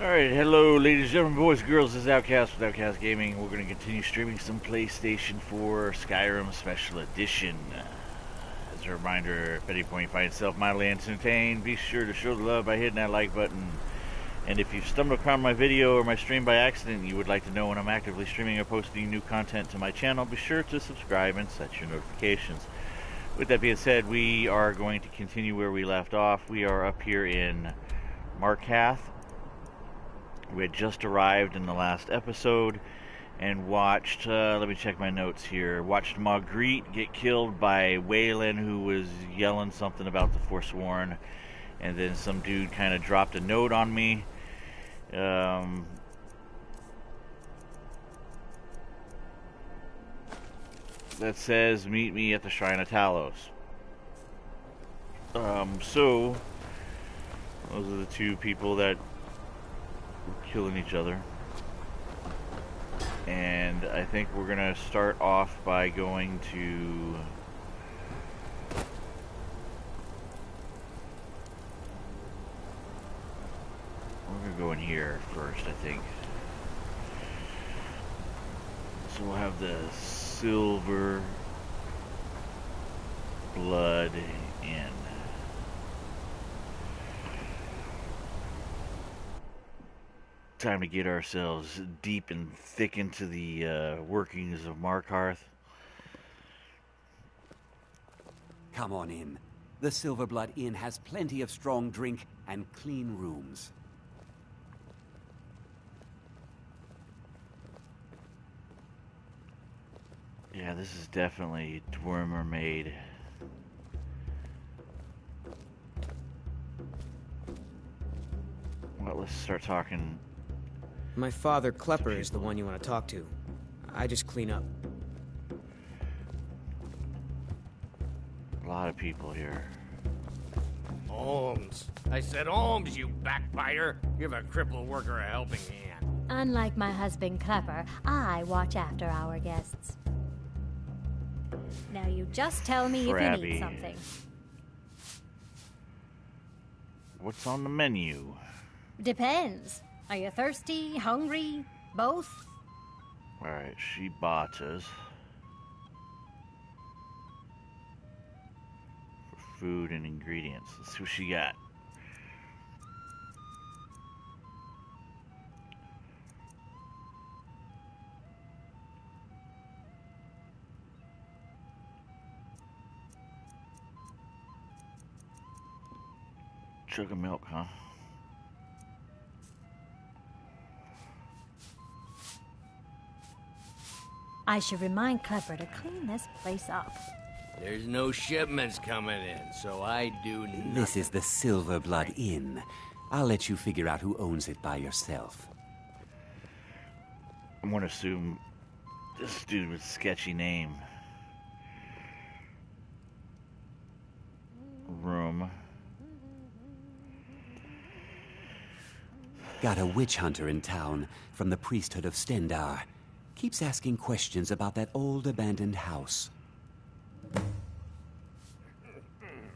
Alright, hello ladies and gentlemen, boys and girls, this is Outcast with Outcast Gaming. We're going to continue streaming some PlayStation 4 Skyrim Special Edition. As a reminder, if at any point you find yourself mildly entertained, be sure to show the love by hitting that like button. And if you've stumbled across my video or my stream by accident and you would like to know when I'm actively streaming or posting new content to my channel, be sure to subscribe and set your notifications. With that being said, we are going to continue where we left off. We are up here in Markath. We had just arrived in the last episode and watched, let me check my notes here, watched Marguerite get killed by Waylon, who was yelling something about the Forsworn, and then some dude kind of dropped a note on me. That says, meet me at the Shrine of Talos. So, those are the two people that killing each other, and I think we're gonna start off by going to go in here first, I think. So we'll have the Silver Blood Inn. Time to get ourselves deep and thick into the workings of Markarth. Come on in. The Silverblood Inn has plenty of strong drink and clean rooms. Yeah, this is definitely Dwemer made. Well, let's start talking. My father, Klepper, is the one you want to talk to. I just clean up. A lot of people here. Holmes. I said Holmes, you backbiter. Give a crippled worker a helping hand. Unlike my husband, Klepper, I watch after our guests. Now you just tell me if you need something. What's on the menu? Depends. Are you thirsty, hungry, both? Alright, she bought us. For food and ingredients. Let's see what she got. Jug of milk, huh? I should remind Klepper to clean this place up. There's no shipments coming in, so I do nothing. This is the Silverblood Inn. I'll let you figure out who owns it by yourself. I'm gonna assume this dude with a sketchy name. Room. Got a witch hunter in town from the priesthood of Stendar. Keeps asking questions about that old abandoned house.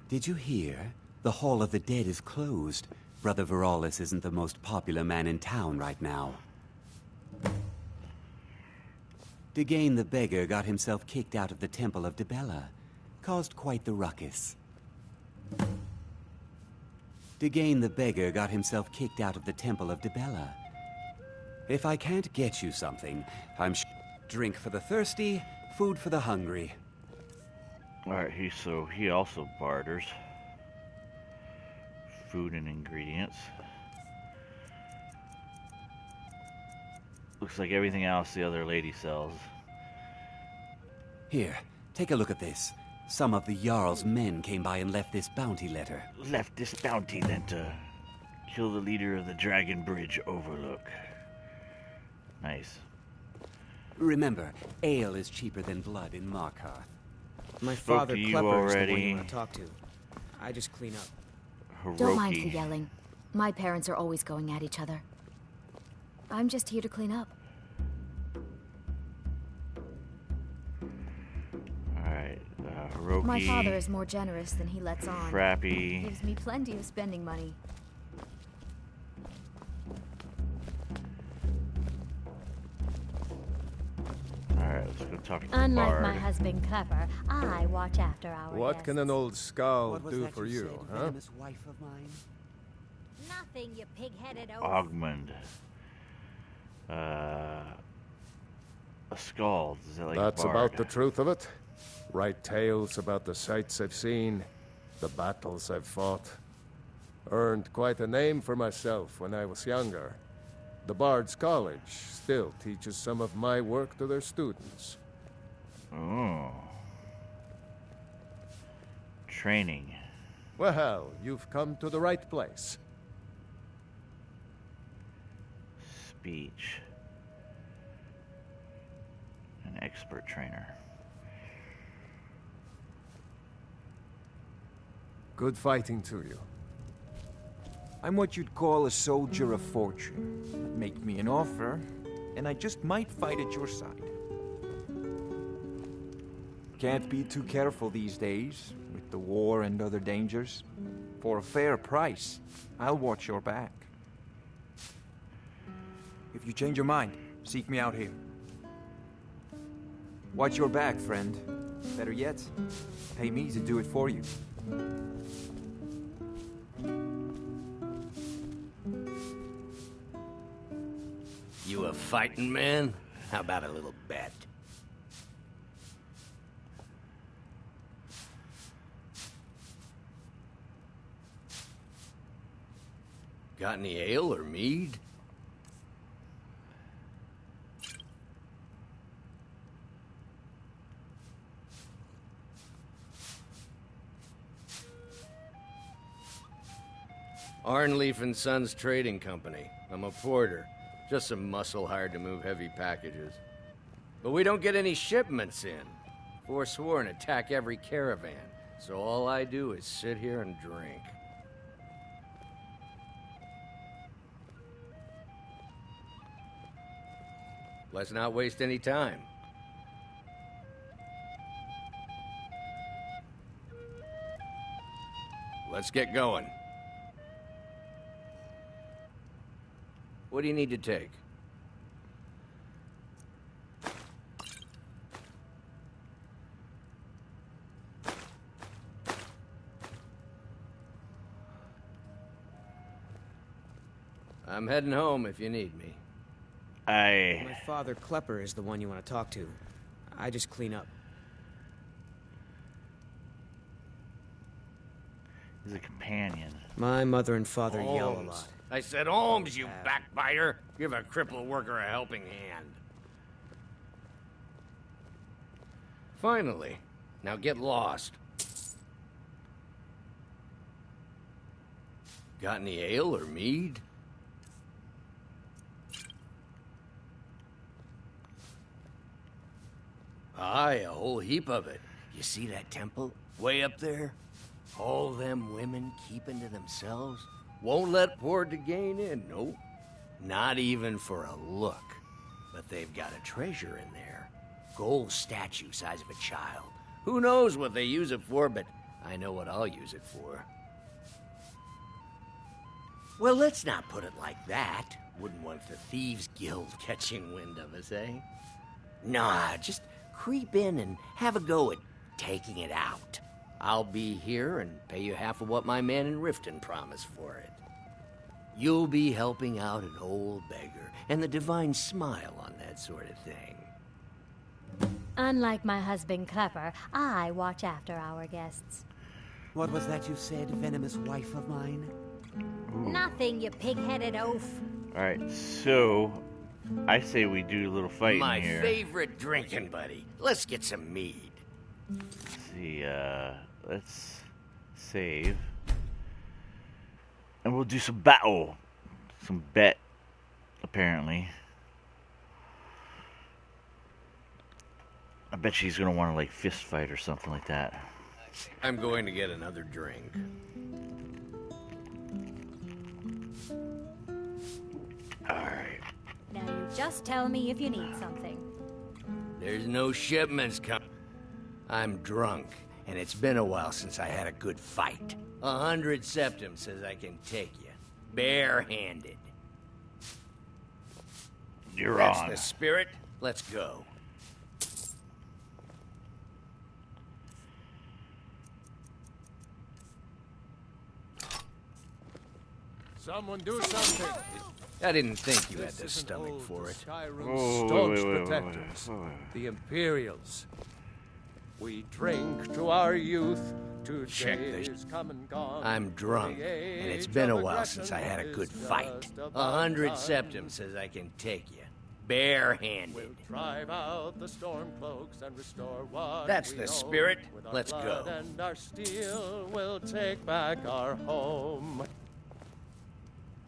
Did you hear? The Hall of the Dead is closed. Brother Veralis isn't the most popular man in town right now. Degain the Beggar got himself kicked out of the Temple of Dibella. Caused quite the ruckus. Degain the Beggar got himself kicked out of the Temple of Dibella. If I can't get you something, I'm drink for the thirsty, food for the hungry. Alright, he also barters. Food and ingredients. Looks like everything else the other lady sells. Here, take a look at this. Some of the Jarl's men came by and left this bounty letter. Left this bounty then to kill the leader of the Dragon Bridge Overlook. Nice. Remember, ale is cheaper than blood in Markarth. My father, Klepper, is the one already. you want to talk to. I just clean up. Hiroki. Don't mind the yelling. My parents are always going at each other. I'm just here to clean up. Alright, Hiroki. My father is more generous than he lets on. Frappy. Gives me plenty of spending money. Let's go talk to the Unlike bard. my husband Clever, I watch after our What guests. can an old skull What was do that for you you, said, huh? venomous wife of mine? Nothing, you pig-headed oaf. Ogmund. A skald. Is that like That's a bard? about the truth of it. Write tales about the sights I've seen, the battles I've fought. Earned quite a name for myself when I was younger. The Bard's College still teaches some of my work to their students. Oh. Training. Well, you've come to the right place. Speech. An expert trainer. Good fighting to you. I'm what you'd call a soldier of fortune. Make me an offer, and I just might fight at your side. Can't be too careful these days, with the war and other dangers. For a fair price, I'll watch your back. If you change your mind, seek me out here. Watch your back, friend. Better yet, pay me to do it for you. You a fighting man? How about a little bet? Got any ale or mead? Arnleaf and Sons Trading Company. I'm a porter. Just some muscle hired to move heavy packages. But we don't get any shipments in. Forsworn attack every caravan. So all I do is sit here and drink. Let's not waste any time. Let's get going. What do you need to take? I'm heading home if you need me. My father, Klepper, is the one you want to talk to. I just clean up. He's a companion. My mother and father yell a lot. I said Holmes, you backbiter. Give a crippled worker a helping hand. Finally. Now get lost. Got any ale or mead? Aye, a whole heap of it. You see that temple? Way up there? All them women keeping to themselves? Won't let poor Degain in, nope. Not even for a look. But they've got a treasure in there. Gold statue size of a child. Who knows what they use it for, but I know what I'll use it for. Well, let's not put it like that. Wouldn't want the Thieves Guild catching wind of us, eh? Nah, just creep in and have a go at taking it out. I'll be here and pay you half of what my man in Riften promised for it. You'll be helping out an old beggar, and the divine smile on that sort of thing. Unlike my husband Clever, I watch after our guests. What was that you said, venomous wife of mine? Nothing, you pig-headed oaf. Alright, so I say we do a little fighting My here. favorite drinking buddy. Let's get some mead. Let's see, let's save. And we'll do some battle. Some bet, apparently. I bet she's gonna want to like fist fight or something like that. I'm going to get another drink. Alright. Now you just tell me if you need something. There's no shipments coming. I'm drunk, and it's been a while since I had a good fight. 100 septum says I can take you, bare-handed. You're That's on. the spirit. Let's go. Someone do something. I didn't think you had the This is an stomach ode for to it. Skyrim's staunch protectors, the Imperials. We drink to our youth, to Check this. days come and gone. I'm drunk, and it's been a while since I had a good fight. 100 septum says I can take you, barehanded. We'll drive out the storm cloaks and restore what That's we the own. spirit. With our Let's blood go. And our steel will take back our home.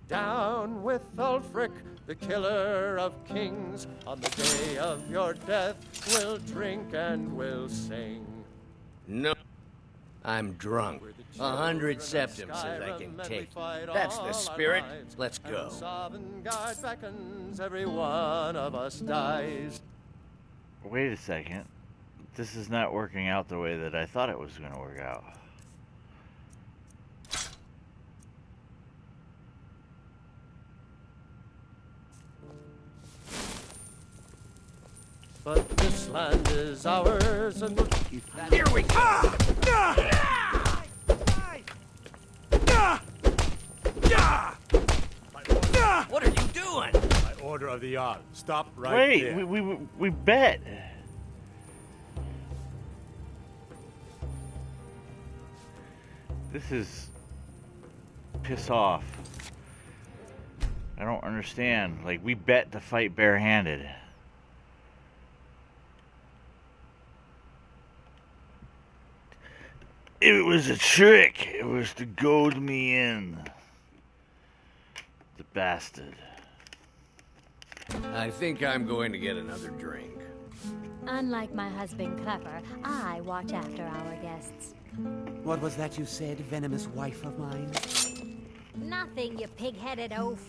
Down with Ulfric, the killer of kings. On the day of your death, we'll drink and we'll sing. No, I'm drunk. 100 septum says I can take you. That's the spirit. Let's go. Sovngarde beckons, every one of us dies. Wait a second. This is not working out the way that I thought it was going to work out. But this land is ours, and we'll keep that. Here we go. What are you doing? By order of the Jarl. Stop right Wait, there. we bet. This is piss off. I don't understand. Like, we bet to fight barehanded. It was a trick. It was to goad me in. The bastard. I think I'm going to get another drink. Unlike my husband Klepper, I watch after our guests. What was that you said, venomous wife of mine? Nothing, you pig-headed oaf.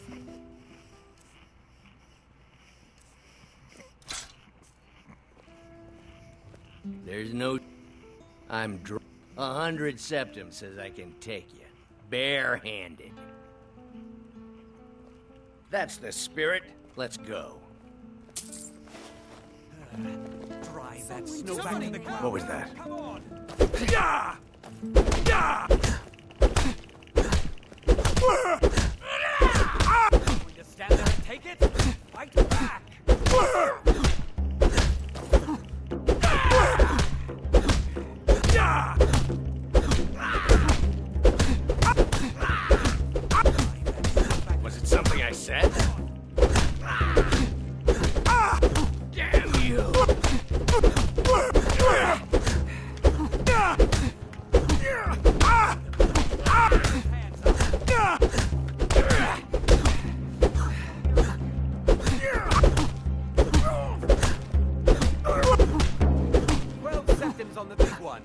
There's no... I'm drunk. 100 septum says I can take you, barehanded. That's the spirit. Let's go. Drive that snow back to the ground. What was that? Come on! Going to stand there and take it? Fight back! Was it something I said? Damn you! Septims on the big one.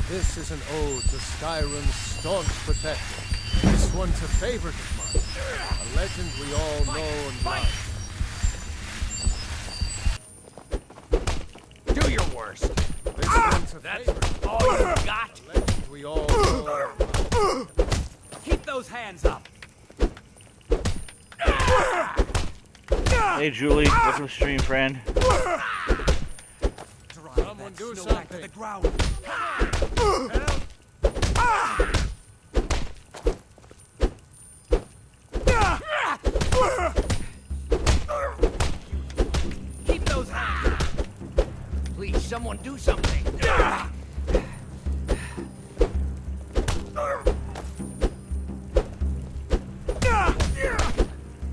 This is an ode to Skyrim's staunch protector. This one's a favorite of mine. A legend we all know and love. Do your worst. This one's a That's favorite. all you got? A legend we all know and love. Keep those hands up. Hey, Julie. Welcome to stream, friend. Drive Someone that do snow back to something. the ground. Keep those hands up. Please, someone do something.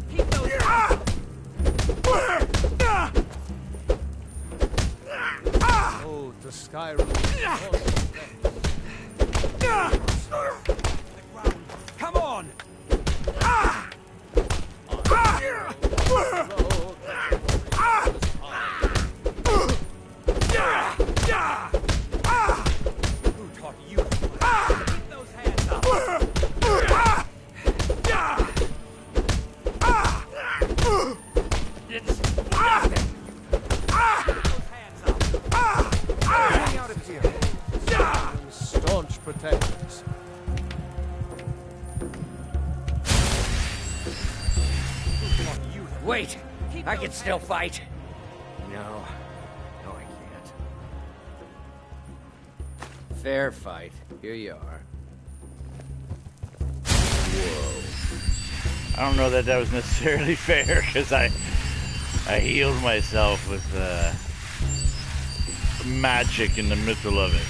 Keep those hands up. Ode to Skyrim. protectors. Wait! I can still fight! No. No, I can't. Fair fight. Here you are. Whoa. I don't know that that was necessarily fair, because I healed myself with magic in the middle of it.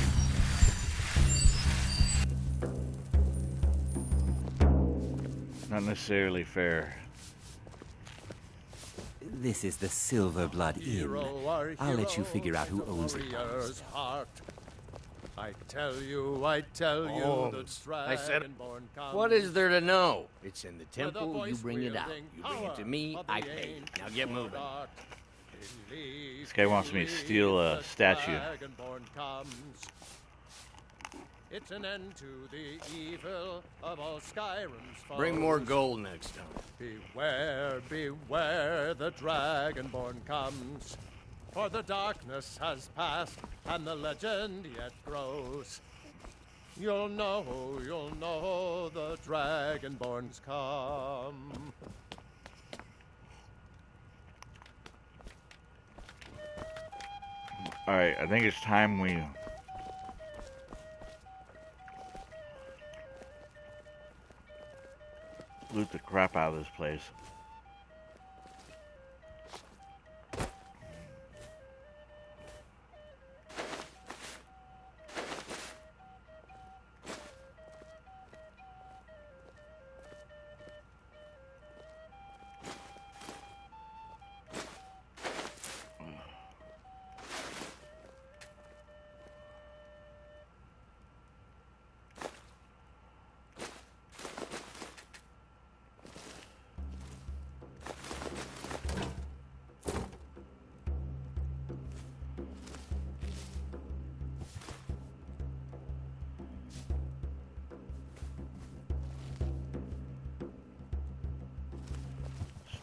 Not necessarily fair. This is the Silver Blood Inn. I'll let you figure out who owns it. I tell you, the I said, Dragonborn comes. what is there to know? It's in the temple, you bring it out. You bring it to me, I pay. Now get moving. This guy wants me to steal a statue. Dragonborn comes. It's an end to the evil of all Skyrim's foes. Bring more gold next time. Beware, beware, the Dragonborn comes. For the darkness has passed, and the legend yet grows. You'll know, the Dragonborn's come. Alright, I think it's time we loot the crap out of this place.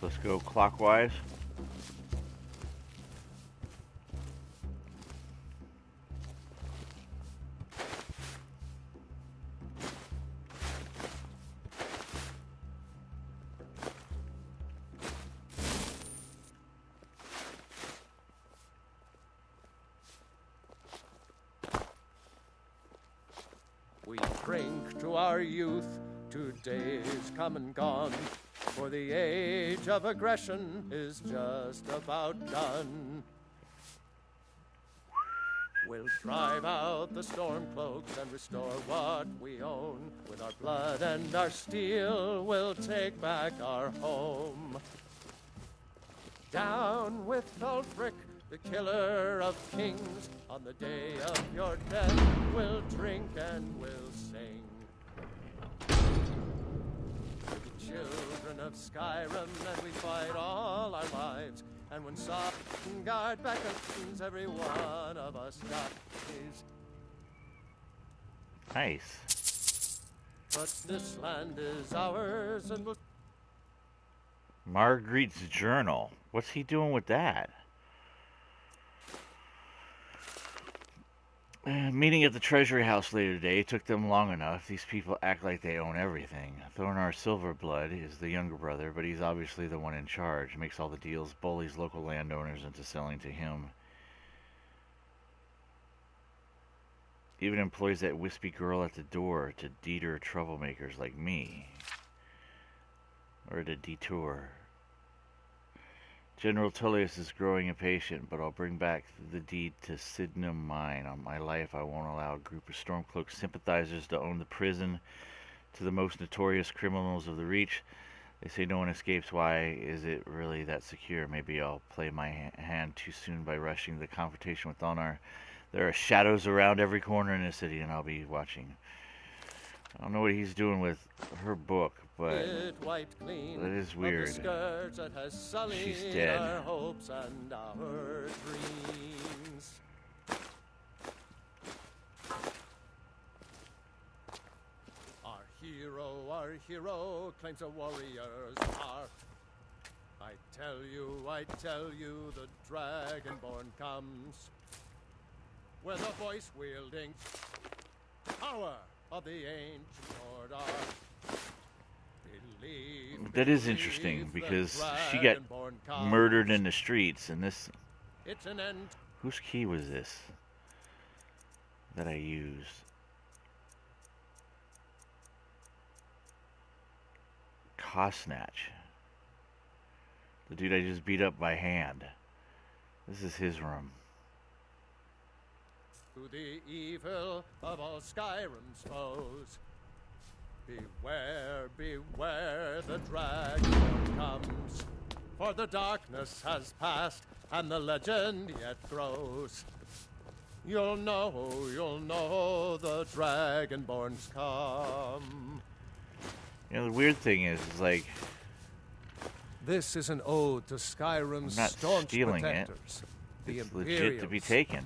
Let's go clockwise. We drink to our youth, 2 days come and gone. For the age of aggression is just about done. We'll drive out the stormcloaks and restore what we own. With our blood and our steel, we'll take back our home. Down with Ulfric, the killer of kings. On the day of your death, we'll drink and we'll sing. Children of Skyrim, and we fight all our lives. And when Sovngarde beckons, every one of us dies. Nice. But this land is ours, and we'll... Marguerite's journal. What's he doing with that? Meeting at the Treasury House later today took them long enough. These people act like they own everything. Thornar Silverblood is the younger brother, but he's obviously the one in charge. Makes all the deals, bullies local landowners into selling to him. Even employs that wispy girl at the door to deter troublemakers like me. Or to detour. General Tullius is growing impatient, but I'll bring back the deed to Sydenham Mine. On my life, I won't allow a group of Stormcloak sympathizers to own the prison to the most notorious criminals of the Reach. They say no one escapes. Why is it really that secure? Maybe I'll play my hand too soon by rushing the confrontation with Thornar. There are shadows around every corner in the city, and I'll be watching. I don't know what he's doing with her book, but that is weird. She's dead. Our hopes and our dreams. Our hero claims a warrior's heart. I tell you, the Dragonborn comes with a voice wielding. Our power of the ancient order. Believe, That is interesting because she got murdered in the streets, and this. It's an end. Whose key was this that I used? Snatch. The dude I just beat up by hand. This is his room. To the evil of all Skyrim's foes. Beware, beware, the dragon comes. For the darkness has passed, and the legend yet grows. You'll know, the Dragonborn's come. You know, the weird thing is like... This is an ode to Skyrim's I'm not staunch stealing protectors. it. It's legit to be taken.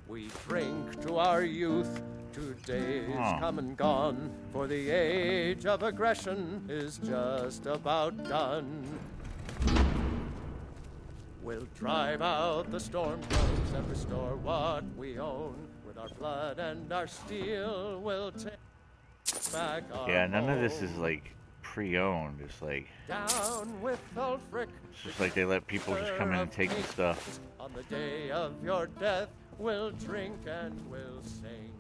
We drink to our youth, to days come and gone, for the age of aggression is just about done. We'll drive out the storm clouds and restore what we own. With our blood and our steel, we'll take back our Yeah, none of this home. is like pre-owned. It's like Down with Ulfric. it's just like they let people just come in and take the stuff. On the day of your death, we'll drink and we'll sing.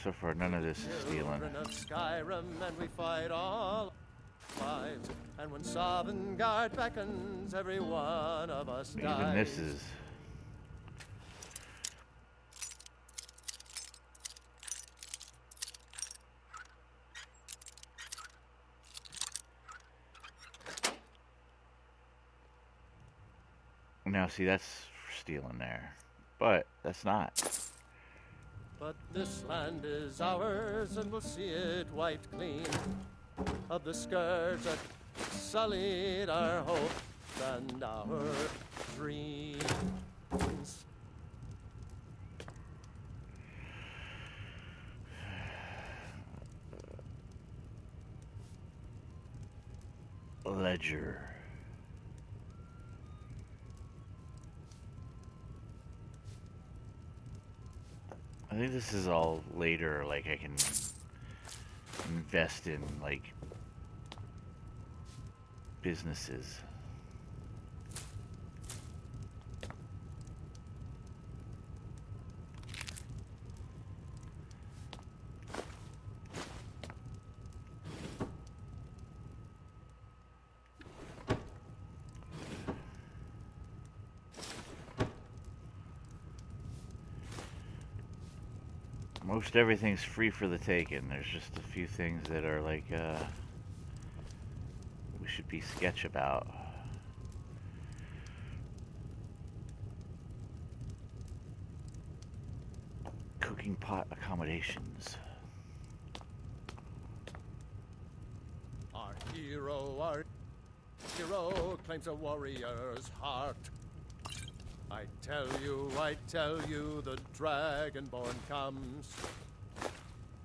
So far, none of this is stealing. Children of Skyrim, and we fight all lives. And when Sovngarde beckons, every one of us dies. Even this is... Now, see, that's stealing there. But that's not. But this land is ours, and we'll see it wiped clean of the scourge that sullied our hopes and our dreams. Ledger. I think this is all later, like I can invest in, like, businesses. Most everything's free for the taking. There's just a few things that are like, we should be sketch about. Cooking pot accommodations. Our hero claims a warrior's heart. I tell you, the Dragonborn comes.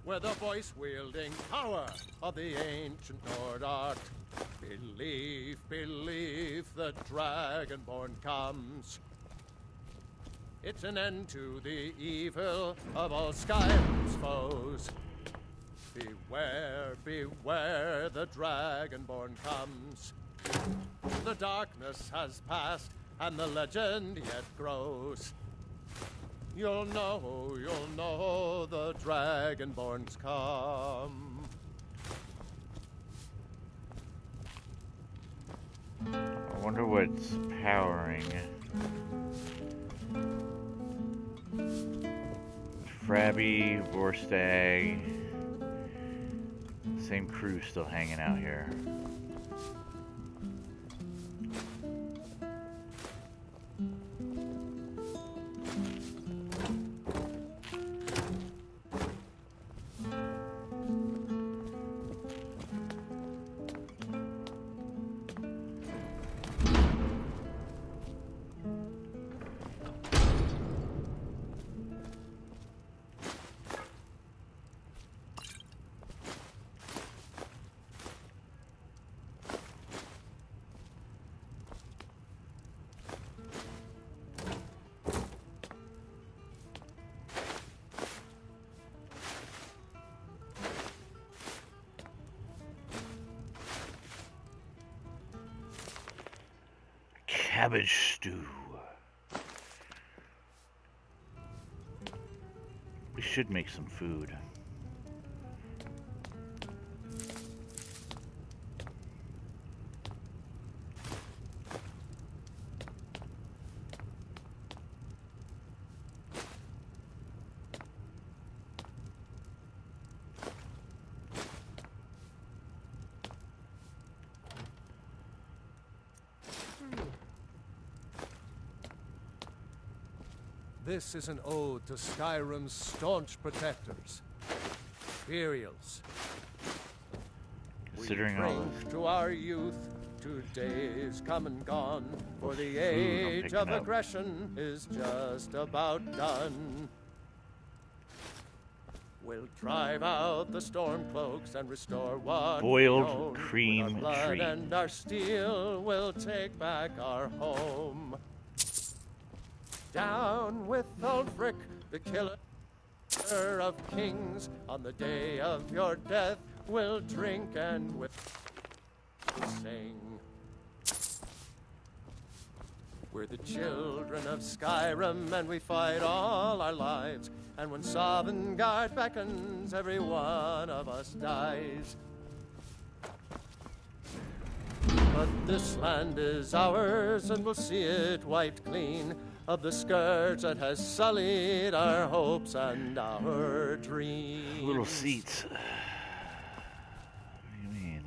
With the voice-wielding power of the ancient Nordart. Believe, the Dragonborn comes. It's an end to the evil of all Skyrim's foes. Beware, the Dragonborn comes. The darkness has passed, and the legend yet grows. You'll know, the Dragonborn's come. I wonder what's powering. Frabby, Vorstag. Same crew still hanging out here. cabbage stew. We should make some food. This is an ode to Skyrim's staunch protectors, Imperials. Considering we all drink this. to our youth, 2 days come and gone, for the Food I'm age picking of up. aggression is just about done. We'll drive out the storm cloaks and restore what Boiled we own. cream With our blood treat. and our steel, we'll take back our home. Down with Ulfric, the killer of kings. On the day of your death, we'll drink and we'll sing. We're the children of Skyrim, and we fight all our lives. And when Sovngarde beckons, every one of us dies. But this land is ours, and we'll see it wiped clean of the scourge that has sullied our hopes and our dreams. Little seats. What do you mean?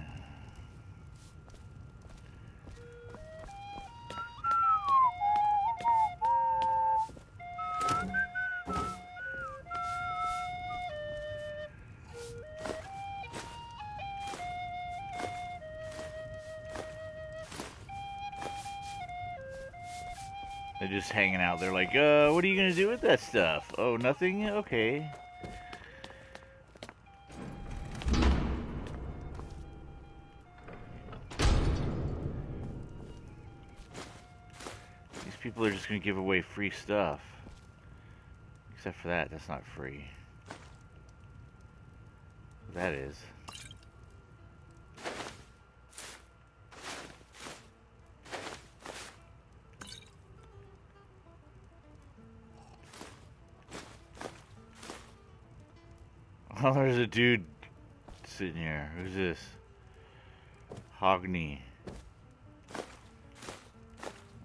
They're just hanging out. They're like, what are you gonna do with that stuff? Oh, nothing? Okay. These people are just gonna give away free stuff. Except for that, that's not free. That is. Oh, there's a dude sitting here. Who's this? Hogney. I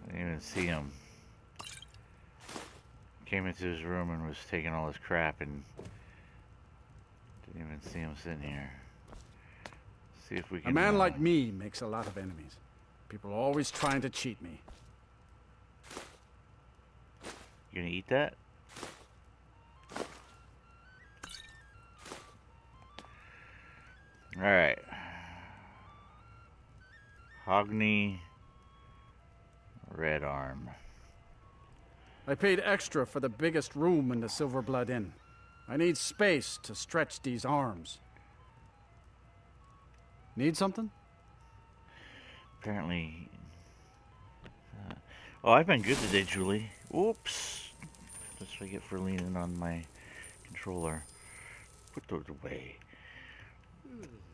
didn't even see him. Came into his room and was taking all his crap and didn't even see him sitting here. See if we can. A man like me makes a lot of enemies. People are always trying to cheat me. You gonna eat that? Alright. Hogney Red Arm. I paid extra for the biggest room in the Silverblood Inn. I need space to stretch these arms. Need something? Apparently. Oh, I've been good today, Julie. Whoops. That's what I get for leaning on my controller. Put those away.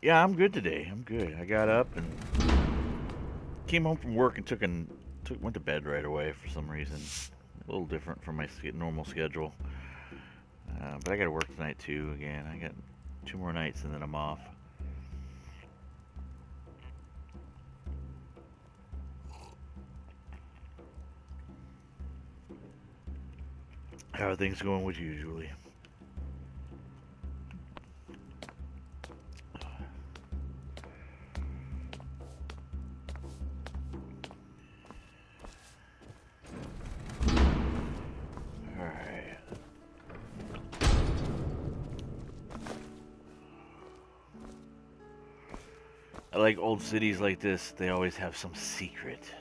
Yeah, I'm good today. I'm good. I got up and came home from work and went to bed right away for some reason. A little different from my normal schedule. But I got to work tonight too. Again, I got 2 more nights and then I'm off. How are things going with you, Julie? Alright. I like old cities like this. They always have some secret.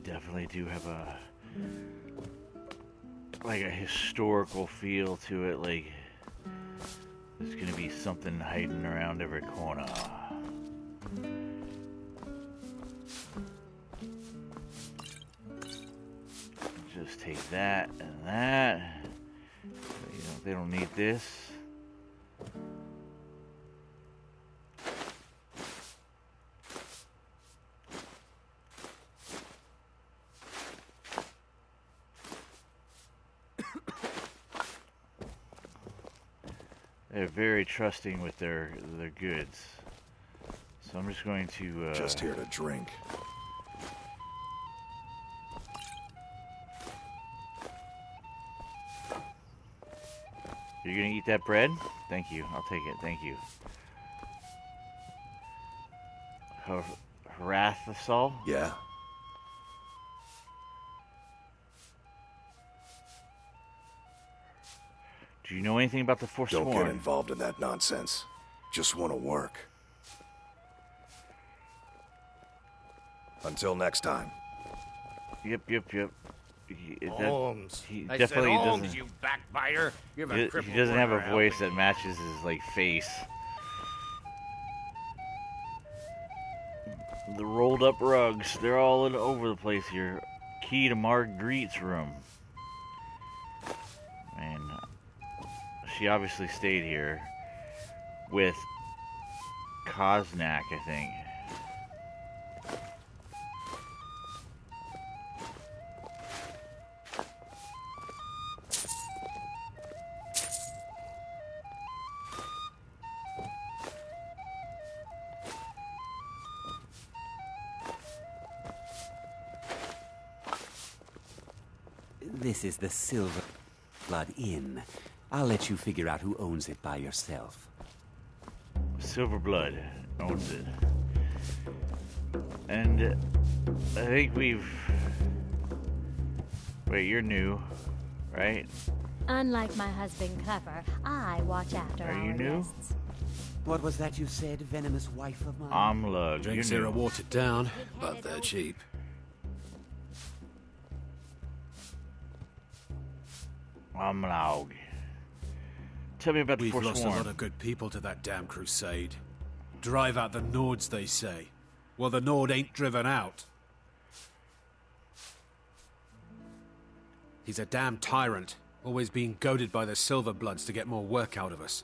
definitely do have a like a historical feel to it, like there's gonna be something hiding around every corner. Just take that and that. You know, they don't need this. They're very trusting with their goods. So I'm just going to just here to drink. You're gonna eat that bread? Thank you. I'll take it. Thank you. Harathasol? Yeah. Do you know anything about the Forsworn? Don't get involved in that nonsense. Just want to work. Until next time. Yep. Holmes. He I definitely said, Holmes, doesn't. you backbiter. Give a He doesn't have a voice that matches his like face. The rolled up rugs, they're all over the place here. Key to Marguerite's room. And she obviously stayed here with Koznak, I think. This is the Silver Blood Inn. I'll let you figure out who owns it by yourself. Silver Blood owns it. And I think we've... Wait, you're new, right? Unlike my husband Clever, I watch after Are our you new? guests. What was that you said, venomous wife of mine? Amlug, Drinks you're here are new. watered down, but they're cheap. Amlaug. Tell me about the We've lost a Forsworn. lot of good people to that damn crusade. Drive out the Nords, they say. Well, the Nord ain't driven out. He's a damn tyrant, always being goaded by the Silverbloods to get more work out of us.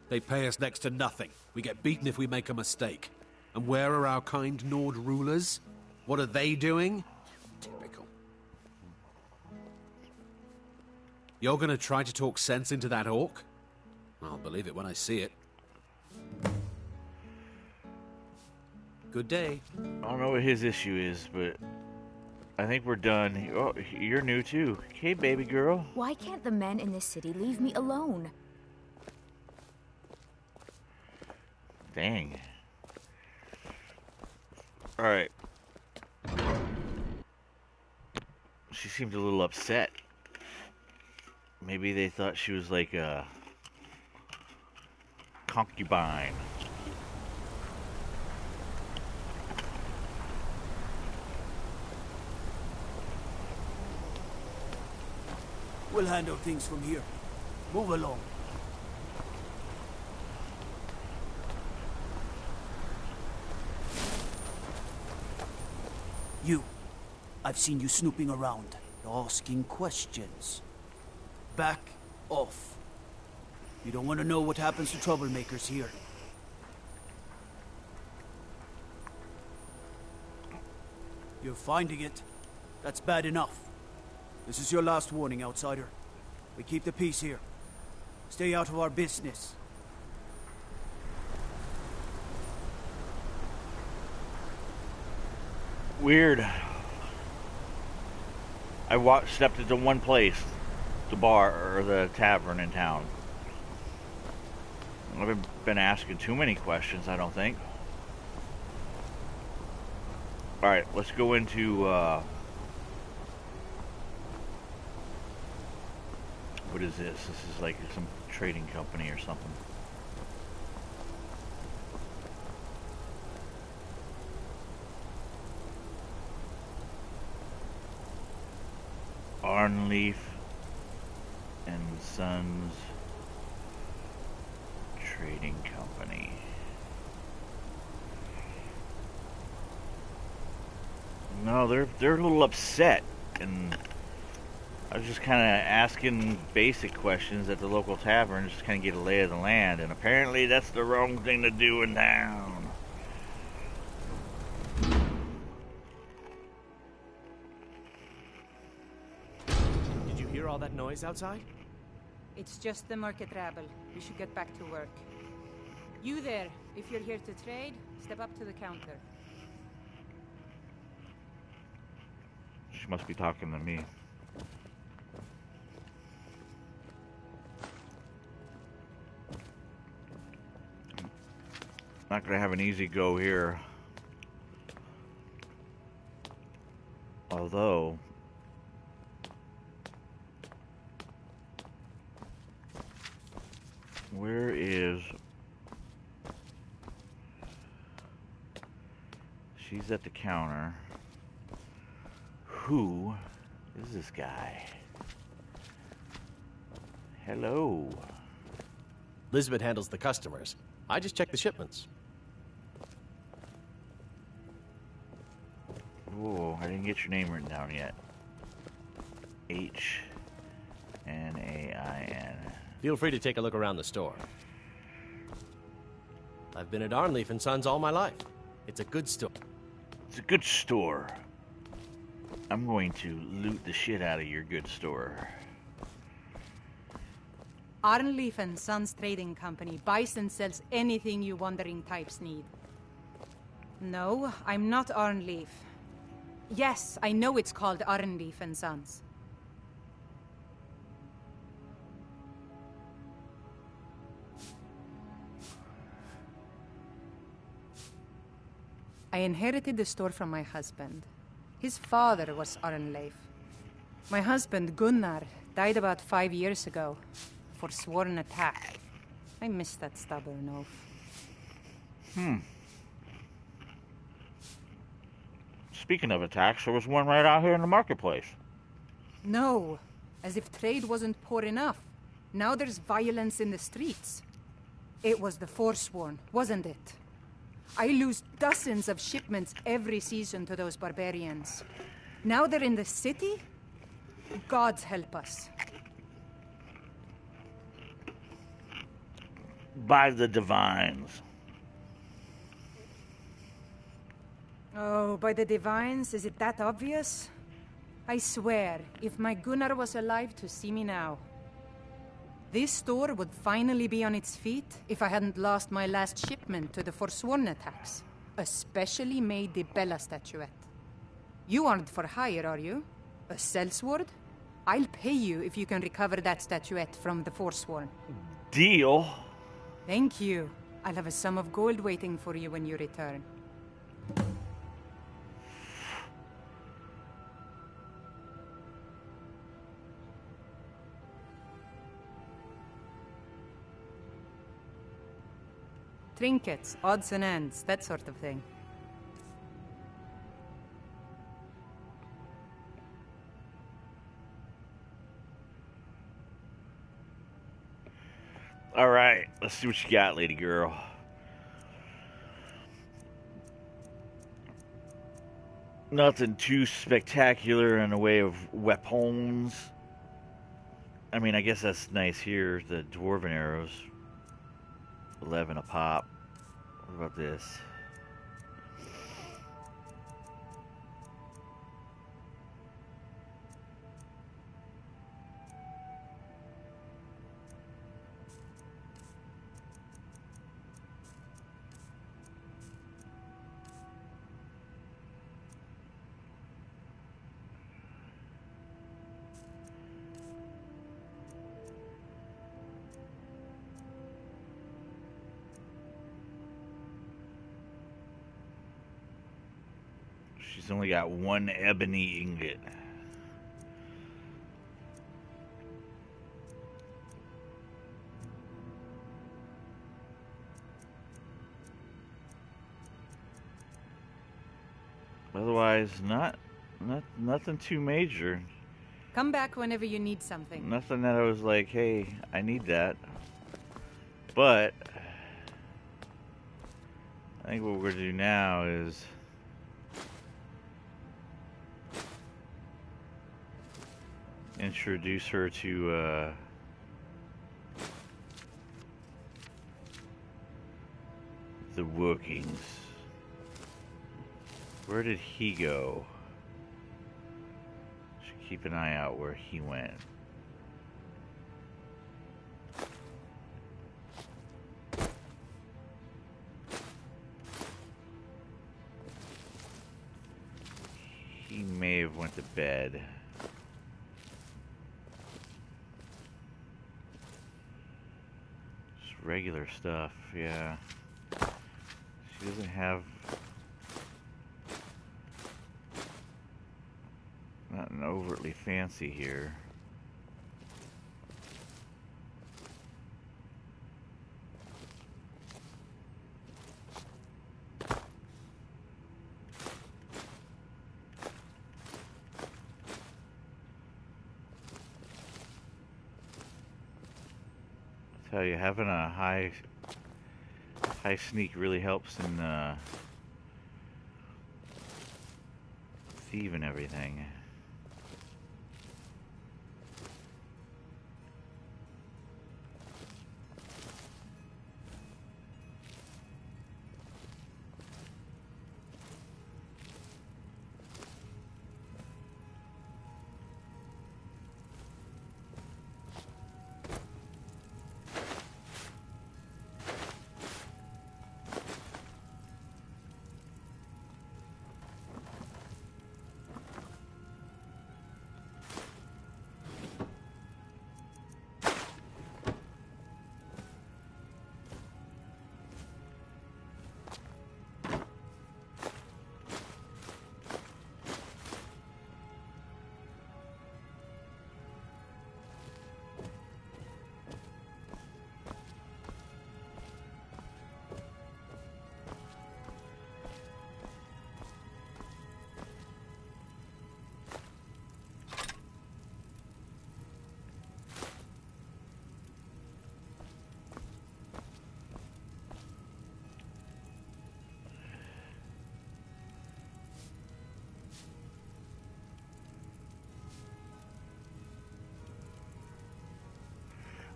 They pay us next to nothing. We get beaten if we make a mistake. And where are our kind Nord rulers? What are they doing? Typical. You're gonna try to talk sense into that orc? I'll believe it when I see it. Good day. I don't know what his issue is, but I think we're done. Oh, you're new too. Okay, baby girl. Why can't the men in this city leave me alone? Dang. Alright. She seemed a little upset. Maybe they thought she was like a concubine. We'll handle things from here. Move along. You. I've seen you snooping around, asking questions. Back off. You don't want to know what happens to troublemakers here. You're finding it. That's bad enough. This is your last warning, outsider. We keep the peace here. Stay out of our business. Weird. I stepped into one place, the bar or the tavern in town. I haven't been asking too many questions, I don't think. Alright, let's go into what is this? This is like some trading company or something. Arnleaf and Sons Trading Company. No, they're a little upset, and I was just kind of asking basic questions at the local tavern, just kind of get a lay of the land, and apparently that's the wrong thing to do in town. Did you hear all that noise outside? It's just the market rabble. We should get back to work. You there, if you're here to trade, step up to the counter. She must be talking to me. Not gonna have an easy go here. Although where is... She's at the counter. Who is this guy? Hello. Elizabeth handles the customers. I just check the shipments. Oh, I didn't get your name written down yet. H-N-A-I-N. Feel free to take a look around the store. I've been at Arnleaf and Sons all my life. It's a good store. It's a good store. I'm going to loot the shit out of your good store. Arnleaf and Sons Trading Company buys and sells anything you wandering types need. No, I'm not Arnleaf. Yes, I know it's called Arnleaf and Sons. I inherited the store from my husband. His father was Arnleif. My husband, Gunnar, died about 5 years ago. Forsworn attack. I miss that stubborn oaf. Speaking of attacks, there was one right out here in the marketplace. No, as if trade wasn't poor enough. Now there's violence in the streets. It was the Forsworn, wasn't it? I lose dozens of shipments every season to those barbarians. Now they're in the city? Gods help us. By the divines. Oh, by the divines? Is it that obvious? I swear, if my Gunnar was alive to see me now. This store would finally be on its feet if I hadn't lost my last shipment to the Forsworn attacks. A specially made Dibella statuette. You aren't for hire, are you? A sellsword? I'll pay you if you can recover that statuette from the Forsworn. Deal. Thank you. I'll have a sum of gold waiting for you when you return. Trinkets, odds and ends, that sort of thing. All right, let's see what you got, lady girl. Nothing too spectacular in the way of weapons. I mean, I guess that's nice here, the dwarven arrows. 11 a pop. What about this? She's only got one ebony ingot. Otherwise, nothing too major. Come back whenever you need something. Nothing that I was like, hey, I need that. But I think what we're gonna do now is introduce her to the workings. Where did he go? Should keep an eye out where he went. He may have went to bed. Just regular stuff, yeah. She doesn't have nothing overtly fancy here. I tell you, having a high sneak really helps in thieving everything.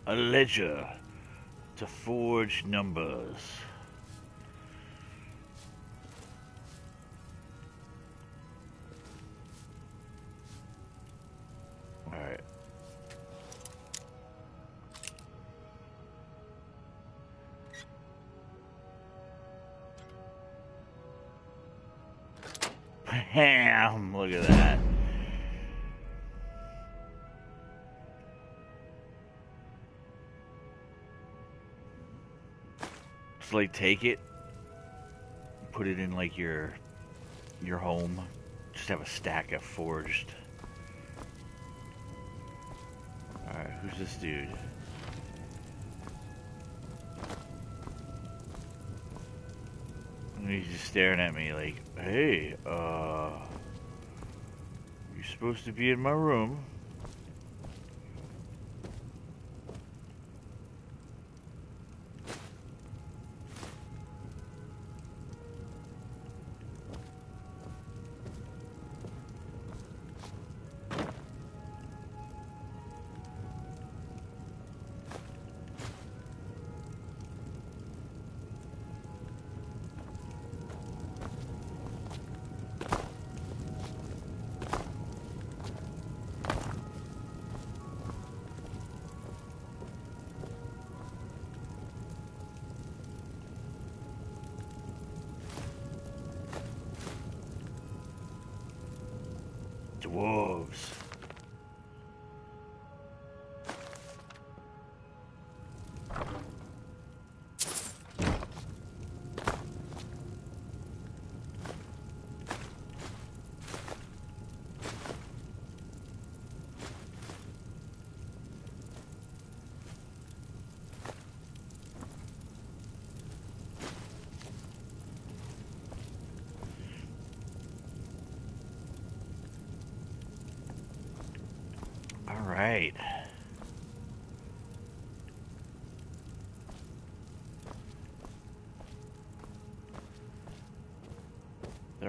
A ledger to forge numbers. All right. Bam! Look at that. Like take it, put it in like your home. Just have a stack of forged. All right, who's this dude? And he's just staring at me like, "Hey, you're supposed to be in my room."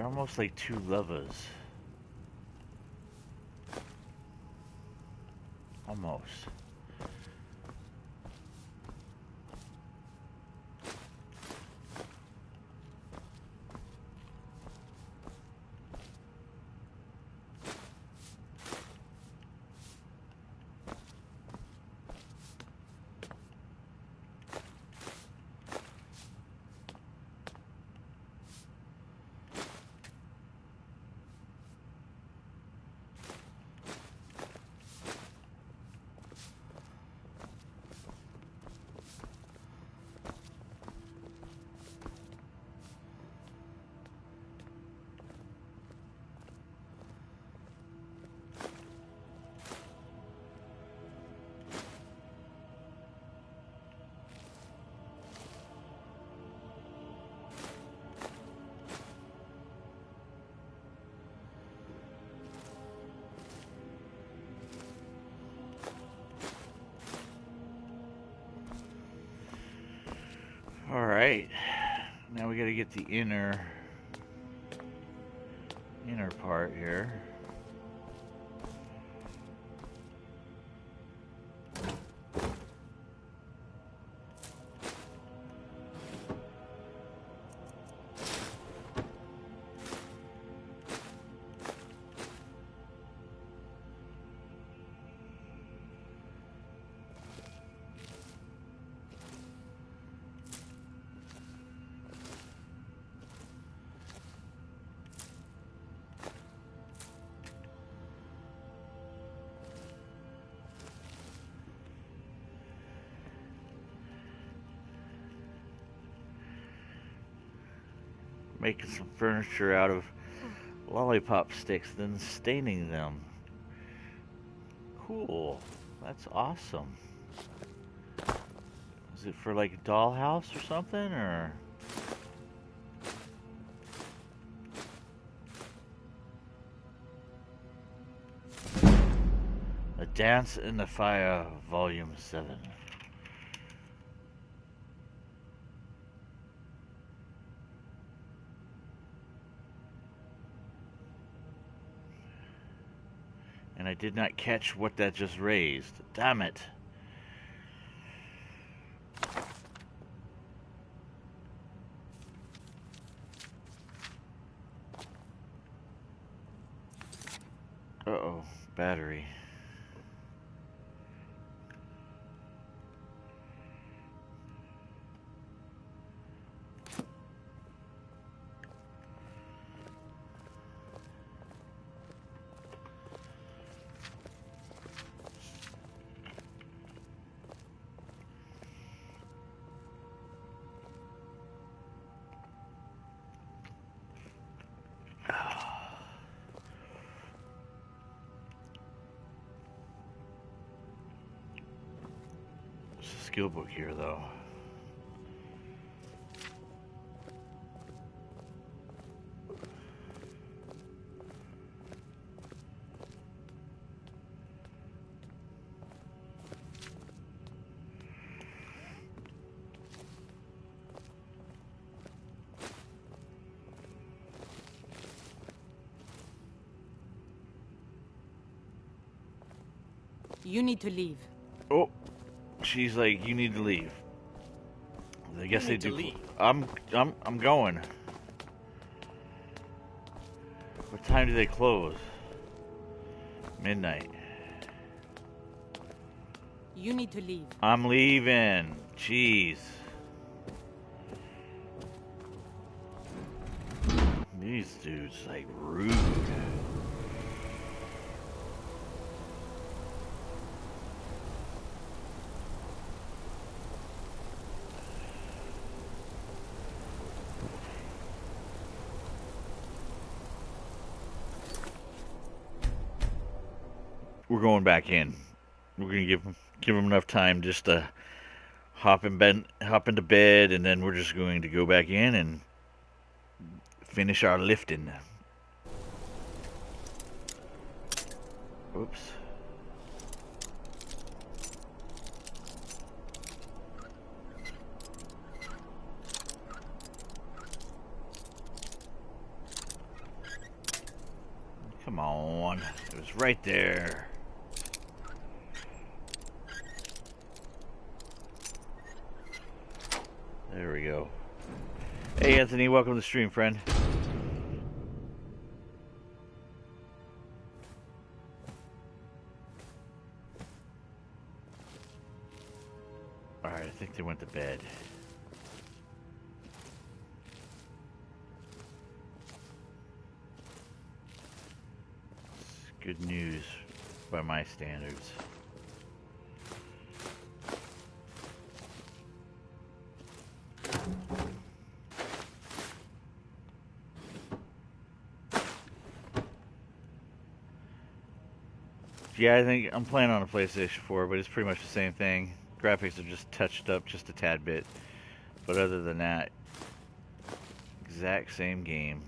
They're almost like two lovers. Almost. Alright, now we gotta get the inner part here. Making some furniture out of lollipop sticks, then staining them. Cool. That's awesome. Is it for like a dollhouse or something, or? A Dance in the Fire, Volume 7. And I did not catch what that just raised. Damn it. Uh-oh, battery. Skill book here, though. You need to leave. Oh, she's like, you need to leave. I guess they do. Leave. I'm going. What time do they close? Midnight. You need to leave. I'm leaving. Jeez. These dudes like rude. We're going back in. We're gonna give them enough time just to hop into bed, and then we're just going to go back in and finish our lifting. Oops. on. It was right there. There we go. Hey, Anthony, welcome to the stream, friend. Alright, I think they went to bed. It's good news by my standards. Yeah, I think I'm playing on a PlayStation 4, but it's pretty much the same thing. Graphics are just touched up just a tad bit. But other than that, exact same game.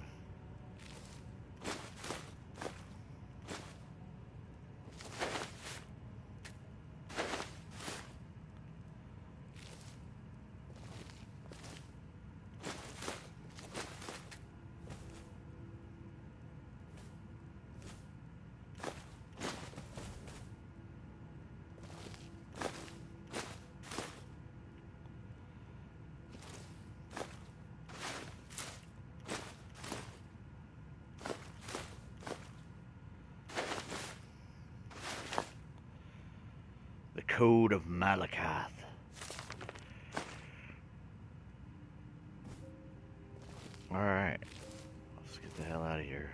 Code of Malakath. Alright. Let's get the hell out of here.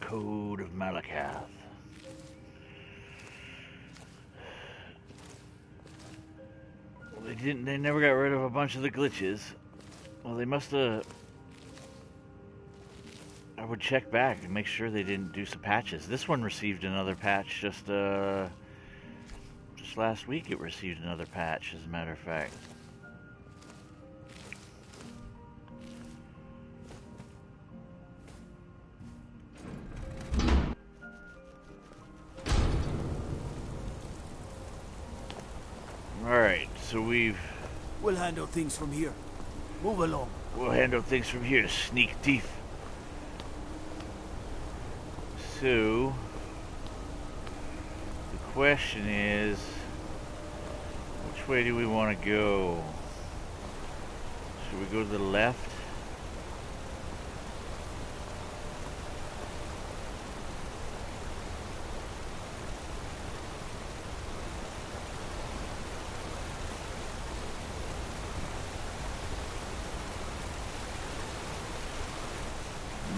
Code of Malakath. They never got rid of a bunch of the glitches. Well, they must have... I would check back and make sure they didn't do some patches. This one received another patch just last week. It received another patch, as a matter of fact. Alright, so We'll handle things from here. Move along. We'll handle things from here, sneak thief. So, the question is, which way do we want to go? Should we go to the left?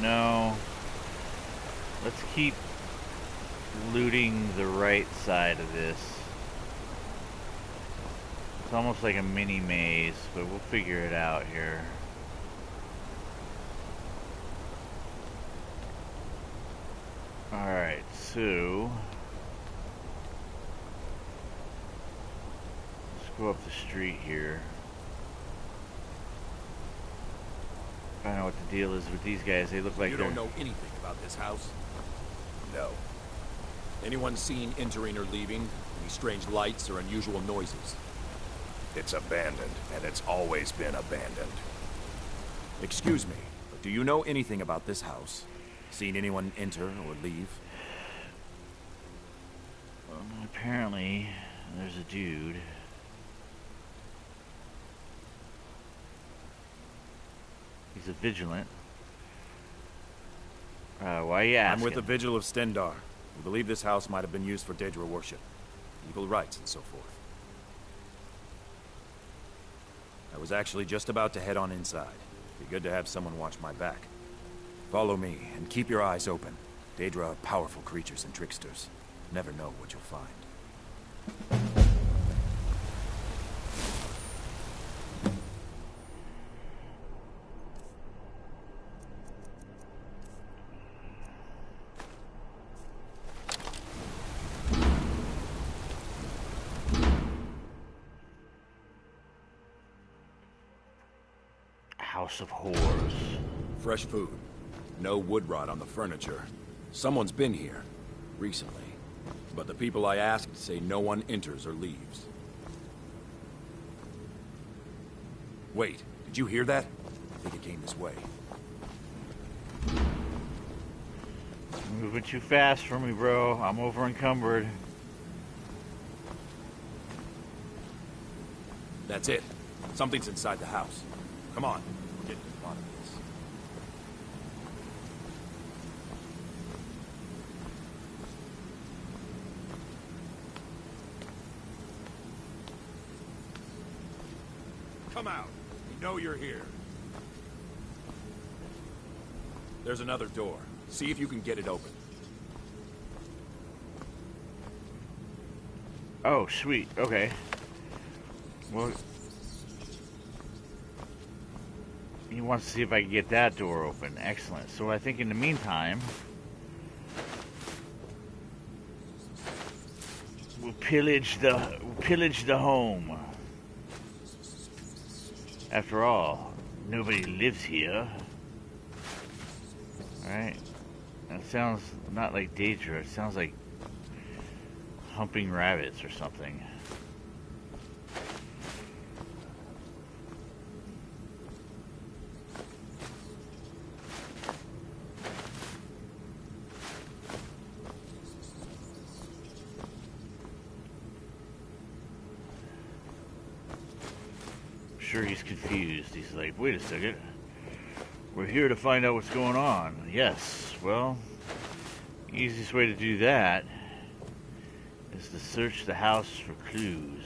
No. Let's keep looting the right side of this. It's almost like a mini maze, but we'll figure it out here. Alright, so... let's go up the street here. Find out what the deal is with these guys. They look like you they're... don't know anything about this house? No. Anyone seen entering or leaving? Any strange lights or unusual noises? It's abandoned, and it's always been abandoned. Excuse me, but do you know anything about this house? Seen anyone enter or leave? Well, apparently, there's a dude. He's a vigilant. Why are you asking? I'm with the Vigil of Stendar. We believe this house might have been used for Daedra worship, evil rites, and so forth. I was actually just about to head on inside. Be good to have someone watch my back. Follow me, and keep your eyes open. Daedra are powerful creatures and tricksters. Never know what you'll find. House of Horrors. Fresh food. No wood rot on the furniture. Someone's been here. Recently. But the people I asked say no one enters or leaves. Wait, did you hear that? think it came this way. Moving too fast for me, bro. I'm over encumbered. That's it. Something's inside the house. Come on. We're getting to the bottom of this. Come out. We know you're here. There's another door. See if you can get it open. Oh, sweet. Okay. Well, he wants to see if I can get that door open. Excellent. So I think in the meantime, we'll pillage the home. After all, nobody lives here. Alright. That sounds not like Daedra. It sounds like humping rabbits or something. Sure, he's confused. He's like, wait a second. We're here to find out what's going on. Yes, well, the easiest way to do that is to search the house for clues.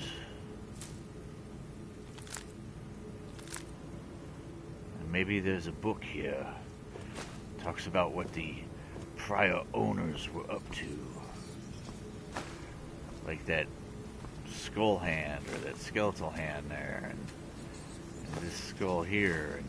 And maybe there's a book here. Talks about what the prior owners were up to. Like that skull hand or that skeletal hand there. And this skull here, and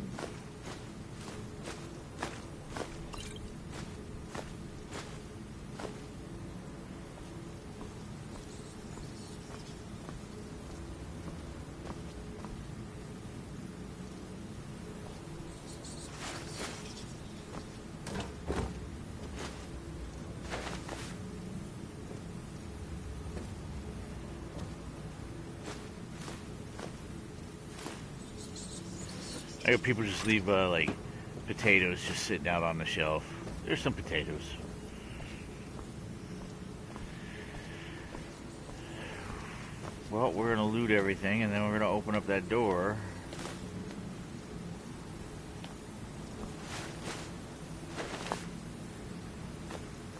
I got people just leave like potatoes just sitting out on the shelf. There's some potatoes. Well, we're gonna loot everything and then we're gonna open up that door.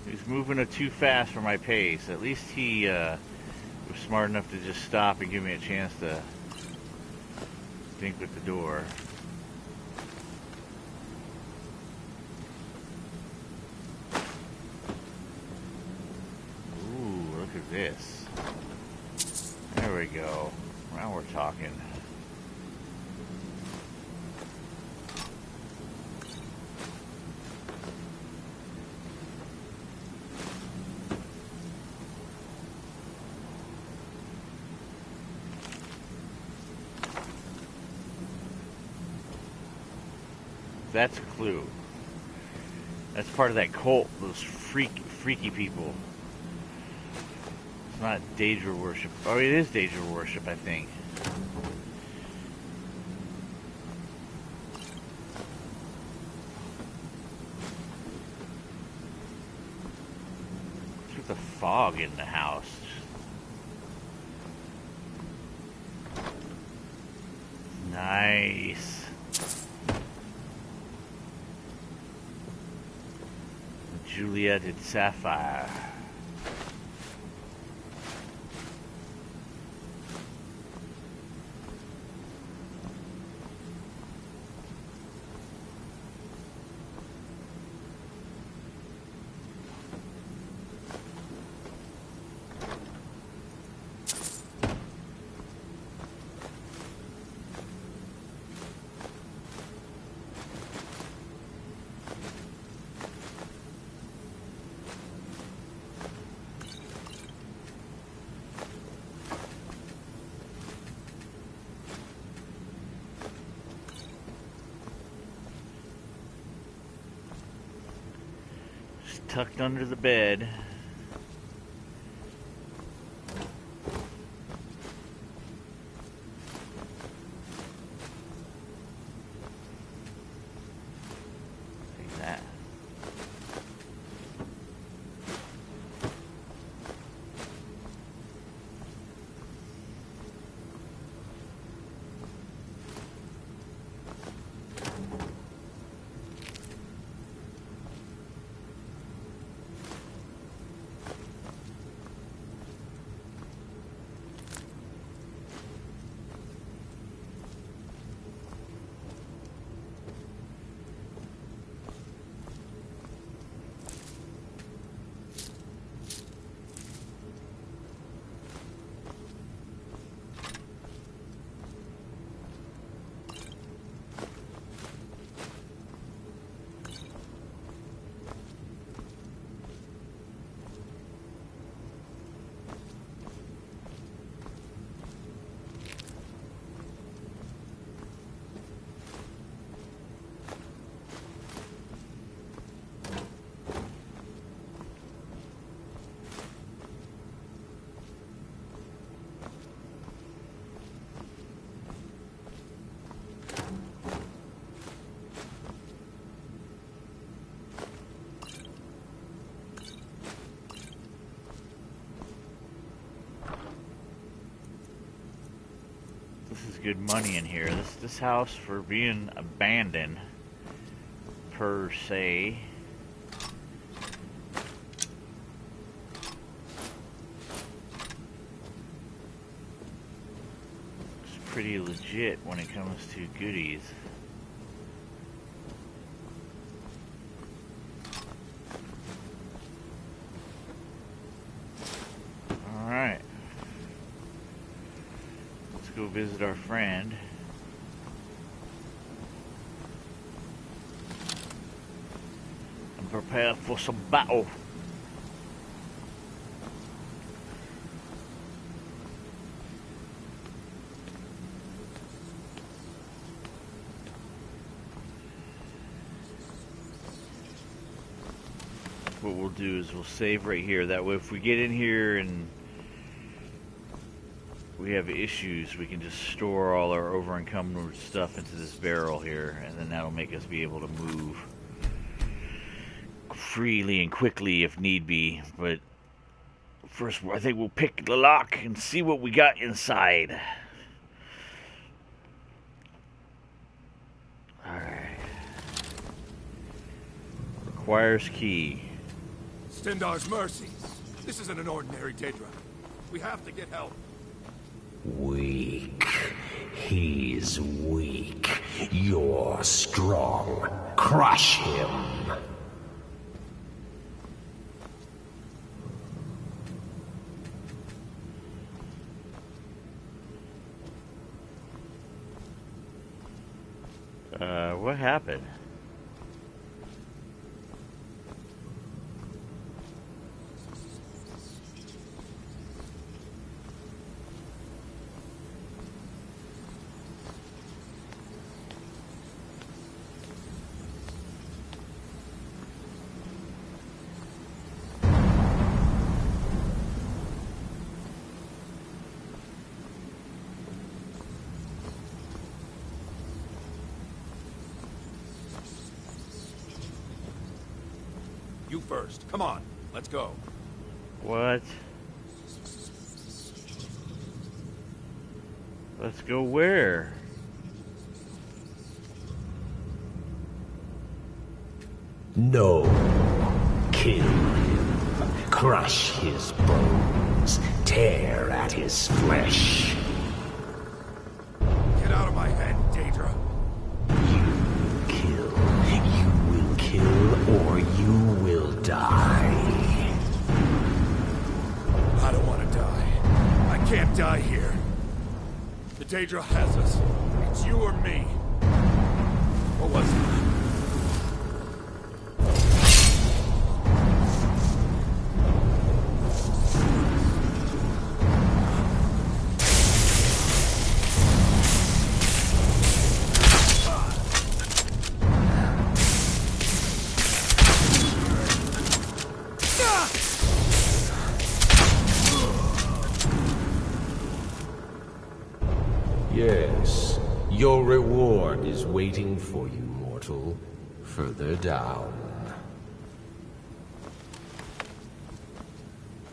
He's moving it too fast for my pace. At least he was smart enough to just stop and give me a chance to think with the door. This. There we go. Now we're talking. That's a clue. That's part of that cult, those freaky people. Not Daedra worship. Oh, it is Daedra worship, I think. What's with the fog in the house? Nice. Juliet and Sapphire. Tucked under the bed. good money in here. This house, for being abandoned, per se, it's pretty legit when it comes to goodies. Alright. Let's go visit our friend. And prepare for some battle. What we'll do is we'll save right here. That way if we get in here and we have issues, we can just store all our over-encumbered stuff into this barrel here, and then that'll make us be able to move freely and quickly if need be. But first, I think we'll pick the lock and see what we got inside. Alright. Requires key. Stendar's mercy. This isn't an ordinary Daedra. We have to get help. Weak. He's weak. You're strong. Crush him. What happened? You first. Come on. Let's go. What? Let's go where? No. Kill him. Crush his bones. Tear at his flesh. Get out of my head, Daedra. Or you will die. I don't want to die. I can't die here. The Daedra has us. It's you or me. What was it? Yes, your reward is waiting for you, mortal. Further down.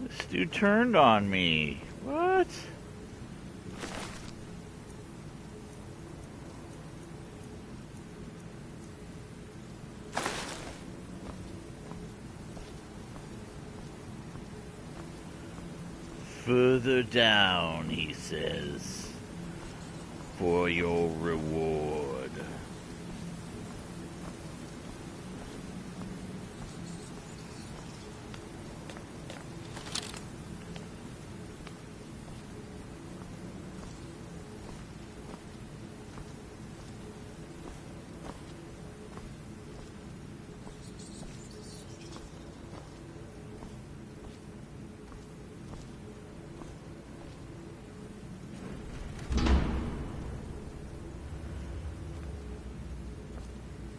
This dude turned on me. What? Further down, he says, for your reward.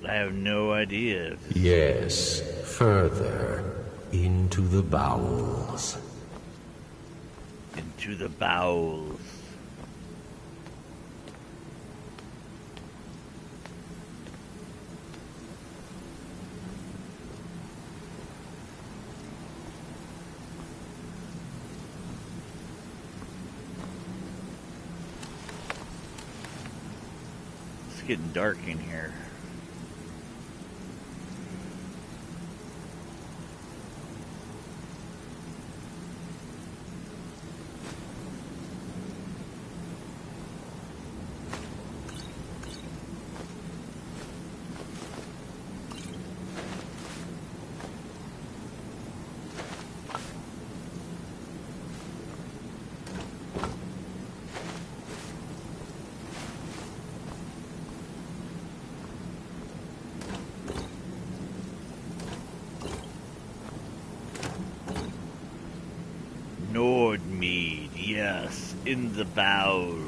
I have no idea. Yes, further into the bowels. Into the bowels. getting dark in here. Nordmead, yes, in the bowels.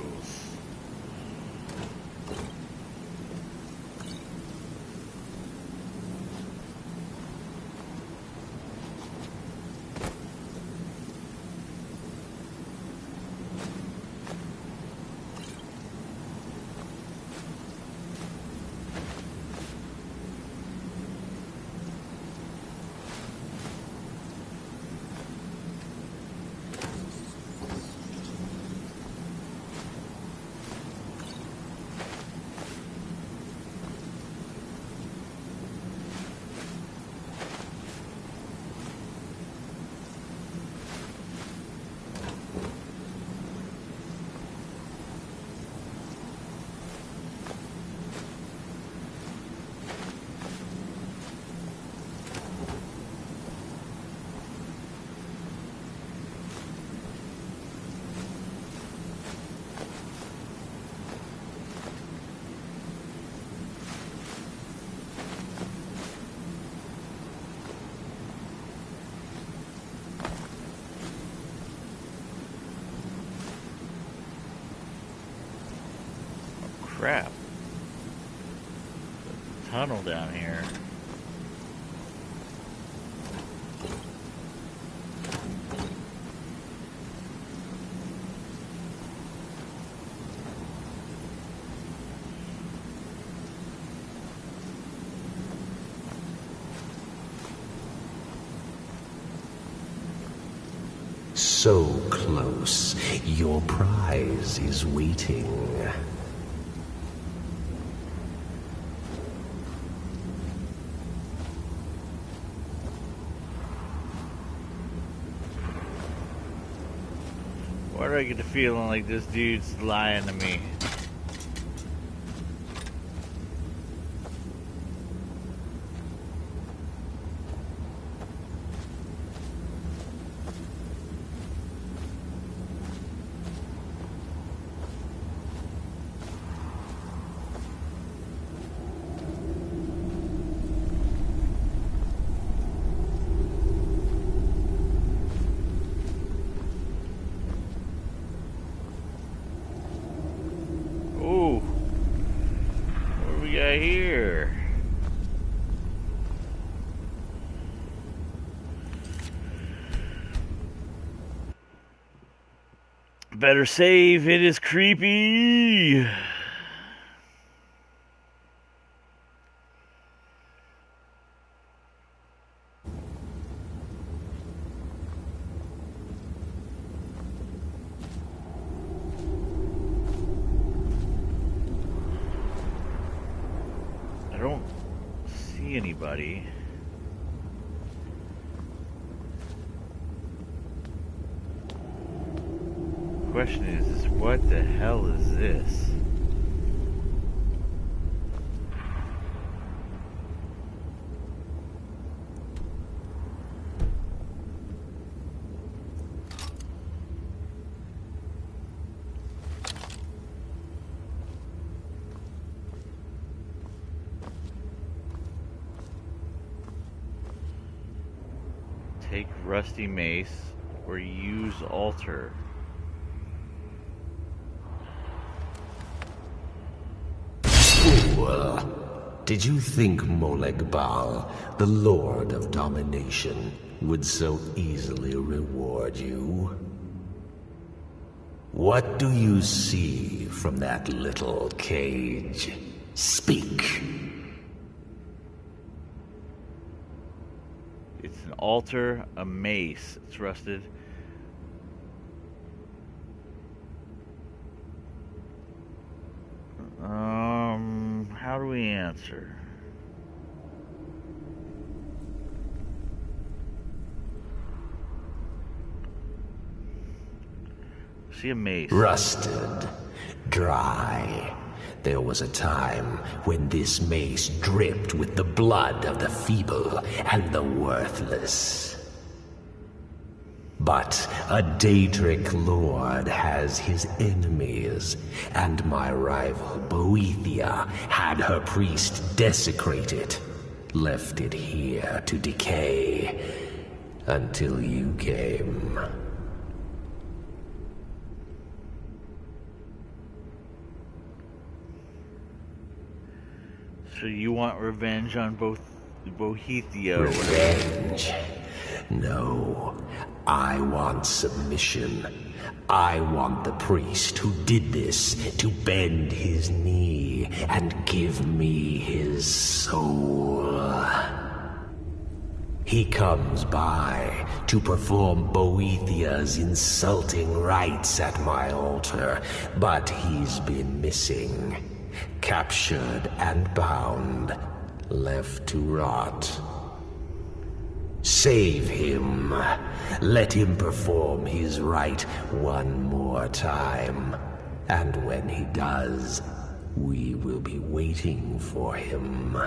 Crap. There's a tunnel down here. So close. Your prize is waiting. Why do I get the feeling like this dude's lying to me? Here. Better save, it is creepy. I don't see anybody. Question is what the hell is this? Take rusty mace or use altar. Did you think Moleg Bal, the Lord of Domination, would so easily reward you? What do you see from that little cage? Speak. It's an altar, a mace. It's rusted. How do we answer? See a mace. Rusted. Dry. There was a time when this mace dripped with the blood of the feeble and the worthless. But a Daedric lord has his enemies, and my rival Boethia had her priest desecrated, left it here to decay, until you came. So you want revenge on both Boethia? Revenge? No. I want submission. I want the priest who did this to bend his knee and give me his soul. He comes by to perform Boethia's insulting rites at my altar, but he's been missing. Captured and bound, left to rot. Save him. Let him perform his rite one more time. And when he does, we will be waiting for him.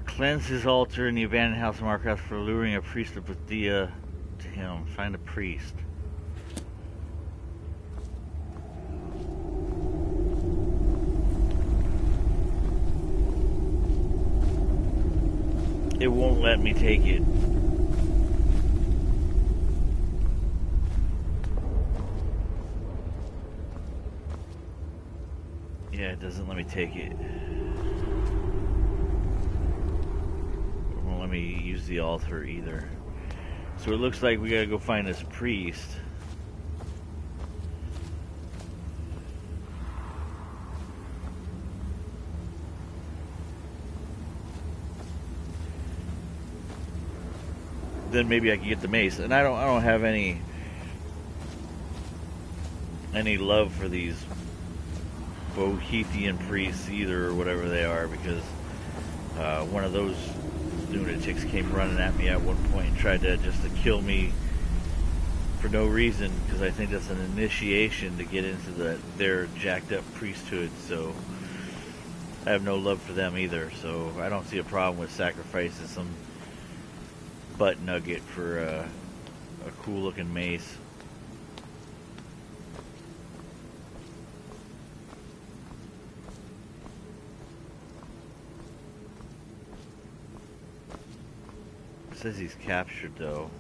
Cleanse his altar in the abandoned house of Marcus for luring a priest of Boethia to him. Find a priest. It won't let me take it. Yeah, it doesn't let me take it. Let me use the altar either. So it looks like we gotta go find this priest. Then maybe I can get the mace. And I don't have any love for these Boethian priests either, or whatever they are, because one of those lunatics came running at me at one point and tried to kill me for no reason, because I think that's an initiation to get into their jacked up priesthood. So I have no love for them either. So I don't see a problem with sacrificing some butt nugget for a cool looking mace. Says he's captured though.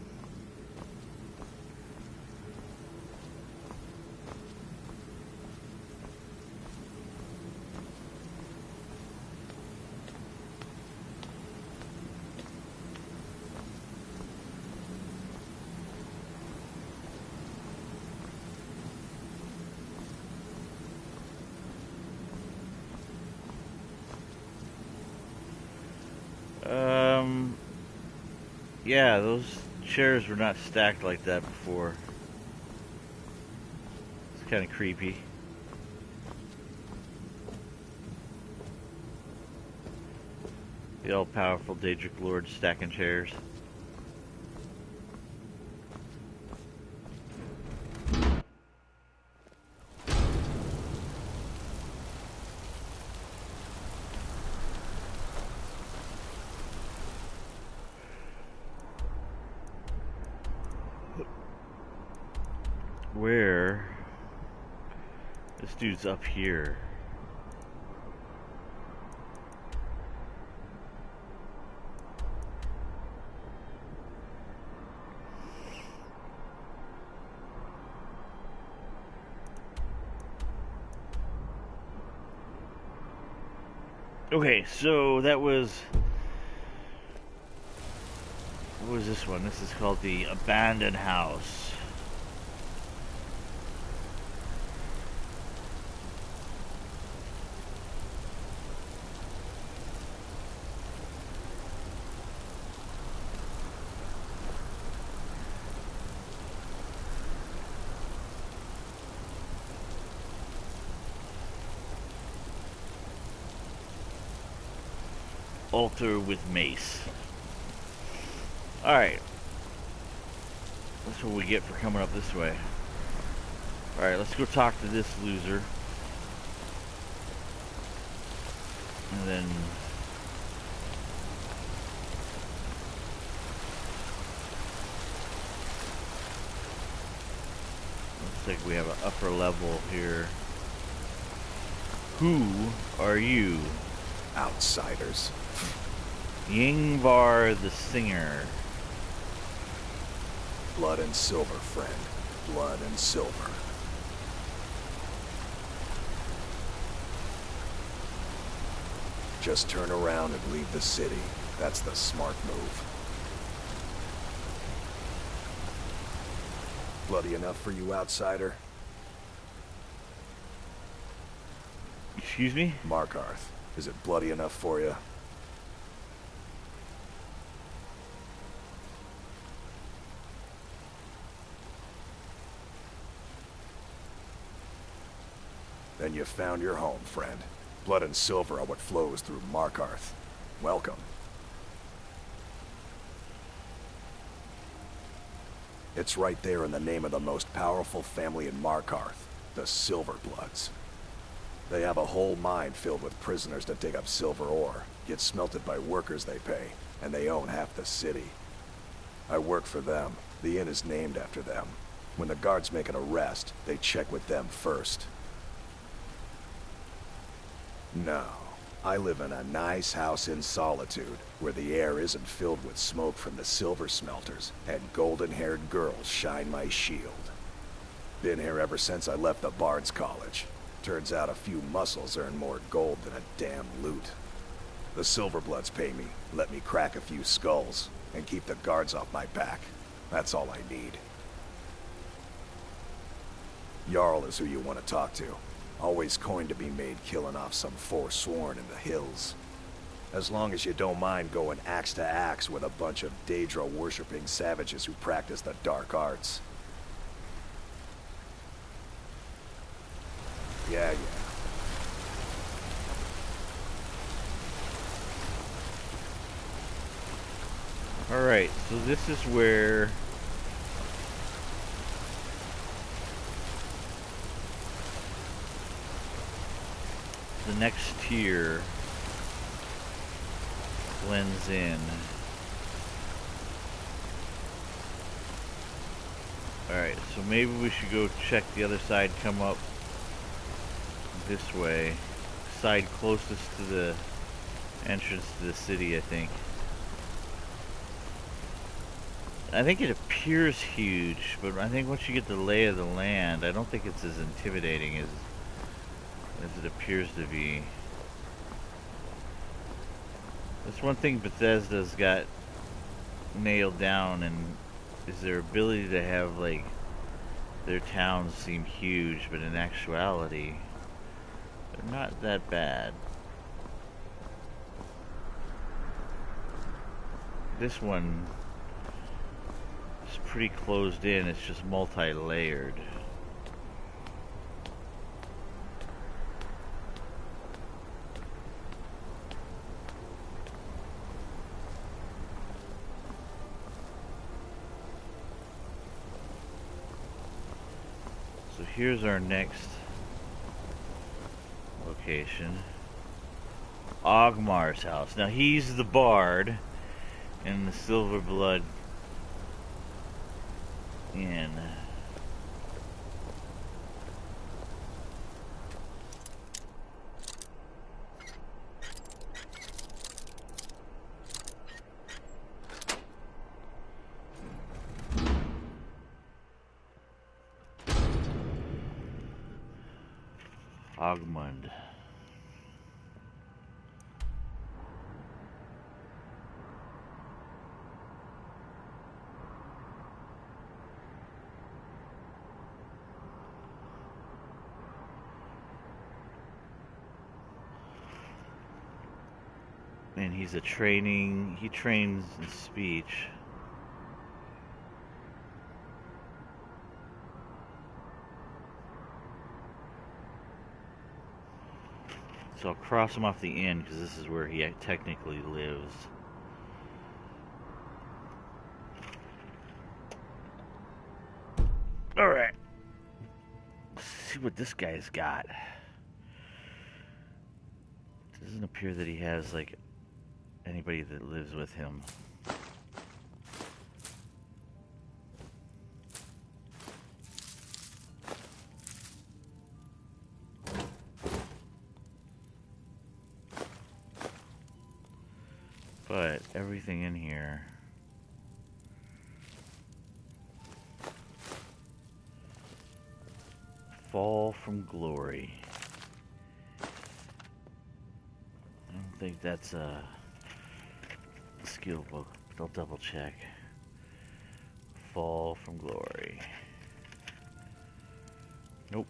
Yeah, those chairs were not stacked like that before. It's kind of creepy. The all-powerful Daedric Lord stacking chairs. Where? This dude's up here. Okay, so that was... What was this one? This is called the Abandoned House. Altar with mace. Alright. That's what we get for coming up this way. Alright, let's go talk to this loser. And then... looks like we have an upper level here. Who are you? Outsiders. Yingvar the Singer. Blood and silver, friend. Blood and silver. Just turn around and leave the city. That's the smart move. Bloody enough for you, outsider? Excuse me? Markarth, is it bloody enough for you? Then you found your home, friend. Blood and silver are what flows through Markarth. Welcome. It's right there in the name of the most powerful family in Markarth, the Silverbloods. They have a whole mine filled with prisoners that dig up silver ore, get smelted by workers they pay, and they own half the city. I work for them. The inn is named after them. When the guards make an arrest, they check with them first. No, I live in a nice house in solitude, where the air isn't filled with smoke from the silver smelters, and golden-haired girls shine my shield. Been here ever since I left the Bard's College. Turns out a few muscles earn more gold than a damn loot. The Silverbloods pay me, let me crack a few skulls, and keep the guards off my back. That's all I need. Jarl is who you want to talk to. Always coin to be made killing off some forsworn in the hills. As long as you don't mind going axe to axe with a bunch of Daedra-worshipping savages who practice the dark arts. Yeah. Alright, so this is where... the next tier blends in. Alright, so maybe we should go check the other side, come up this way. Side closest to the entrance to the city, I think. I think it appears huge, but I think once you get the lay of the land, I don't think it's as intimidating as it appears to be. That's one thing Bethesda's got nailed down, and is their ability to have like their towns seem huge, but in actuality they're not that bad. This one is pretty closed in, it's just multi-layered. So here's our next location. Ogmar's house. Now he's the bard in the Silverblood Inn. Ogmund. And he trains in speech. So I'll cross him off the end because this is where he technically lives. Alright. Let's see what this guy's got. It doesn't appear that he has, like, anybody that lives with him. But everything in here fall from glory. I don't think that's a skill book, but I'll double check. Fall from glory. Nope.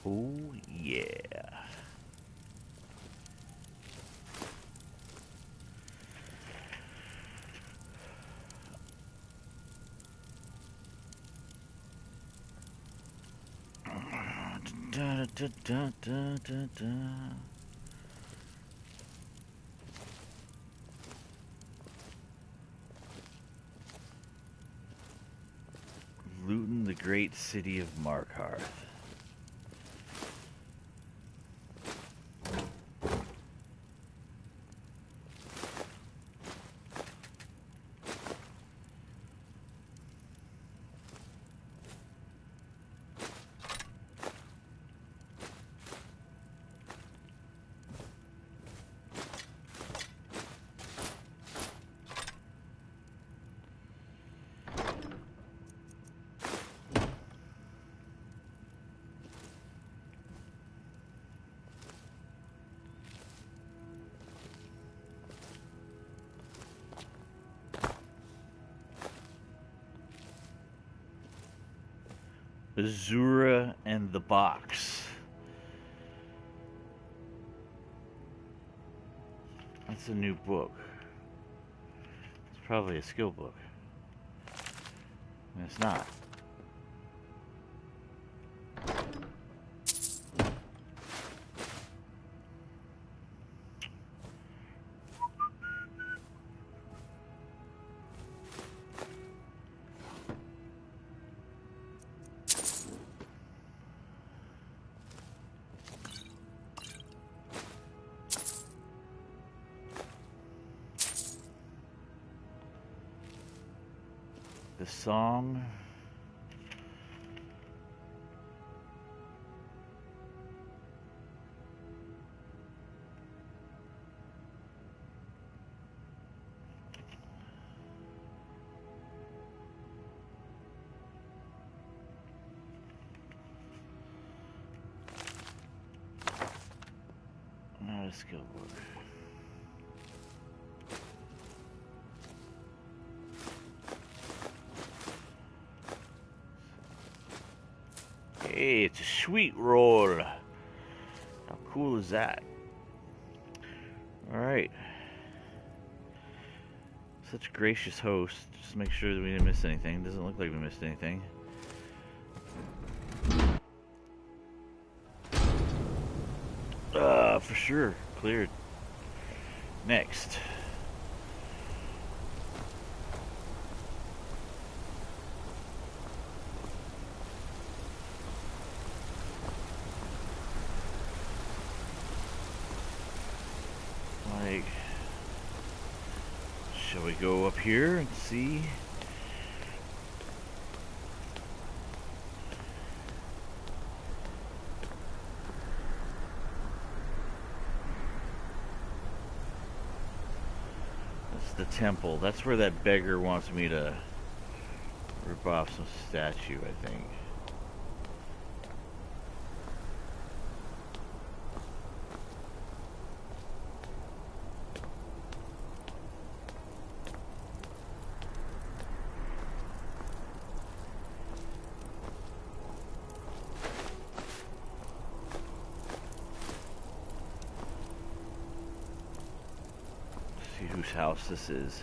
Oh, yeah. Da, da, da, da, da, da. Looting the great city of Markarth. Azura and the Box. That's a new book. It's probably a skill book. And it's not. The song. Not a skill book. Hey, it's a sweet roll. How cool is that? Alright. Such a gracious host. Just make sure that we didn't miss anything. Doesn't look like we missed anything. For sure. Cleared. Next. Like, shall we go up here and see? The temple. That's where that beggar wants me to rip off some statue, I think. Whose house this is.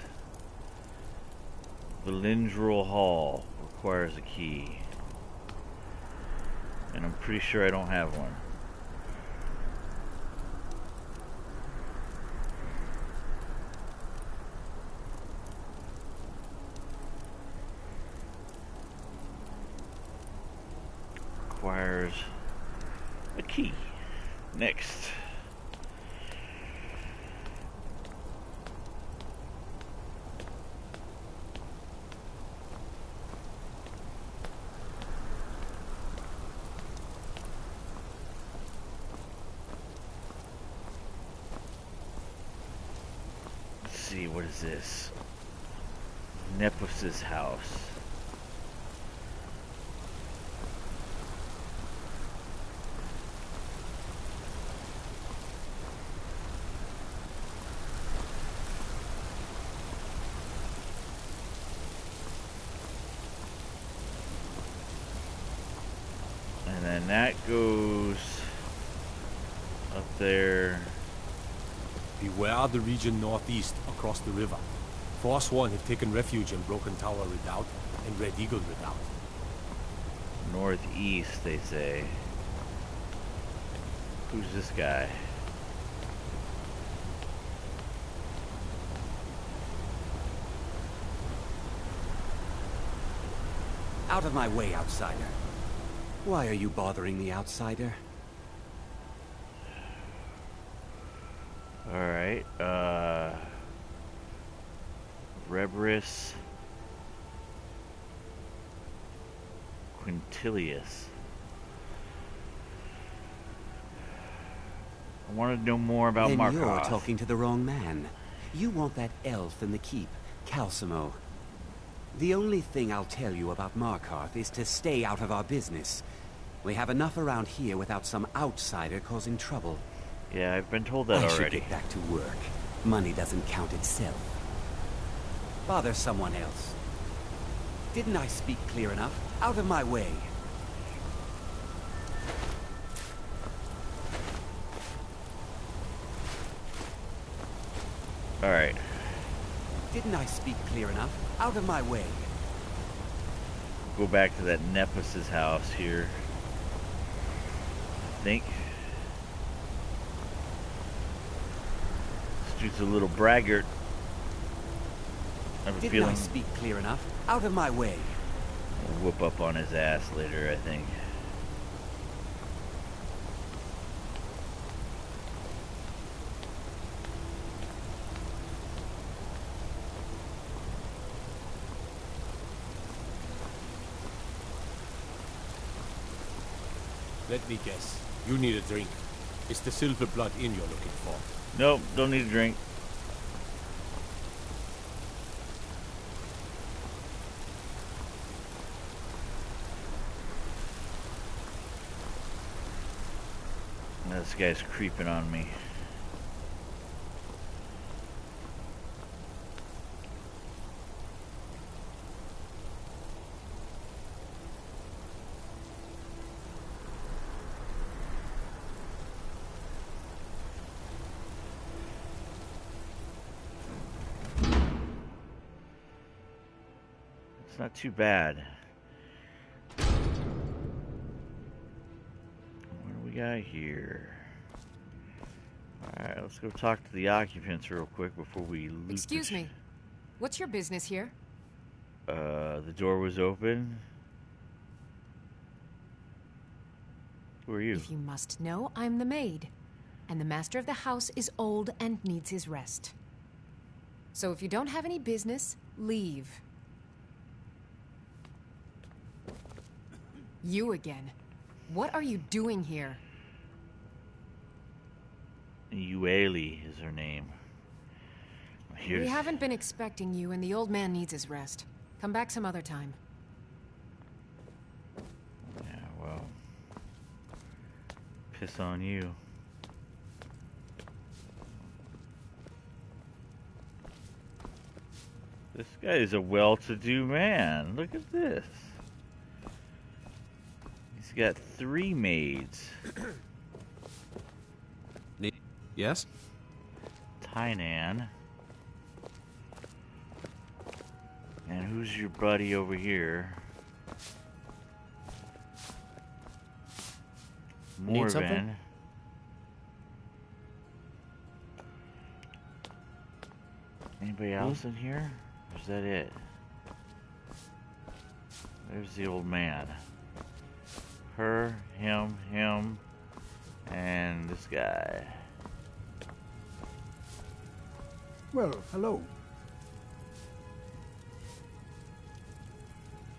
The Lindrel Hall requires a key. And I'm pretty sure I don't have one. Requires a key. Next. What is this? Nepus's house. And then that goes up there. Beware the region northeast across the river. Forsworn have taken refuge in Broken Tower Redoubt and Red Eagle Redoubt. Northeast, they say. Who's this guy? Out of my way, outsider. Why are you bothering the outsider? Alright, Rebris Quintilius. I want to know more about Then Markov. You're talking to the wrong man. You want that elf in the keep, Calcimo. The only thing I'll tell you about Markarth is to stay out of our business. We have enough around here without some outsider causing trouble. Yeah, I've been told that I already. should get back to work. Money doesn't count itself. Bother someone else. Didn't I speak clear enough? Out of my way. Alright. Didn't I speak clear enough? Out of my way. Go back to that Nepus's house here. I think. This dude's a little braggart. I have a Didn't feeling I speak clear enough? Out of my way. I'll whoop up on his ass later, I think. Let me guess. You need a drink. It's the Silver Blood Inn you're looking for. Nope, don't need a drink. This guy's creeping on me. It's not too bad. got here? Alright, let's go talk to the occupants real quick before we loot. Excuse me. What's your business here? The door was open. Who are you? If you must know, I'm the maid. And the master of the house is old and needs his rest. So if you don't have any business, leave. You again. What are you doing here? Ueli is her name. We haven't been expecting you, and the old man needs his rest. Come back some other time. Yeah, well. Piss on you. This guy is a well-to-do man. Look at this. He's got 3 maids. Yes? Tainan. And who's your buddy over here? Need something? Morven. Anybody else in here? Or is that it? There's the old man. Her, him, and this guy. Well, hello.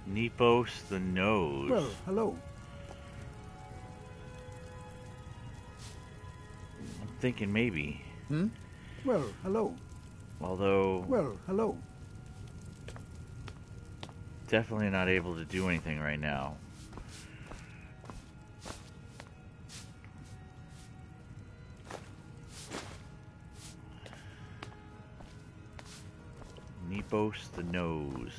Nepos the Nose. Well, hello. I'm thinking maybe. Well, hello. Although... Well, hello. Definitely not able to do anything right now. Nepos the Nose.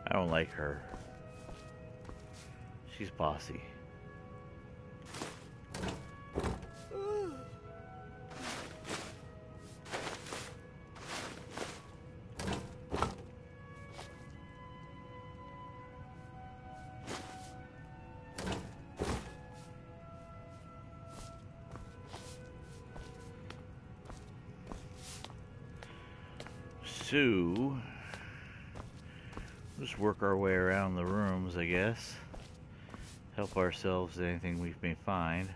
I don't like her. She's bossy. So, just work our way around the rooms, I guess. Help ourselves to anything we may find.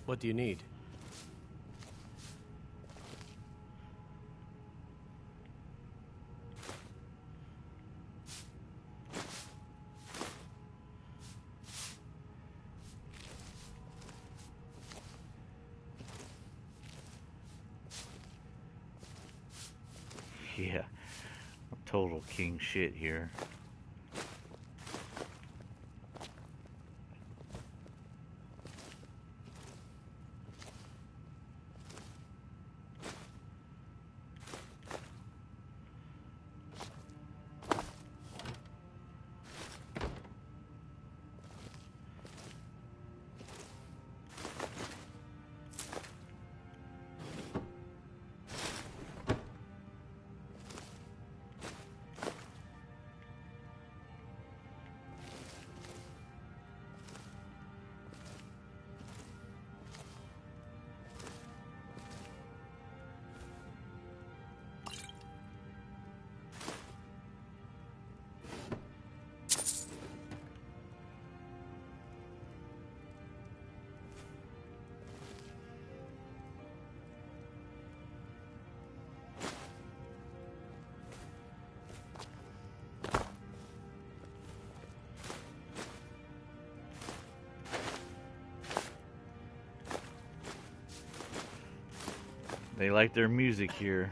What do you need? Yeah, total king shit here. They like their music here.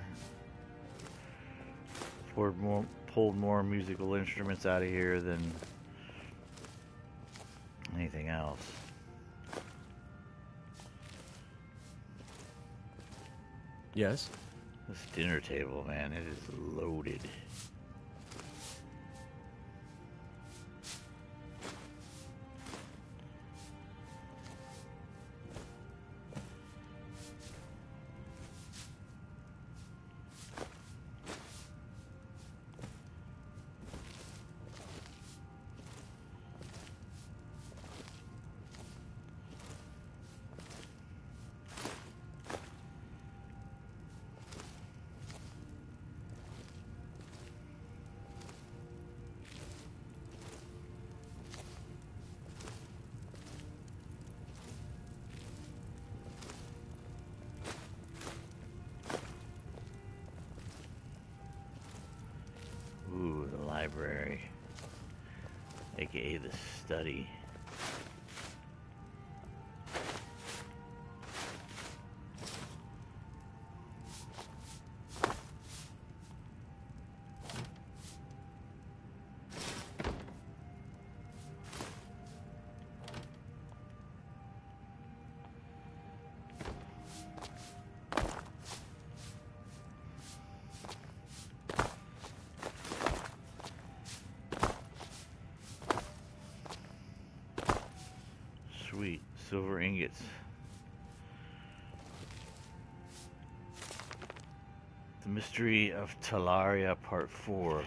Pulled more musical instruments out of here than anything else. Yes? This dinner table, man, it is loaded. Ooh, the library, aka the study. Sweet, silver ingots. The Mystery of Talaria, Part 4.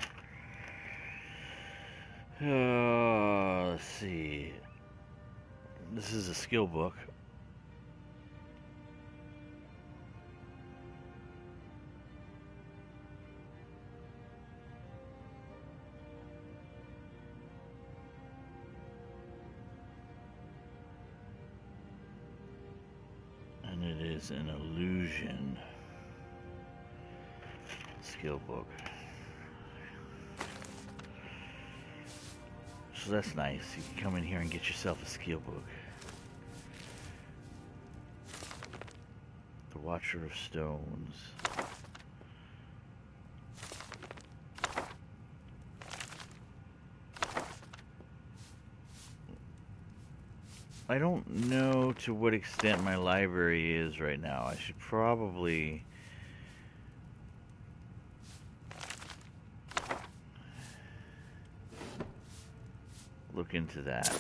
Let's see. This is a skill book. And it is an illusion skill book. So that's nice. You can come in here and get yourself a skill book. The Watcher of Stones. I don't know to what extent my library is right now. I should probably look into that.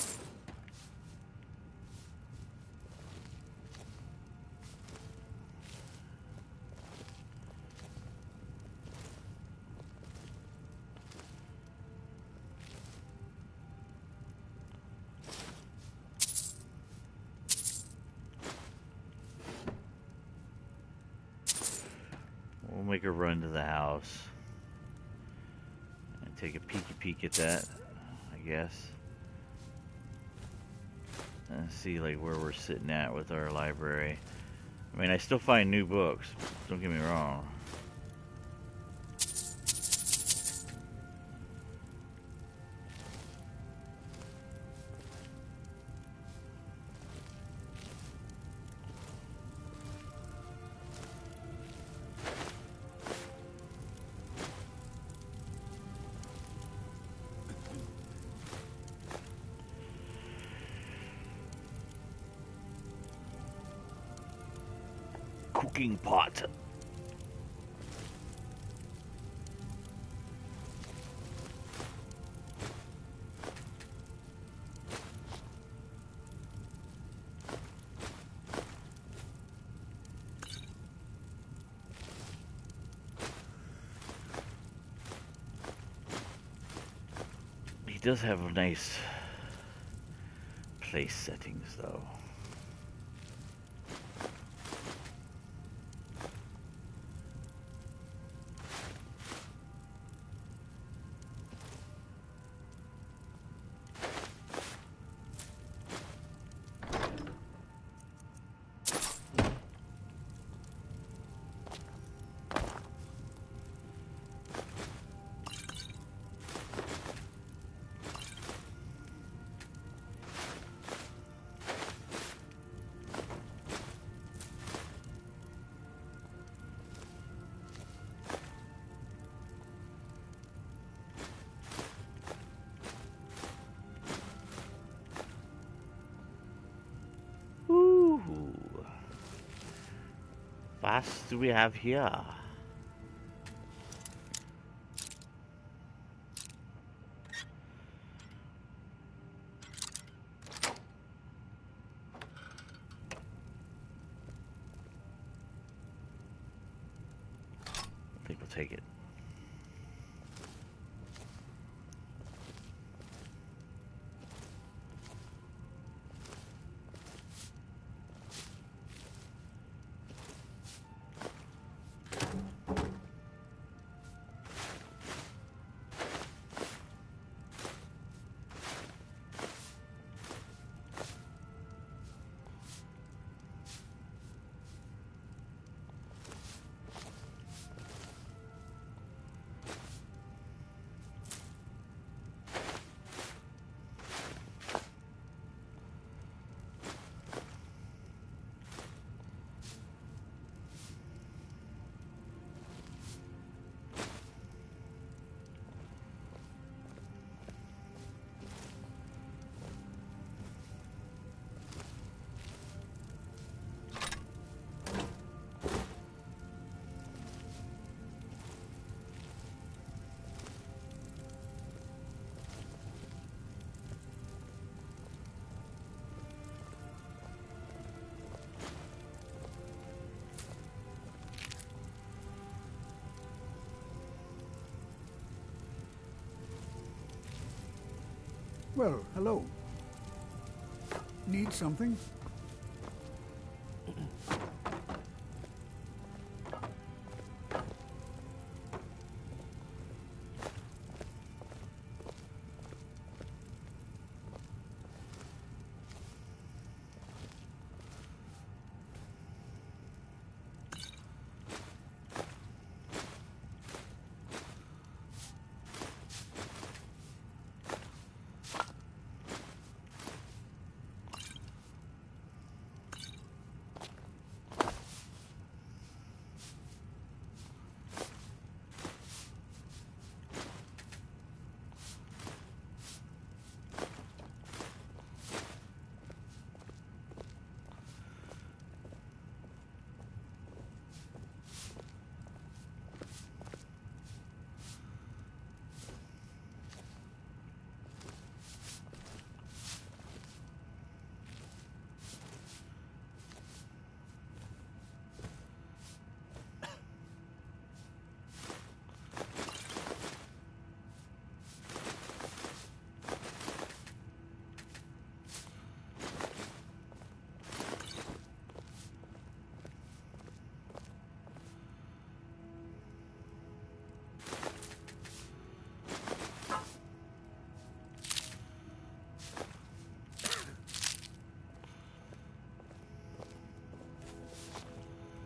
We'll make a run to the house and take a peeky peek at that, I guess. And see like where we're sitting at with our library. I mean, I still find new books, don't get me wrong. Cooking pot. He does have nice place settings though. else do we have here? I think we'll take it. Well, hello. Need something?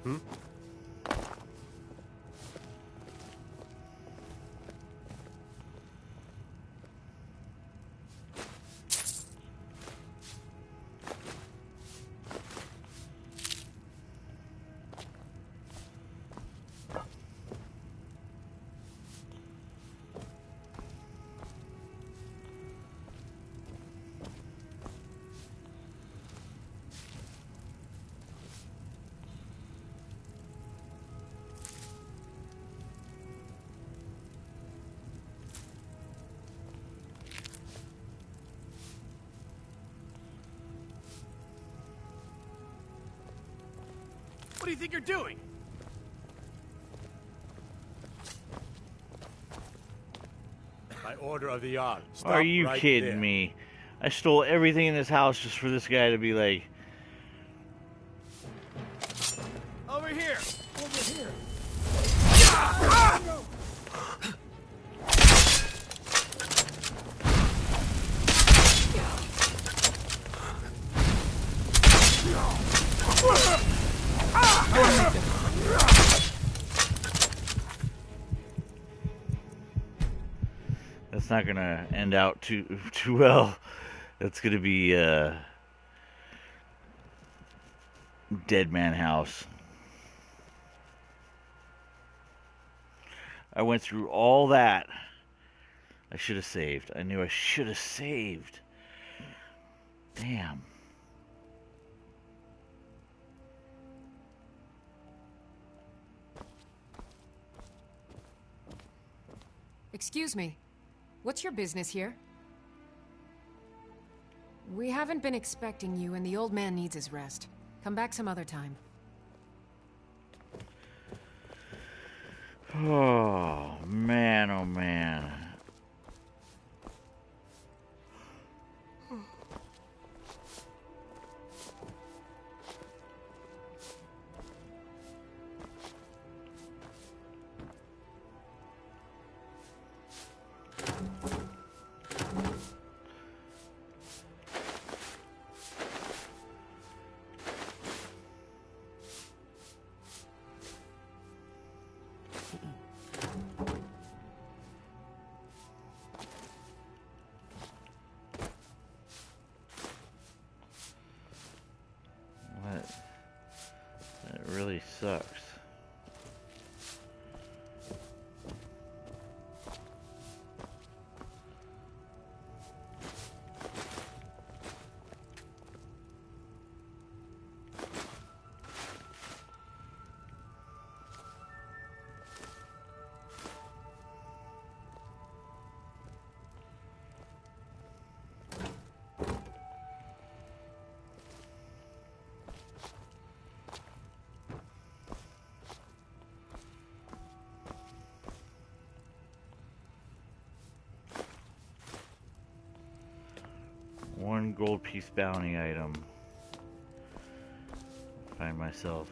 Hmm? What do you think you're doing? By order of the Jarl. Stop Are you right kidding there. me? I stole everything in this house just for this guy to be like, Over here! Over here. that's not gonna end out too well. That's gonna be dead man house. I went through all that. I should have saved. I knew I should have saved. Damn. Excuse me. What's your business here? We haven't been expecting you, and the old man needs his rest. Come back some other time. Oh, man, oh, man. That really sucks. One gold piece bounty item. Find myself.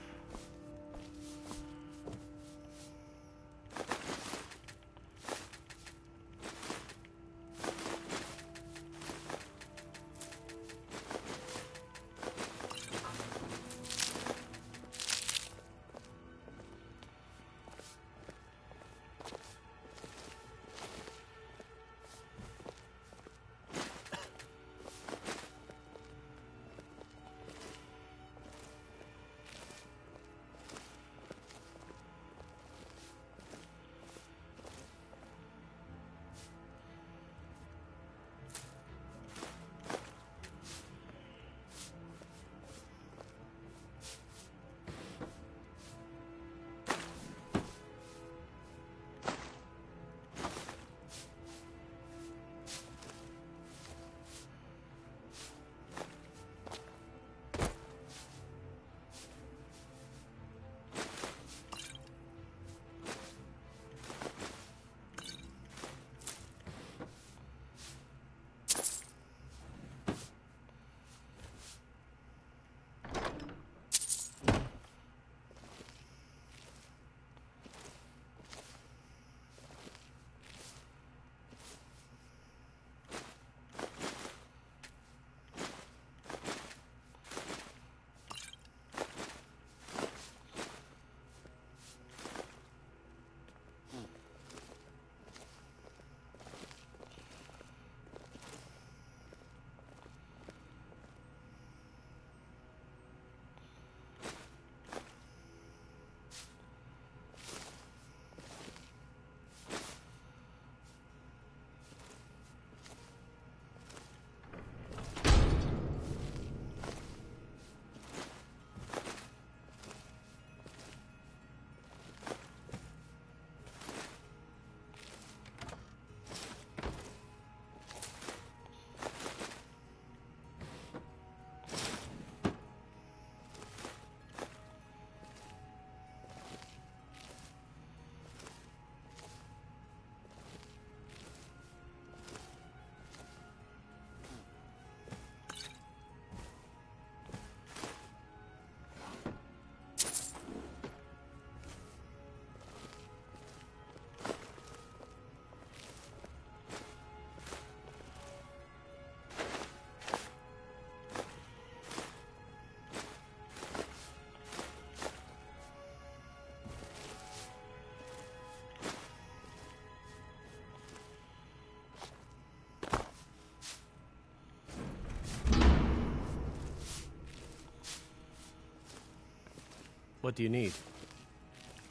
What do you need?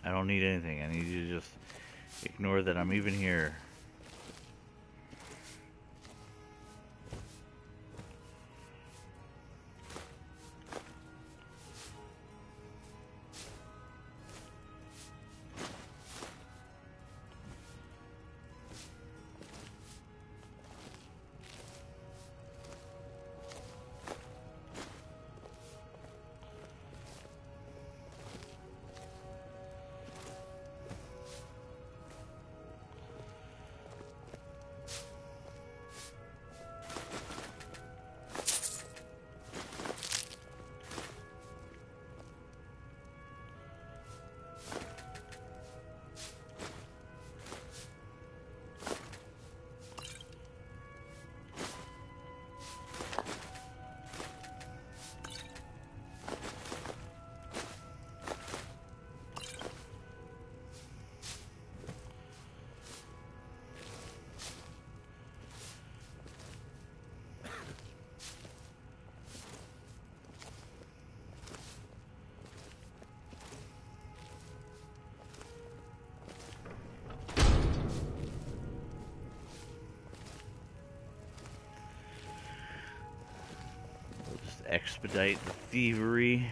I don't need anything. I need you to just ignore that I'm even here. expedite the thievery.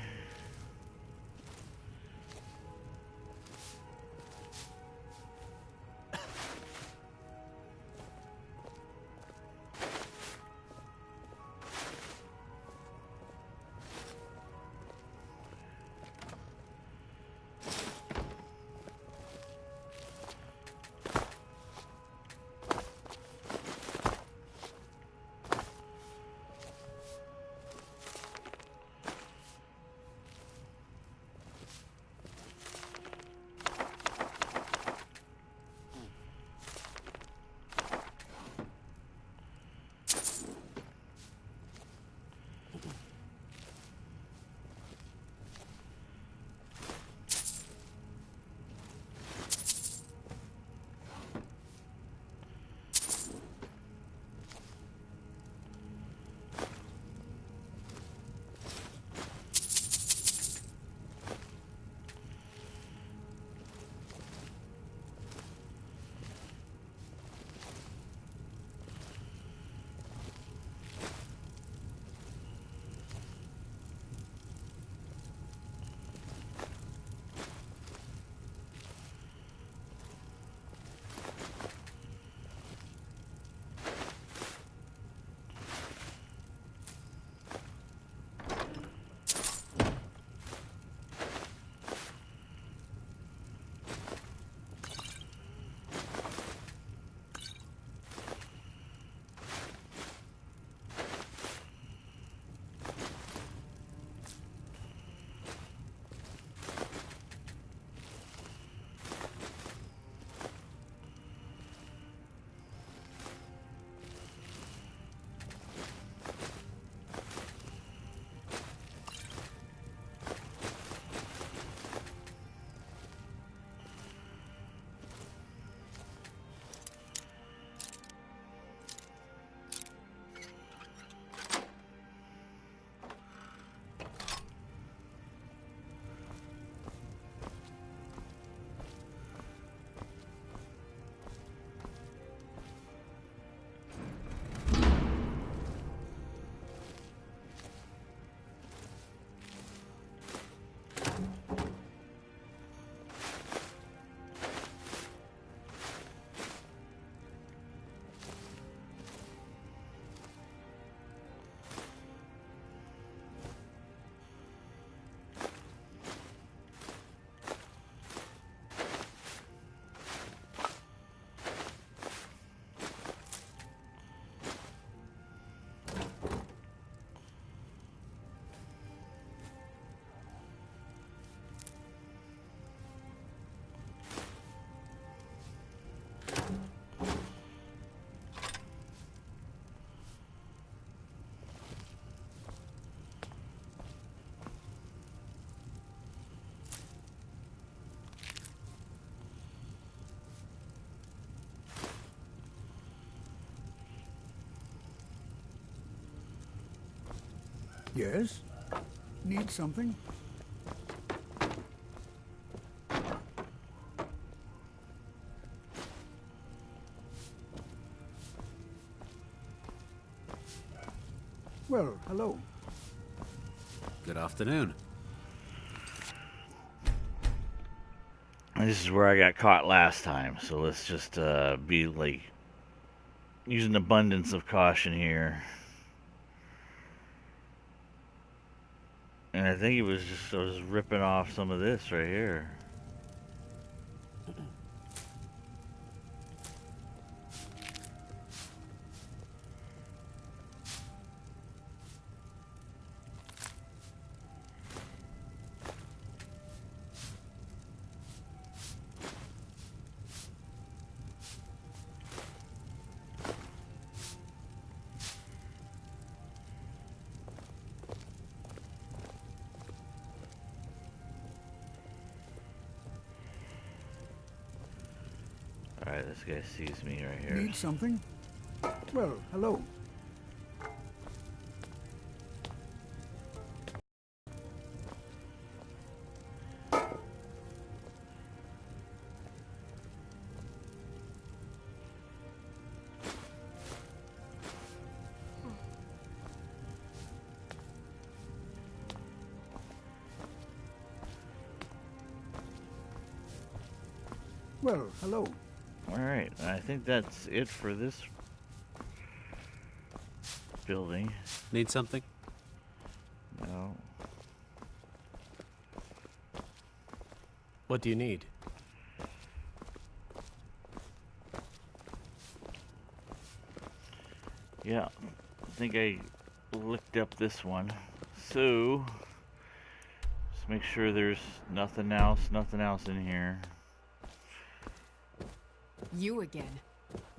Yes? Need something? Well, hello. Good afternoon. This is where I got caught last time, so let's just be like use an abundance of caution here. And I think it was just I was ripping off some of this right here. Alright, this guy sees me right here. Need something? Well, hello. Well, hello. Alright, I think that's it for this building. Need something? No. What do you need? Yeah, I think I looked up this one. So, just make sure there's nothing else in here. You again.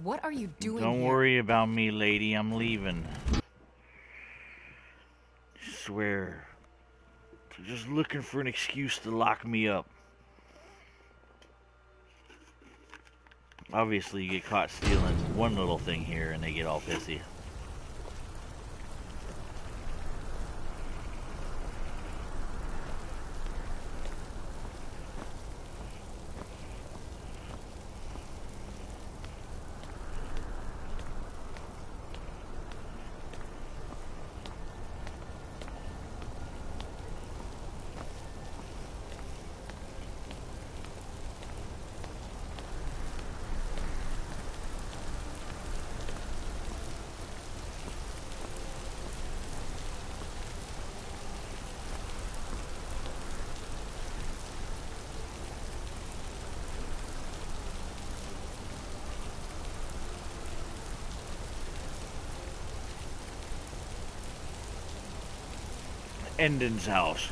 What are you doing Don't here? worry about me, lady. I'm leaving. Swear. They're just looking for an excuse to lock me up. Obviously, you get caught stealing one little thing here and they get all pissy. Endon's house.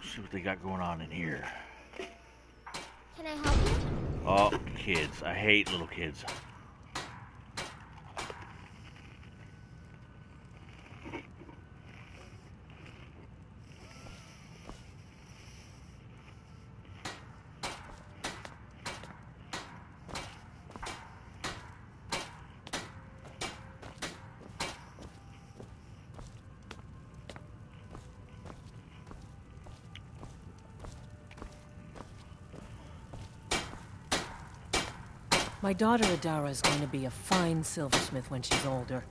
See what they got going on in here. Can I help you? Oh, kids. I hate little kids. My daughter Adara is going to be a fine silversmith when she's older.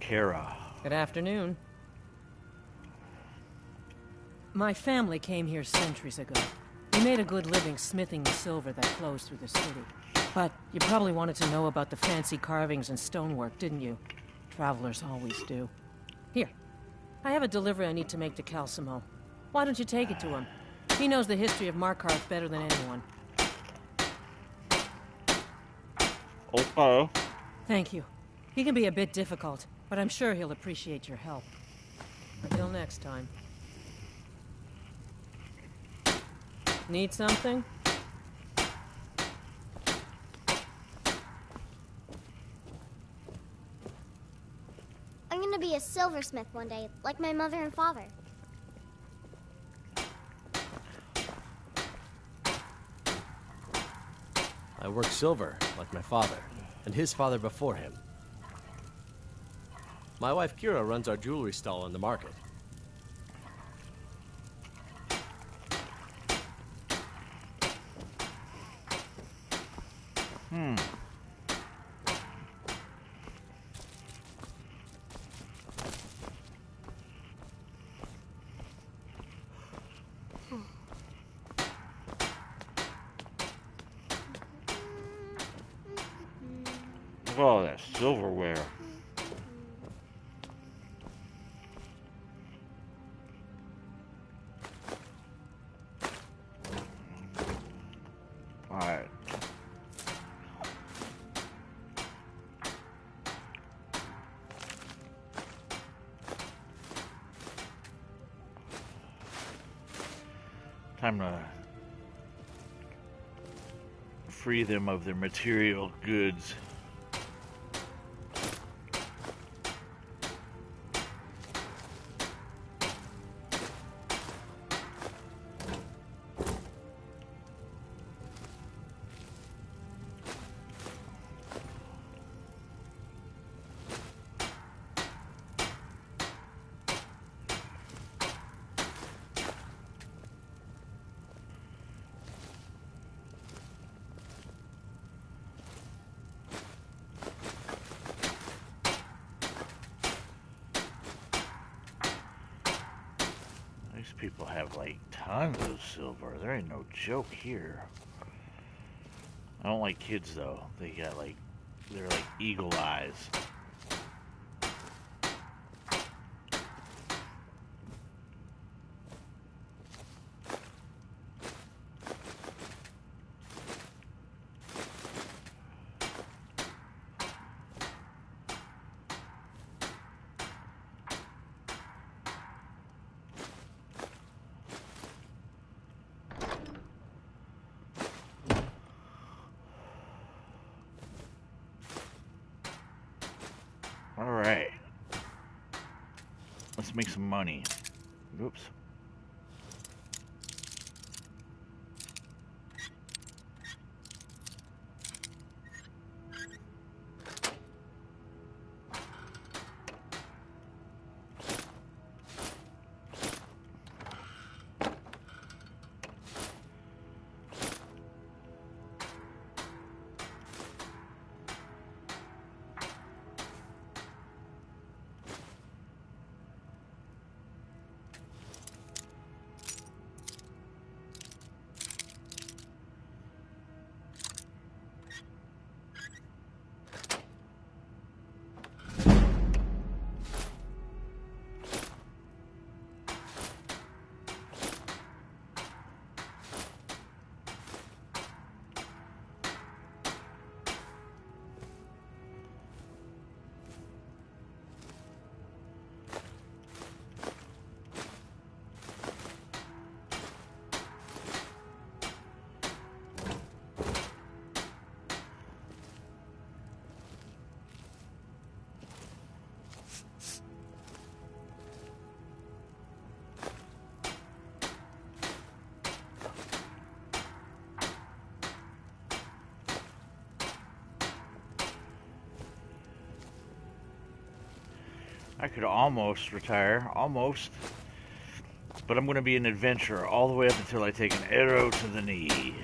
Kara. Good afternoon. My family came here centuries ago. We made a good living smithing the silver that flows through the city. But you probably wanted to know about the fancy carvings and stonework, didn't you? Travelers always do. Here, I have a delivery I need to make to Calcimo. Why don't you take it to him? He knows the history of Markarth better than anyone. Okay. Thank you. He can be a bit difficult, but I'm sure he'll appreciate your help. Until next time. Need something? I'm gonna be a silversmith one day, like my mother and father. I work silver, like my father, and his father before him. My wife Kira runs our jewelry stall in the market. Look at all that silverware. Alright. Time to free them of their material goods. people have like tons of silver. There ain't no joke here. I don't like kids though. They got like, they're like eagle eyes. Alright. Let's make some money. Oops. I could almost retire, almost. But I'm going to be an adventurer all the way up until I take an arrow to the knee.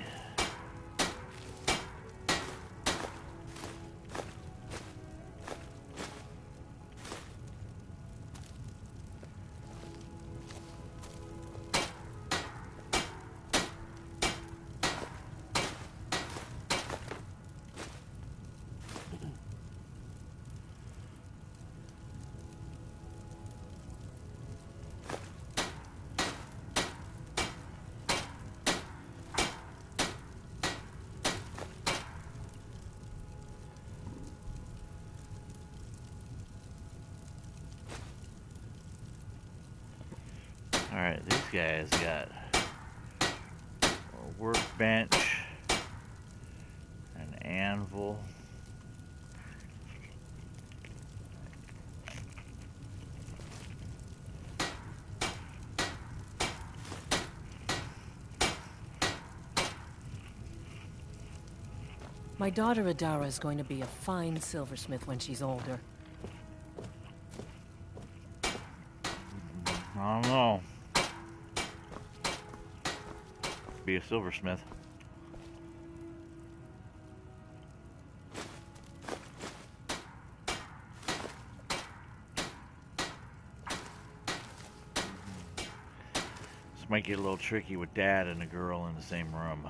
Alright, these guys got a workbench, an anvil. My daughter Adara is going to be a fine silversmith when she's older. I don't know. Be a silversmith. This might get a little tricky with Dad and a girl in the same room.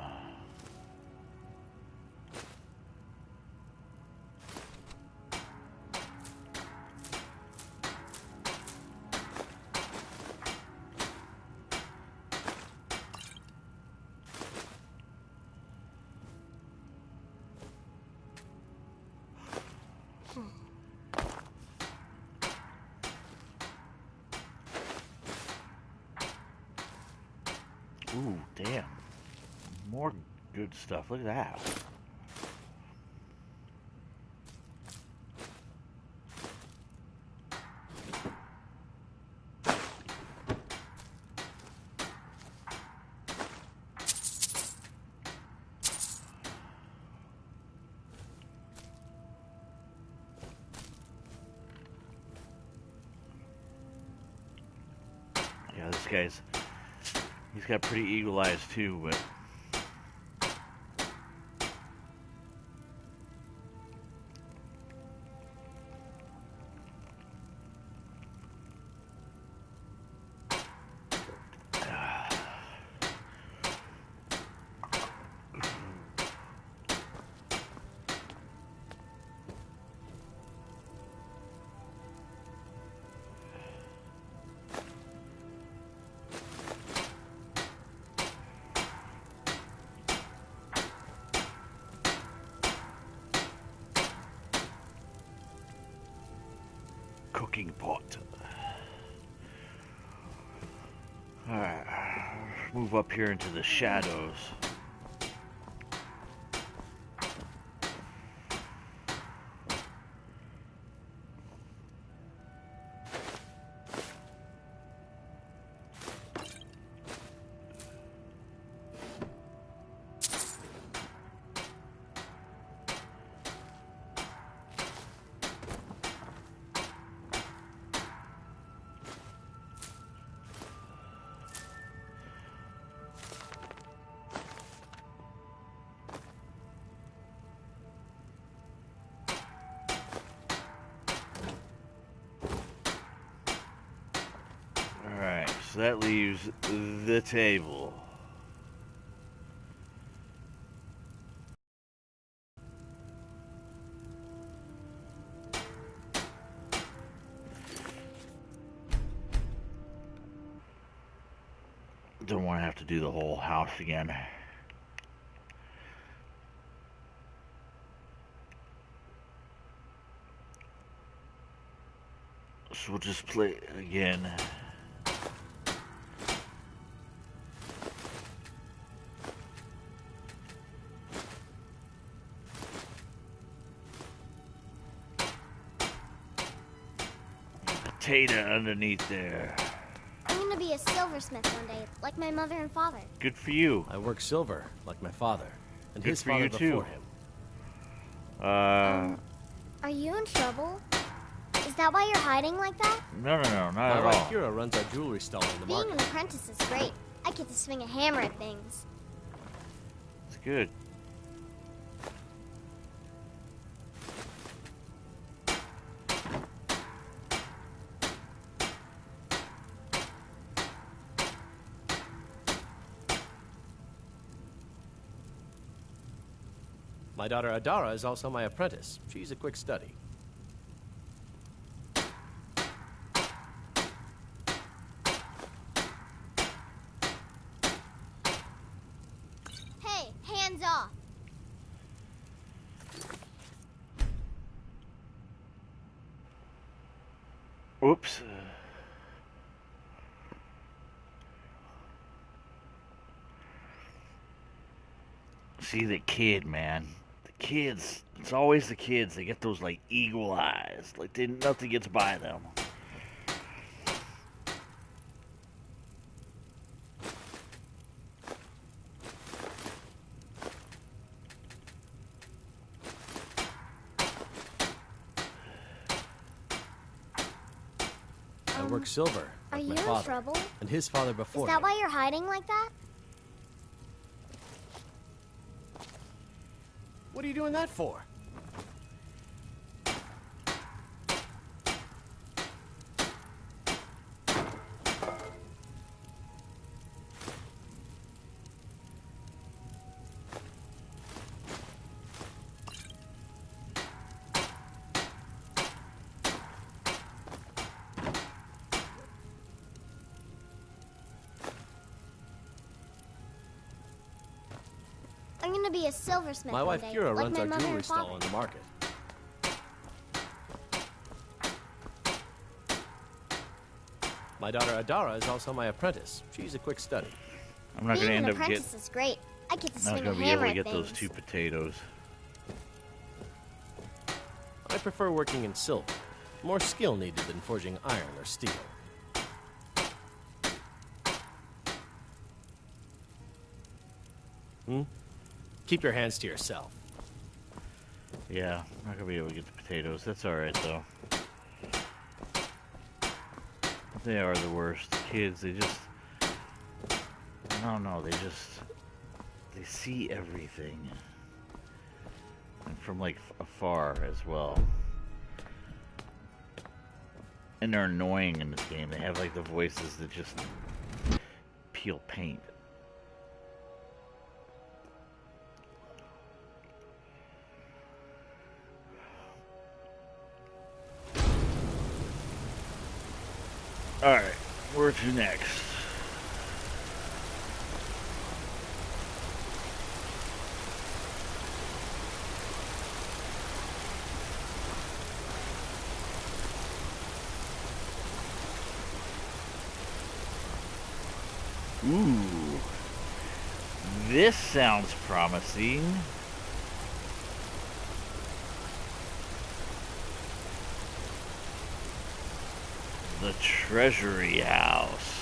Ooh, damn. More good stuff. Look at that. Yeah, this guy's... He's got pretty eagle eyes too, but... cooking pot. Alright, move up here into the shadows. So that leaves the table. Don't want to have to do the whole house again. So we'll just play again. Potato underneath there. I'm gonna be a silversmith one day, like my mother and father. Good for you. I work silver, like my father, and Good his for father you before too. him. Are you in trouble? Is that why you're hiding like that? No, not my at wife all. Kira runs our jewelry stall in the Being market. an apprentice is great. I get to swing a hammer at things. It's good. My daughter Adara is also my apprentice. She's a quick study. Hey, hands off. Oops. See the kid, man. The kids. It's always the kids. They get those like eagle eyes. Like nothing gets by them. I work silver, Are like you my in father, trouble? and his father Is before that him. why you're hiding like that? What are you doing that for? I'm gonna be a silversmith My one wife day, Kira like runs my our mother jewelry and stall father. in the market. My daughter Adara is also my apprentice. She's a quick study. I'm not going to Being end an up getting. apprentice is great. I get to Not swing a going to be able hammer to at get things. those 2 potatoes. I prefer working in silver. More skill needed than forging iron or steel. Keep your hands to yourself. Yeah, I'm not going to be able to get the potatoes. That's alright, though. They are the worst. Kids, they just... No, they just... They see everything. And from, like, afar as well. And they're annoying in this game. They have, like, the voices that just peel paint. Alright, where to next? Ooh. This sounds promising. The Treasury House.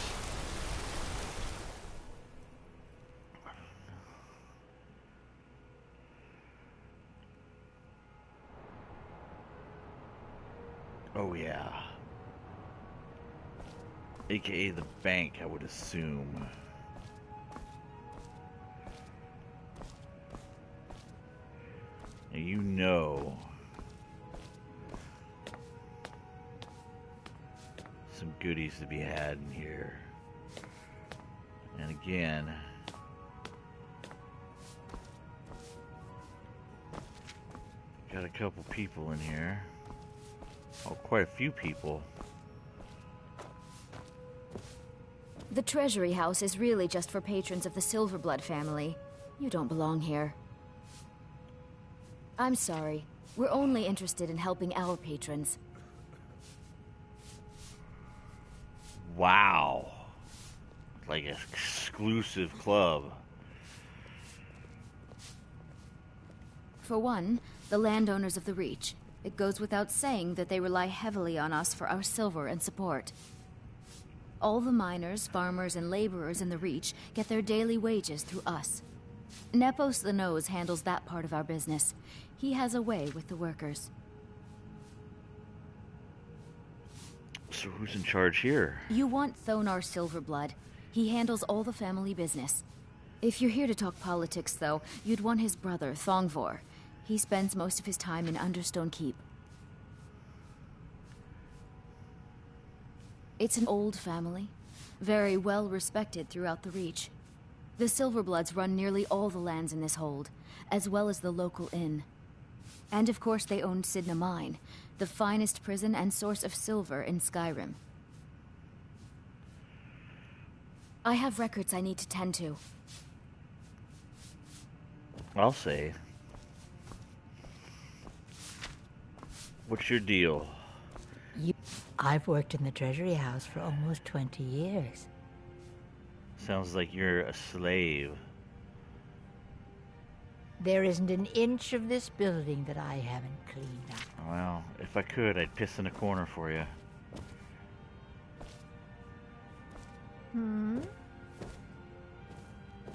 Oh yeah. AKA the bank, I would assume. And you know, some goodies to be had in here. And again, got a couple people in here. Oh, quite a few people. The Treasury House is really just for patrons of the Silverblood family. You don't belong here. I'm sorry. We're only interested in helping our patrons. Wow. Like an exclusive club. For one, the landowners of the Reach. It goes without saying that they rely heavily on us for our silver and support. All the miners, farmers, and laborers in the Reach get their daily wages through us. Nepos the Nose handles that part of our business. He has a way with the workers. So who's in charge here? You want Thonar Silverblood. He handles all the family business. If you're here to talk politics, though, you'd want his brother, Thongvor. He spends most of his time in Understone Keep. It's an old family, very well respected throughout the Reach. The Silverbloods run nearly all the lands in this hold, as well as the local inn. And of course they own Sidna Mine, the finest prison and source of silver in Skyrim. I have records I need to tend to. I'll say. What's your deal? I've worked in the Treasury House for almost 20 years. Sounds like you're a slave. There isn't an inch of this building that I haven't cleaned up. Well, if I could, I'd piss in a corner for you.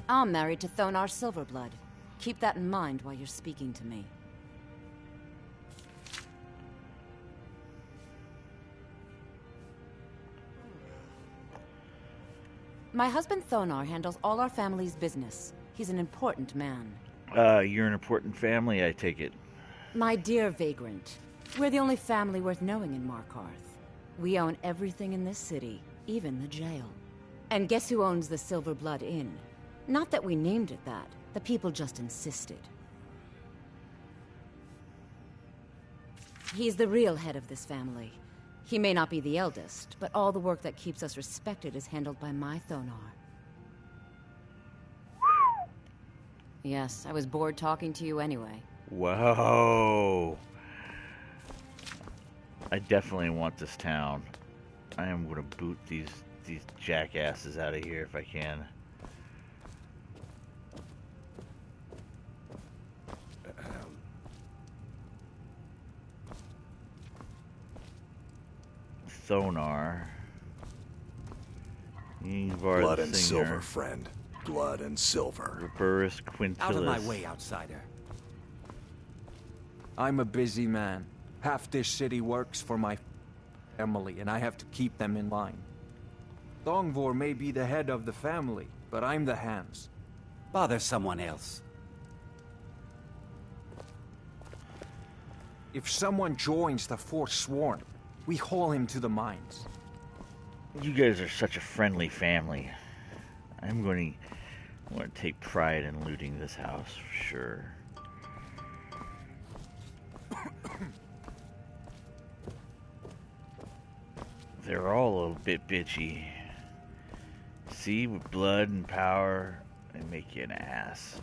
I'm married to Thonar Silverblood. Keep that in mind while you're speaking to me. My husband Thonar handles all our family's business. He's an important man. You're an important family, I take it. My dear vagrant, we're the only family worth knowing in Markarth. We own everything in this city, even the jail. And guess who owns the Silverblood Inn? Not that we named it that. The people just insisted. He's the real head of this family. He may not be the eldest, but all the work that keeps us respected is handled by my Thonar. Yes, I was bored talking to you anyway. Whoa. I definitely want this town. I am gonna boot these jackasses out of here if I can. Thonar. Blood and silver, friend. Blood and silver. Burris Quintilis. Out of my way, outsider. I'm a busy man. Half this city works for my family, and I have to keep them in line. Thongvor may be the head of the family, but I'm the hands. Bother someone else. If someone joins the Forsworn, we haul him to the mines. You guys are such a friendly family. I'm going to take pride in looting this house for sure. They're all a little bit bitchy. See, with blood and power, they make you an ass.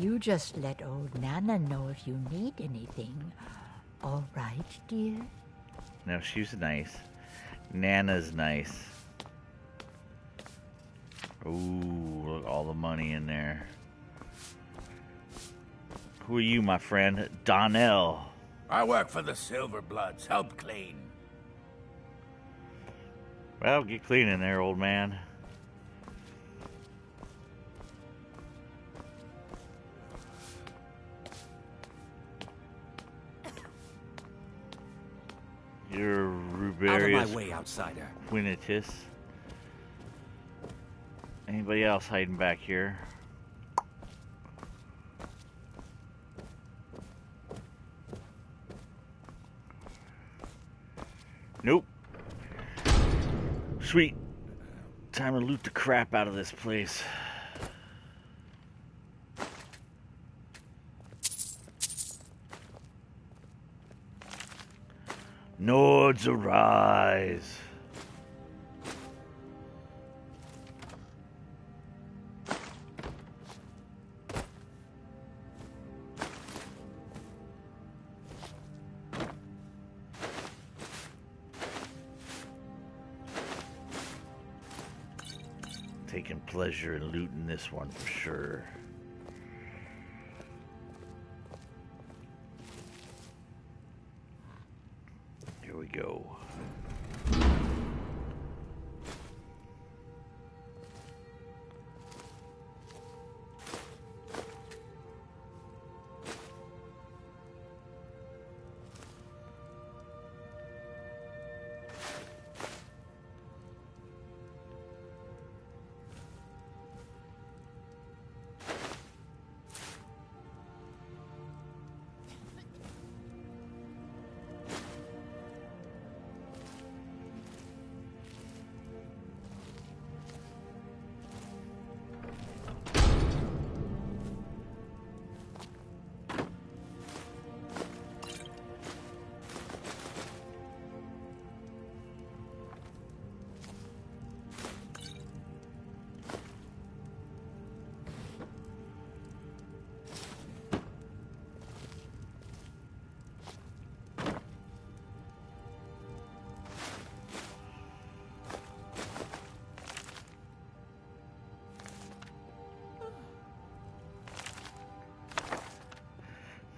You just let old Nana know if you need anything. All right, dear? No, she's nice. Nana's nice. Ooh, look, all the money in there. Who are you, my friend? Donnell. I work for the Silverbloods. Help clean. Well, get clean in there, old man. You're Ruberius. Out of my way, outsider. Quinitus. Anybody else hiding back here? Nope. Sweet. Time to loot the crap out of this place. Nords arise. Taking pleasure in looting this one for sure. Here we go.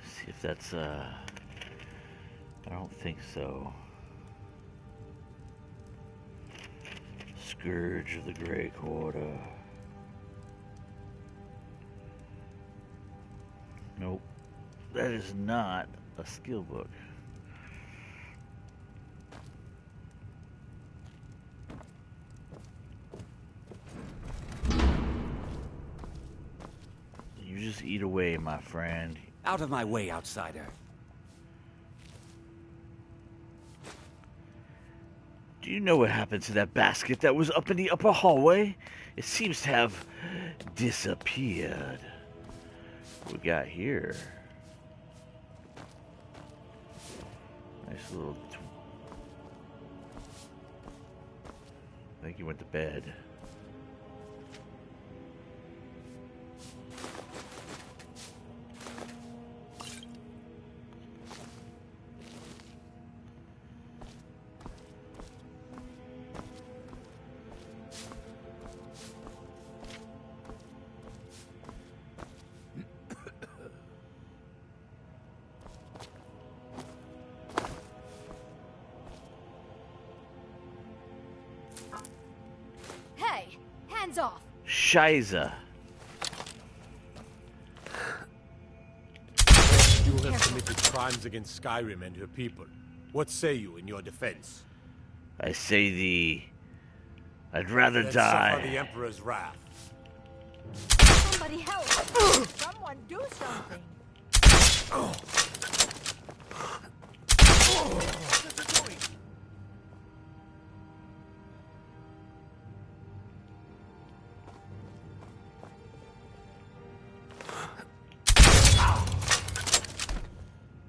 See if that's I don't think so. Scourge of the Grey Quarter. Nope. That is not a skill book. You just eat away, my friend. Out of my way, outsider. Do you know what happened to that basket that was up in the upper hallway? It seems to have disappeared. What we got here? Nice little... I think he went to bed. Hands off! Shiza. You have committed crimes against Skyrim and her people. What say you in your defense? I say thee, I'd rather Then die. suffer the Emperor's wrath. Somebody help! Someone do something!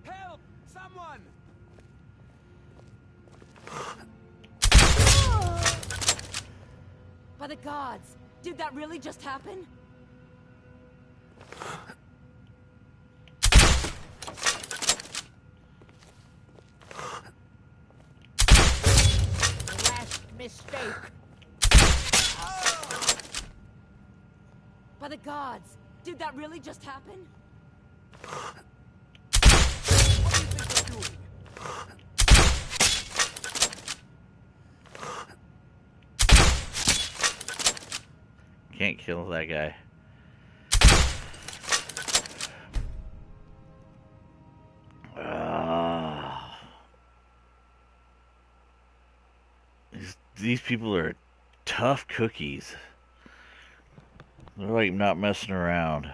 Help! Someone! By the gods, did that really just happen? mistake. By the gods, did that really just happen? Can't kill that guy. These people are tough cookies. They're like not messing around.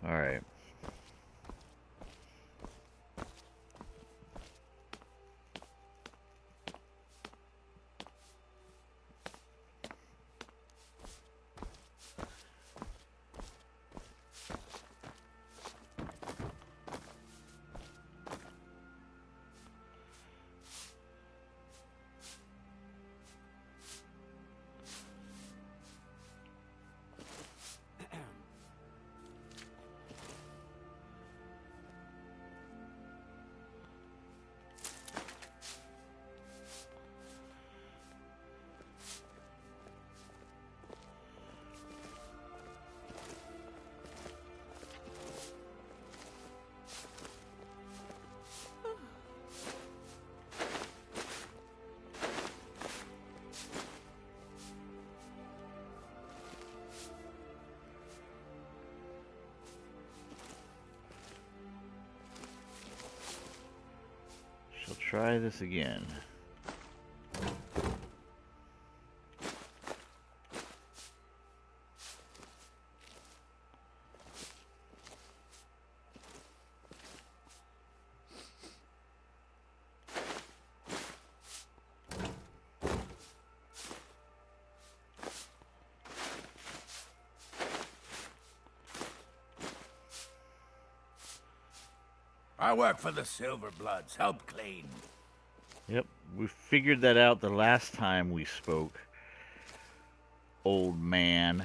All right. She'll try this again. I work for the Silverbloods. Help clean. Yep, we figured that out the last time we spoke, old man.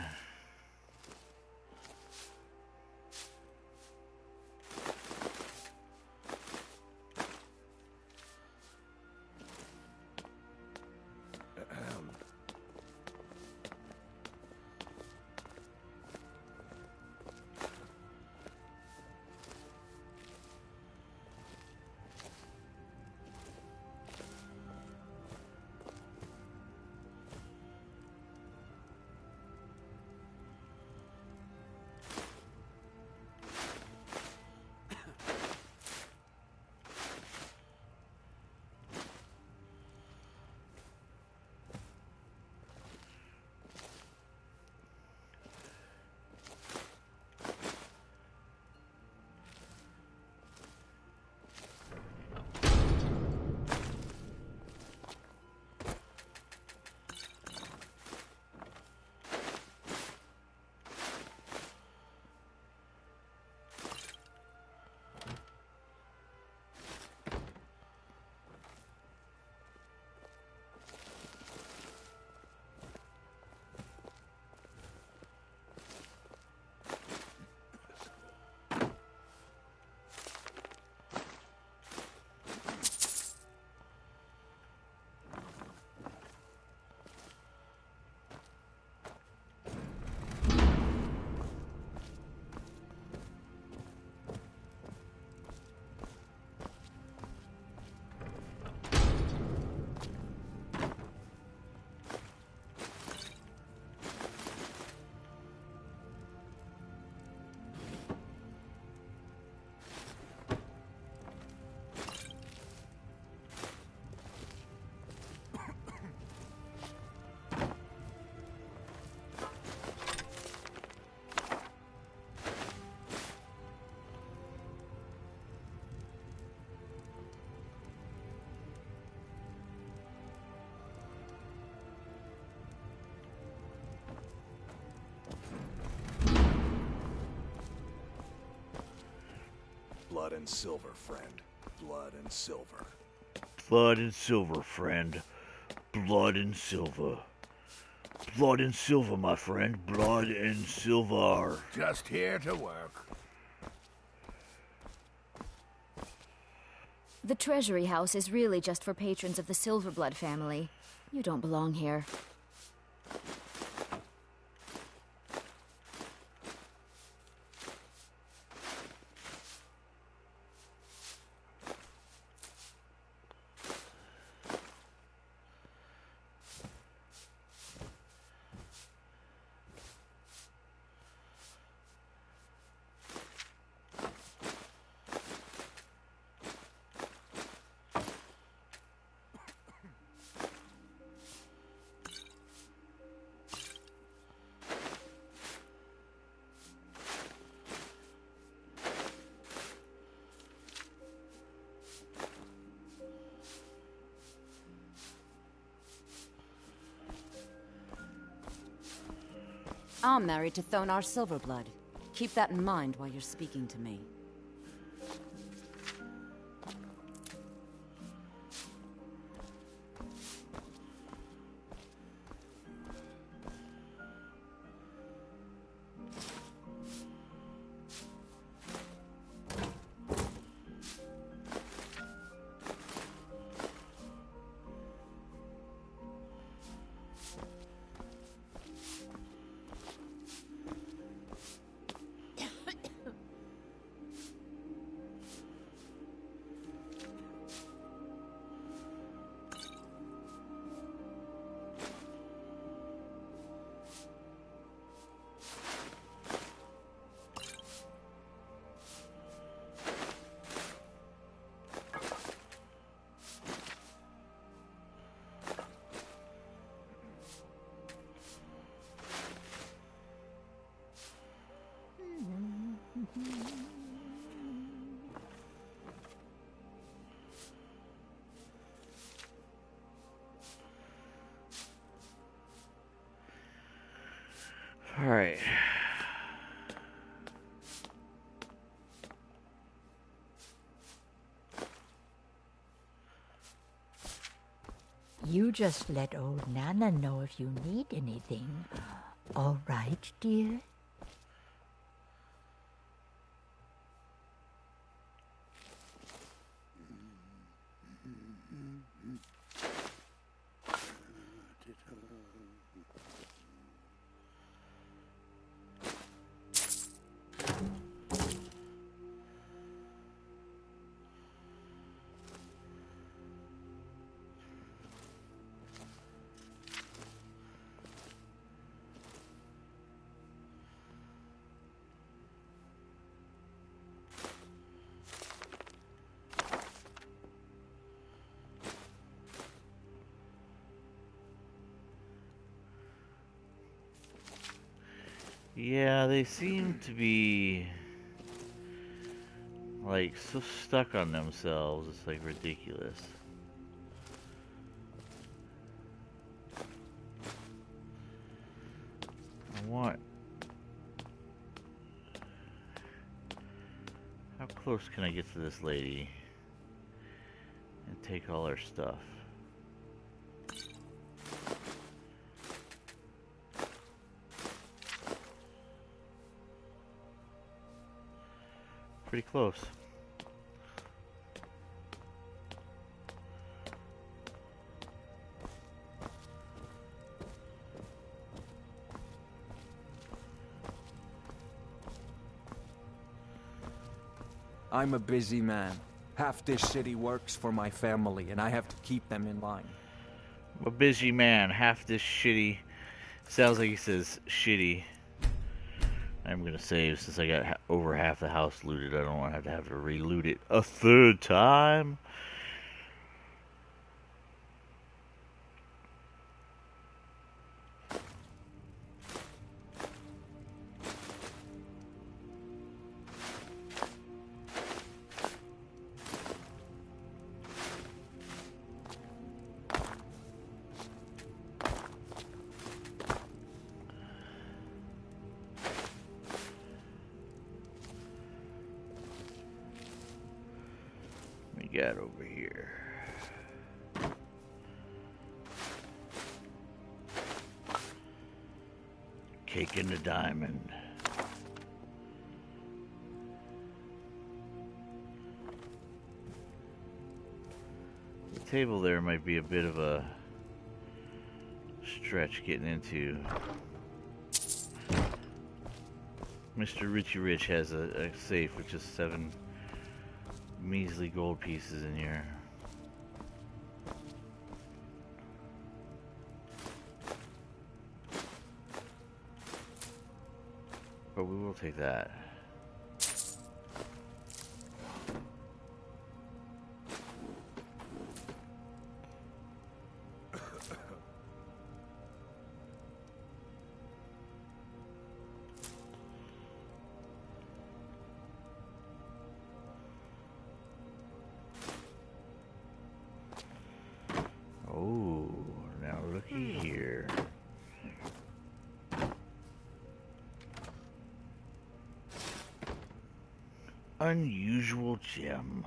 Blood and silver, friend. Blood and silver. Blood and silver, friend. Blood and silver. blood and silver, my friend. Blood and silver. Just here to work. The Treasury House is really just for patrons of the Silverblood family. You don't belong here. I'm married to Thonar Silverblood. Keep that in mind while you're speaking to me. All right. You just let old Nana know if you need anything. All right, dear? Yeah, they seem to be like so stuck on themselves. It's like ridiculous. How close can I get to this lady and take all her stuff? Pretty close. I'm a busy man. Half this city works for my family, and I have to keep them in line. I'm a busy man. Half this shitty... Sounds like he says shitty. I'm gonna save since I got over half the house looted. I don't want to have to re-loot it a third time. Got over here. Cake in the diamond. The table there might be a bit of a stretch getting into. Mr. Richie Rich has a safe with just 7 measly gold pieces in here. But we will take that. Oh, now looky here. Unusual gem.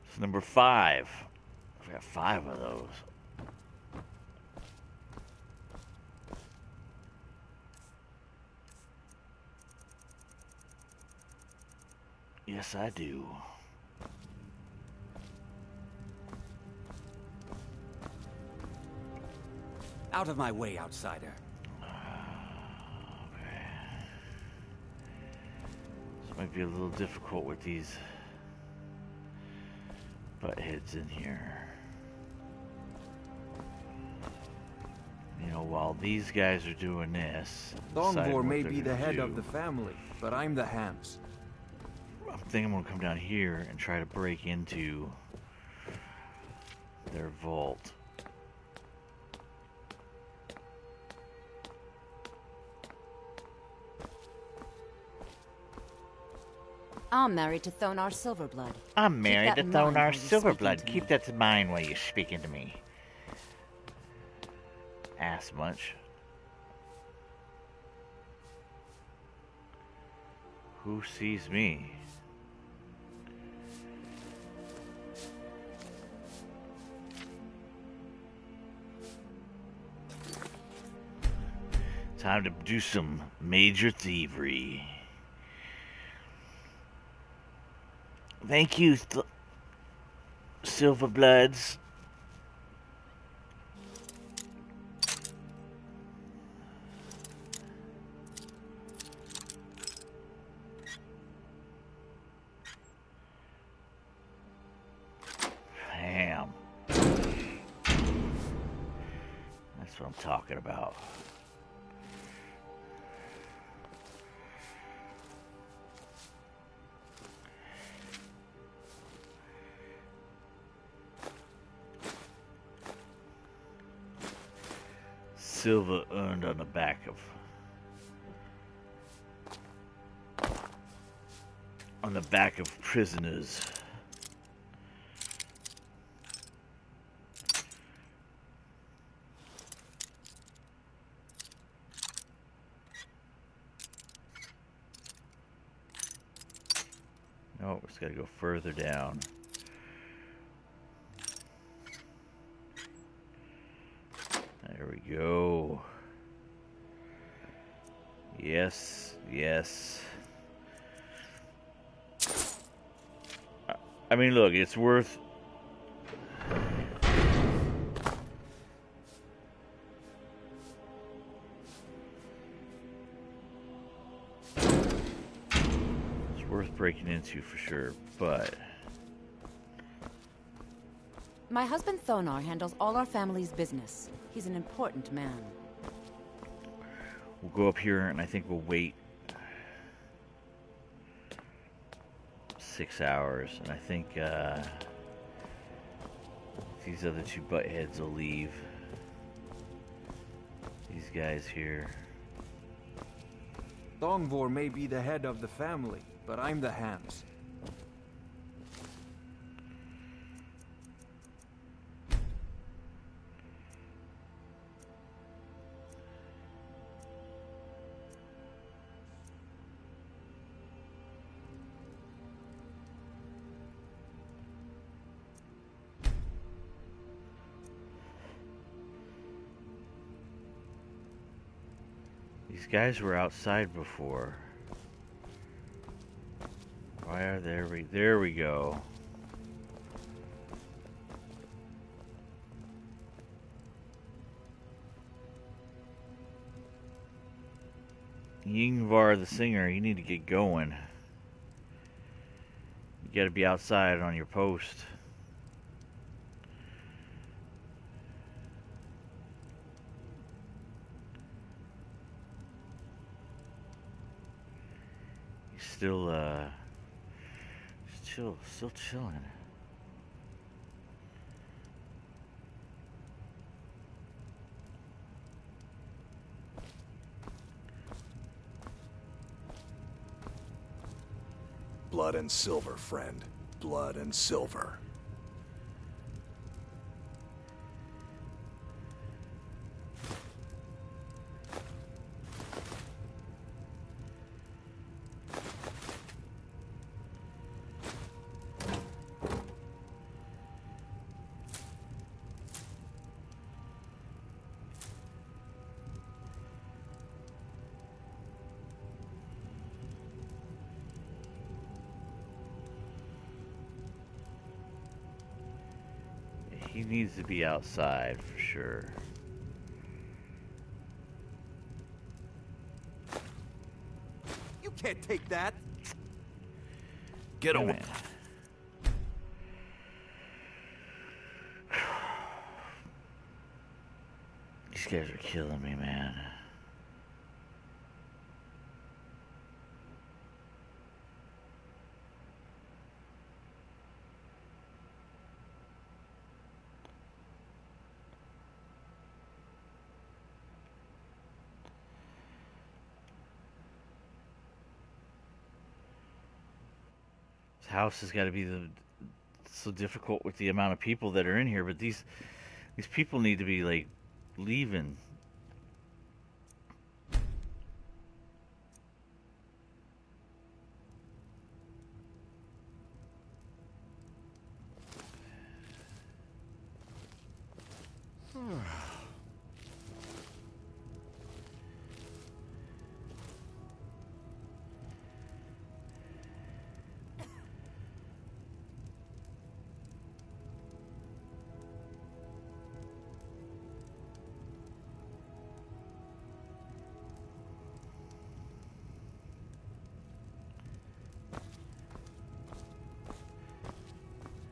It's number 5. I've got 5 of those. Yes, I do. Out of my way, outsider. This might be a little difficult with these butt heads in here. You know, while these guys are doing this, Thongvor may be the head of the family, but I'm the hands. I think I'm gonna come down here and try to break into their vault. I'm married to Thonar Silverblood. I'm married to Thonar Silverblood. Blood. Keep that in mind while you're speaking to me. Ass much. Who sees me? Time to do some major thievery. Thank you, Silverbloods. Damn. That's what I'm talking about. Silver earned on the back of prisoners. No, we just gotta go further down. There we go. Yes, yes. I mean, look, it's worth... It's worth breaking into for sure, but... My husband Thonar handles all our family's business. He's an important man. We'll go up here and I think we'll wait 6 hours, and I think these other 2 buttheads will leave. These guys here. Thongvor may be the head of the family, but I'm the hands. These guys were outside before. Why are there we go. Yingvar the singer, you need to get going. You gotta be outside on your post. He's still still chilling. Blood and silver, friend. Blood and silver. He needs to be outside for sure. You can't take that. Get away. These guys are killing me, man. House has got to be so difficult with the amount of people that are in here, but these people need to be like leaving.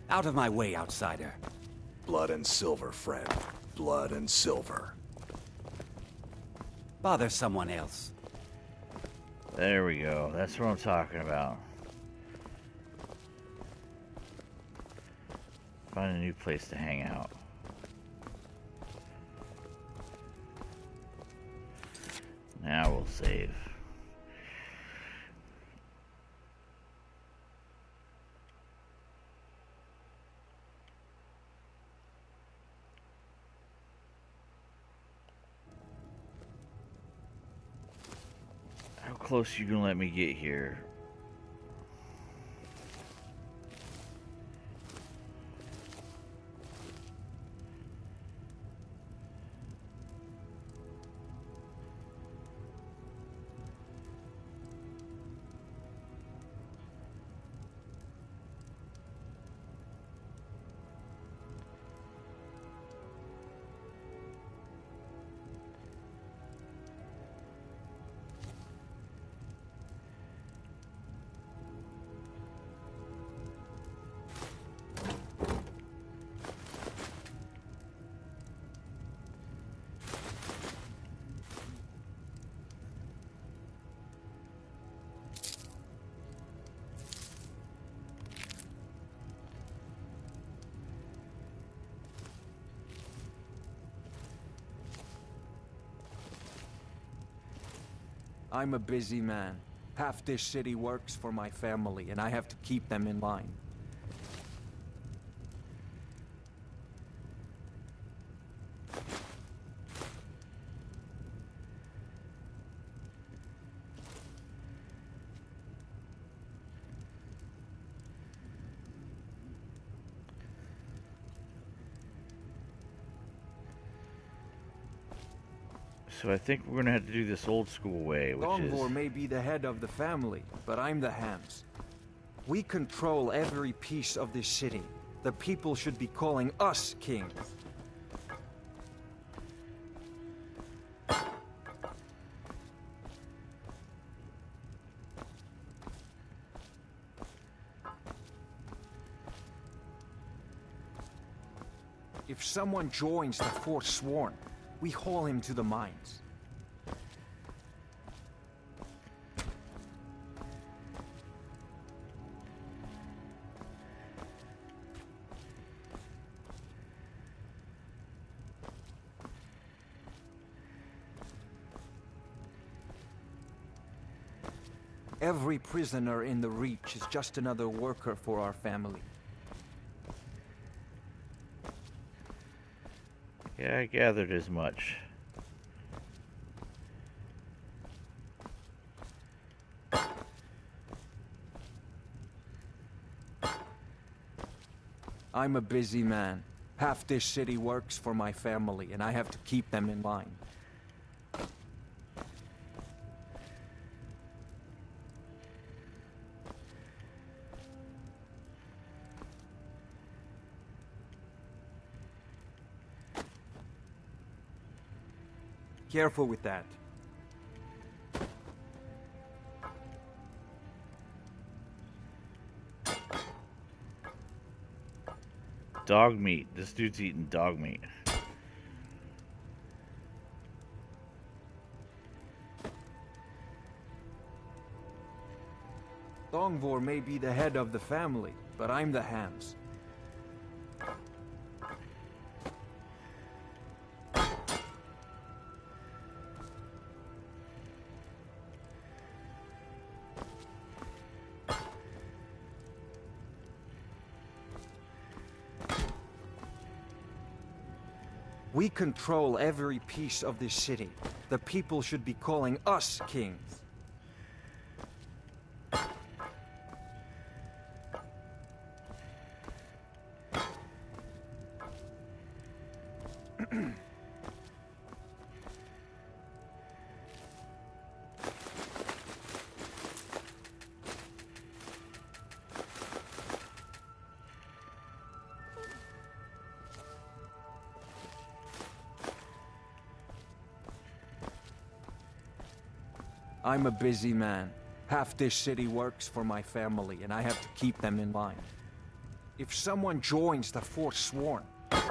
Out of my way, outsider. Blood and silver, friend. Blood and silver. Bother someone else. There we go. That's what I'm talking about. Find a new place to hang out. Now we'll save. How close you gonna let me get here? I'm a busy man. Half this city works for my family, and I have to keep them in line. So I think we're gonna have to do this old school way, which Longvor is... may be the head of the family, but I'm the hands. We control every piece of this city. The people should be calling us kings. If someone joins the Forsworn, we haul him to the mines. Every prisoner in the Reach is just another worker for our family. Yeah, I gathered as much. I'm a busy man. Half this city works for my family, and I have to keep them in line. Careful with that. Dog meat. This dude's eating dog meat. Longvor may be the head of the family, but I'm the hands. We control every piece of this city. The people should be calling us kings. I'm a busy man. Half this city works for my family, and I have to keep them in line. If someone joins the Forsworn,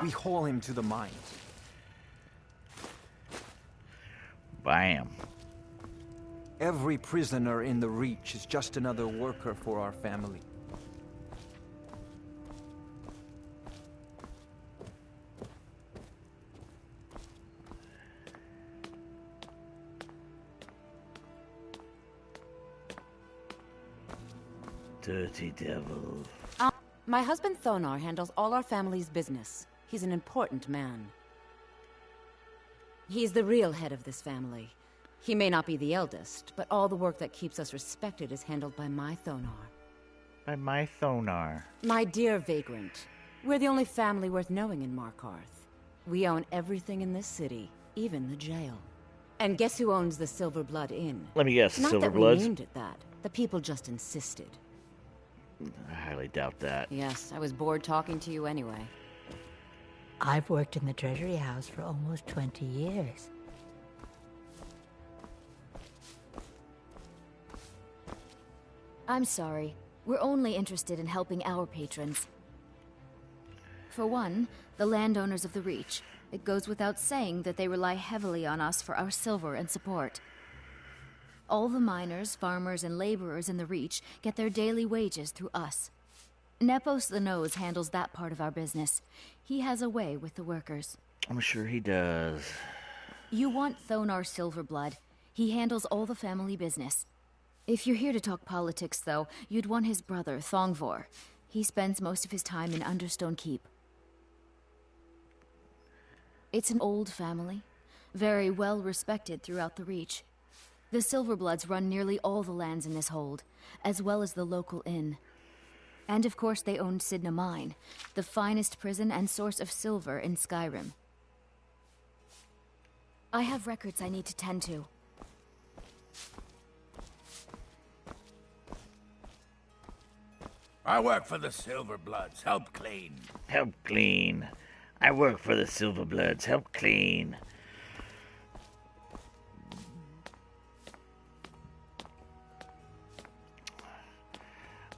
we haul him to the mines. Bam. Every prisoner in the Reach is just another worker for our family. Dirty devil. My husband Thonar handles all our family's business. He's an important man. He's the real head of this family. He may not be the eldest, but all the work that keeps us respected is handled by my Thonar. By my Thonar. My dear Vagrant, we're the only family worth knowing in Markarth. We own everything in this city, even the jail. And guess who owns the Silver Blood Inn? Let me guess, the Not Silver that Bloods? we named it that. The people just insisted. I highly doubt that. Yes, I was bored talking to you anyway. I've worked in the Treasury House for almost 20 years. I'm sorry. We're only interested in helping our patrons. For one, the landowners of the Reach. It goes without saying that they rely heavily on us for our silver and support. All the miners, farmers, and laborers in the Reach get their daily wages through us. Nepos the Nose handles that part of our business. He has a way with the workers. I'm sure he does. You want Thonar Silverblood. He handles all the family business. If you're here to talk politics, though, you'd want his brother, Thongvor. He spends most of his time in Understone Keep. It's an old family, very well respected throughout the Reach. The Silverbloods run nearly all the lands in this hold, as well as the local inn. And of course they own Sidna Mine, the finest prison and source of silver in Skyrim. I have records I need to tend to. I work for the Silverbloods. Help clean. Help clean. I work for the Silverbloods. Help clean.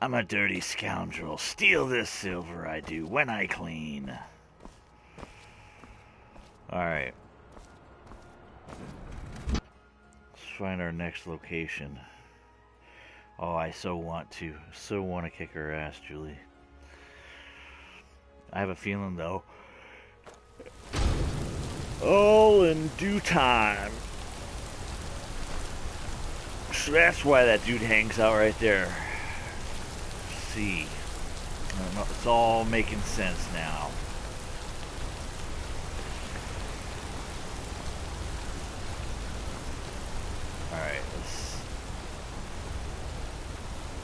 I'm a dirty scoundrel. Steal this silver, I do, when I clean. Alright. Let's find our next location. Oh, I so want to kick her ass, Julie. I have a feeling, though, all in due time. So that's why that dude hangs out right there. See, it's all making sense now. Alright,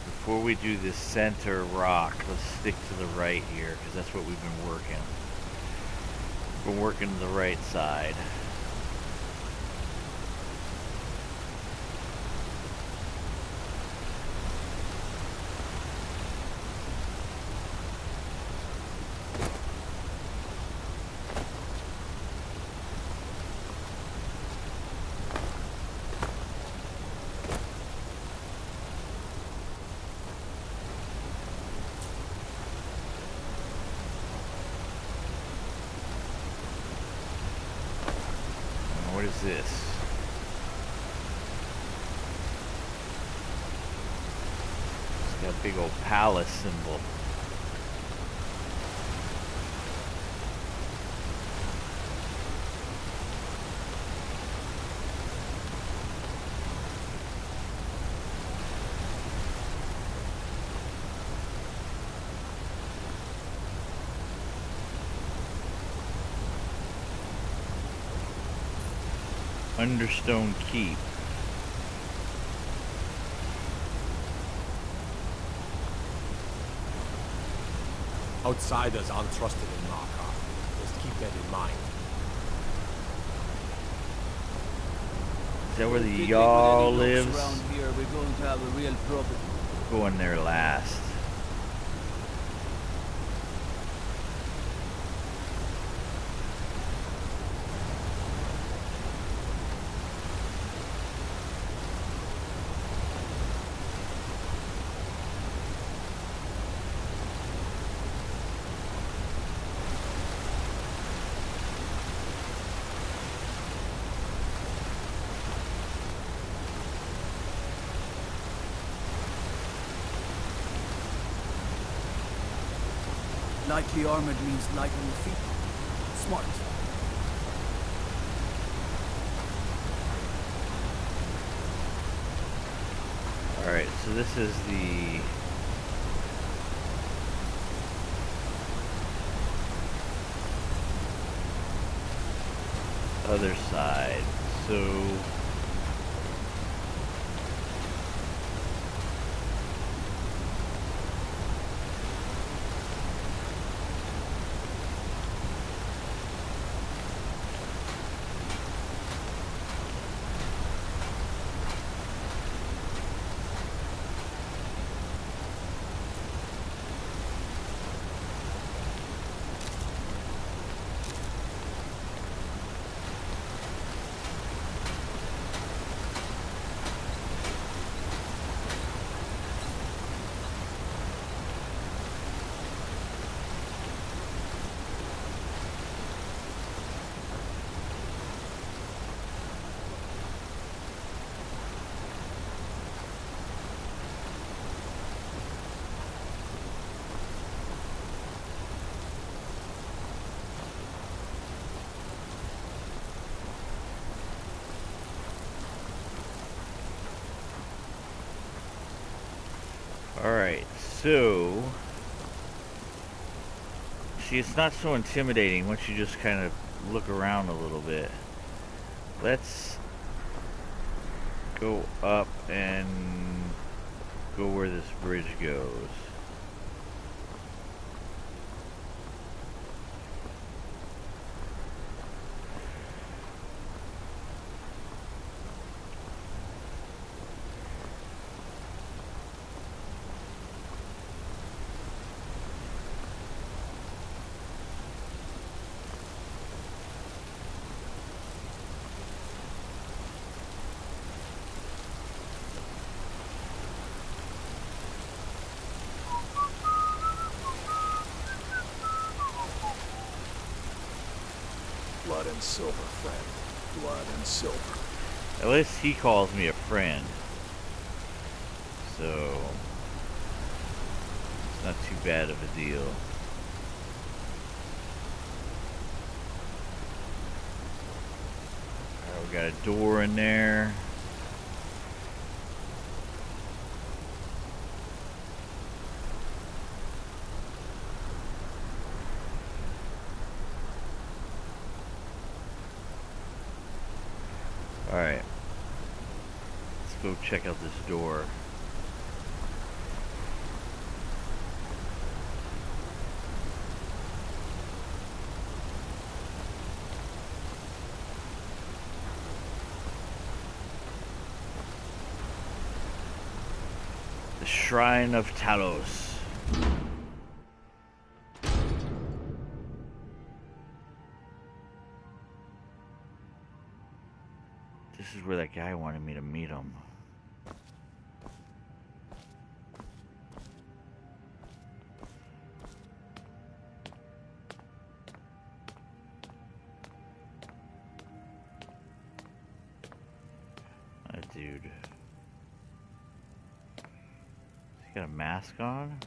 before we do this center rock, let's stick to the right here, because that's what we've been working. We've been working the right side. What is this? It's got a big old palace symbol. Understone Keep. Outsiders aren't trusted in Markarth. Just keep that in mind. Is that where the Jarl lives? Around here, we're going to have a real problem. Going there last. Lightly armored means light on the feet. Smart. Alright, so this is the other side. So alright, so see, it's not so intimidating once you just kind of look around a little bit. Let's go up and go where this bridge goes. Blood and silver, friend. Blood and silver. At least he calls me a friend. So it's not too bad of a deal. Alright, we got a door in there. Alright. Let's go check out this door. The Shrine of Talos. This is where that guy wanted me to meet him. That dude. He got a mask on?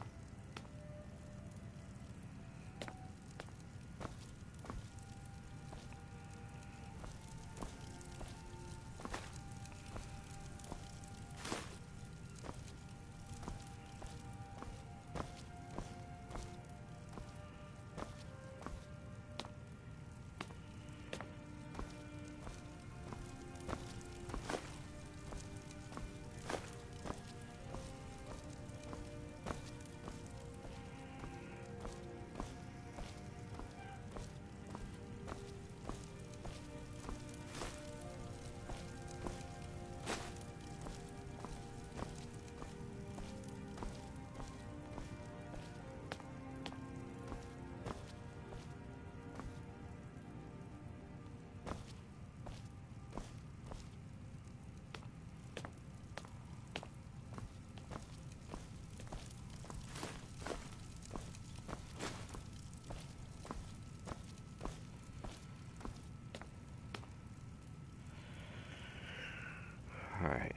Alright.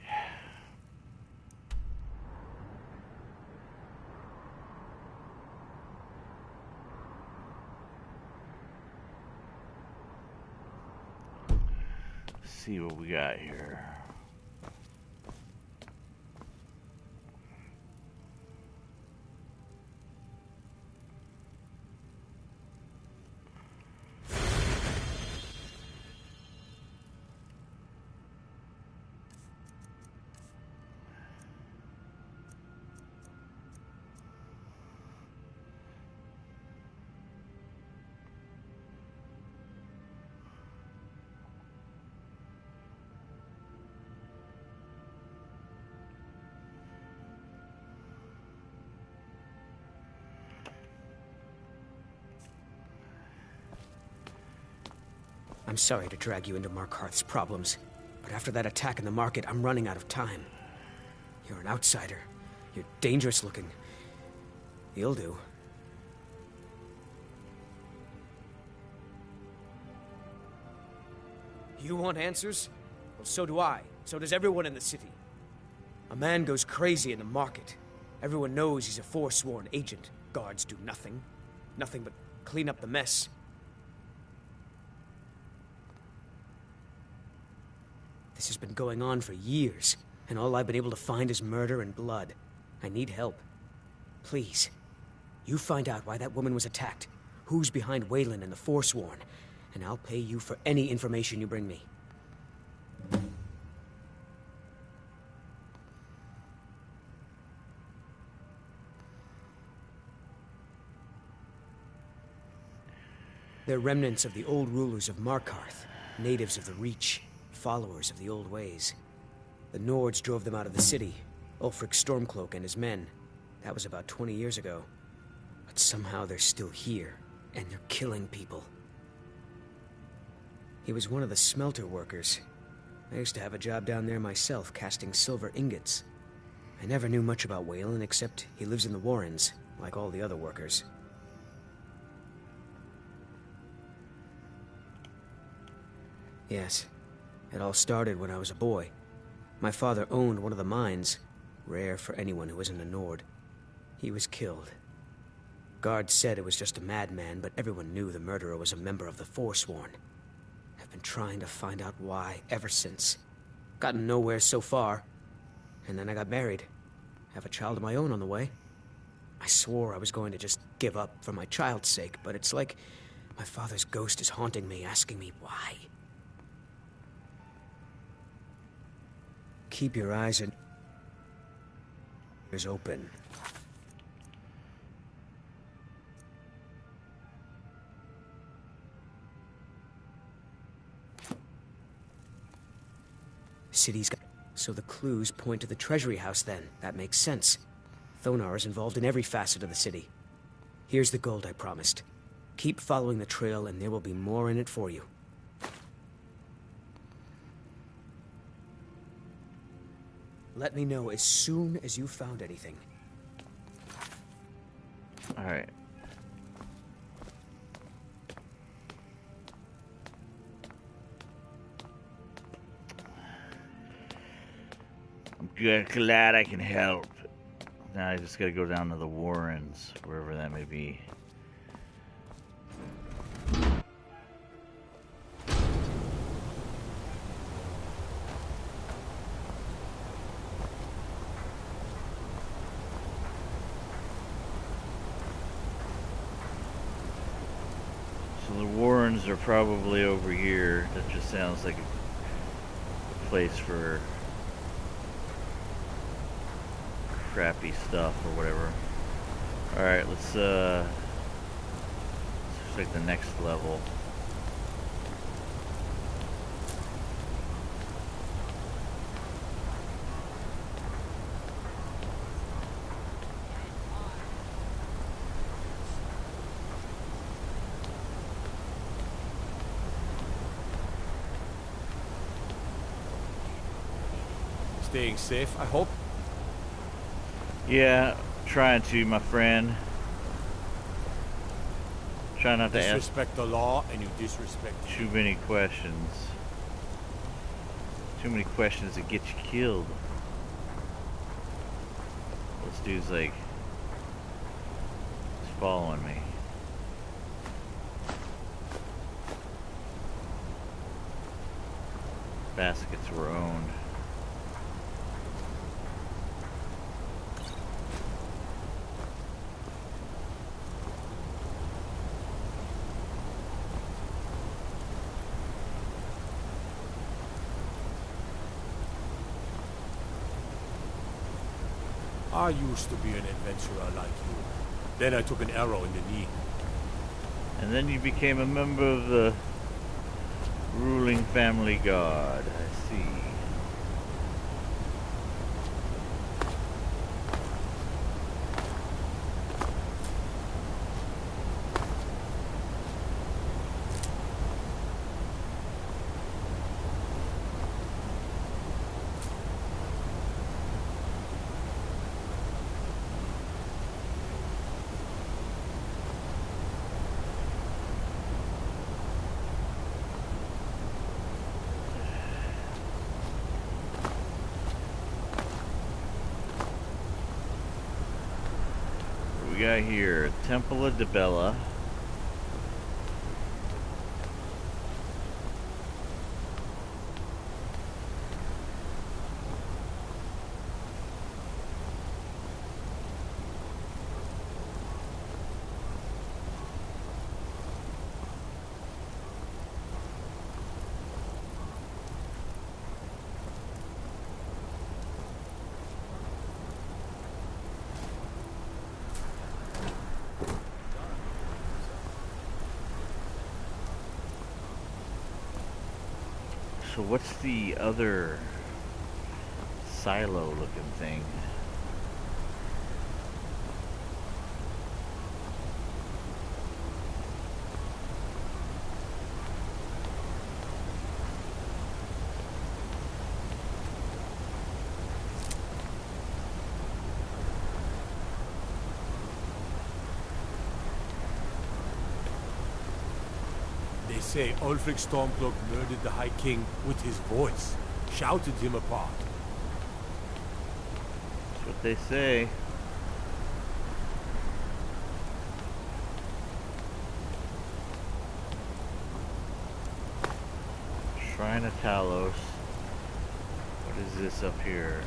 See what we got here. I'm sorry to drag you into Markarth's problems, but after that attack in the market, I'm running out of time. You're an outsider. You're dangerous looking. You'll do. You want answers? Well, so do I. So does everyone in the city. A man goes crazy in the market. Everyone knows he's a forsworn agent. Guards do nothing. Nothing but clean up the mess. This has been going on for years, and all I've been able to find is murder and blood. I need help. Please, you find out why that woman was attacked, who's behind Waylon and the Forsworn, and I'll pay you for any information you bring me. They're remnants of the old rulers of Markarth, natives of the Reach. Followers of the old ways. The Nords drove them out of the city, Ulfric Stormcloak and his men. That was about 20 years ago. But somehow they're still here, and they're killing people. He was one of the smelter workers. I used to have a job down there myself, casting silver ingots. I never knew much about Waylon, except he lives in the Warrens, like all the other workers. Yes. It all started when I was a boy. My father owned one of the mines, rare for anyone who isn't a Nord. He was killed. Guards said it was just a madman, but everyone knew the murderer was a member of the Forsworn. I've been trying to find out why ever since. Gotten nowhere so far. And then I got married. Have a child of my own on the way. I swore I was going to just give up for my child's sake, but it's like my father's ghost is haunting me, asking me why. Keep your eyes and ears open. City's got... So the clues point to the treasury house then. That makes sense. Thonar is involved in every facet of the city. Here's the gold I promised. Keep following the trail and there will be more in it for you. Let me know as soon as you found anything. Alright. I'm glad I can help. Now I just gotta go down to the Warrens, wherever that may be. So the Warrens are probably over here. That just sounds like a place for crappy stuff or whatever. Alright, let's take the next level. Staying safe, I hope. Yeah, trying to, my friend. Try not to disrespect the law, and you disrespect too many questions. Too many questions that get you killed. This dude's like, he's following me. Baskets were owned. I used to be an adventurer like you. Then I took an arrow in the knee. And then you became a member of the ruling family guard. I see. We got here Temple of Dibella. So what's the other silo looking thing? They They say Ulfric Stormcloak murdered the High King with his voice, shouted him apart. That's what they say. Shrine of Talos. What is this up here?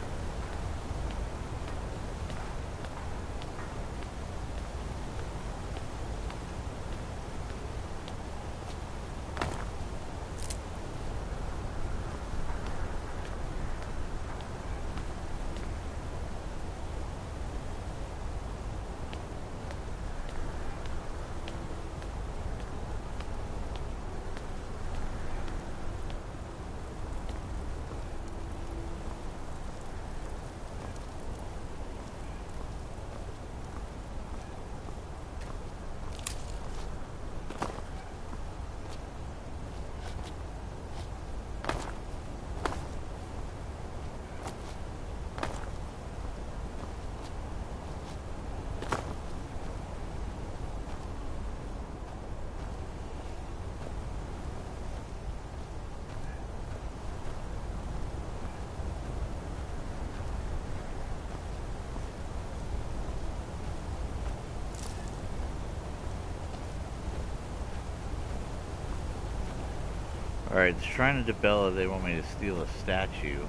Alright, the Shrine of Dibella, they want me to steal a statue.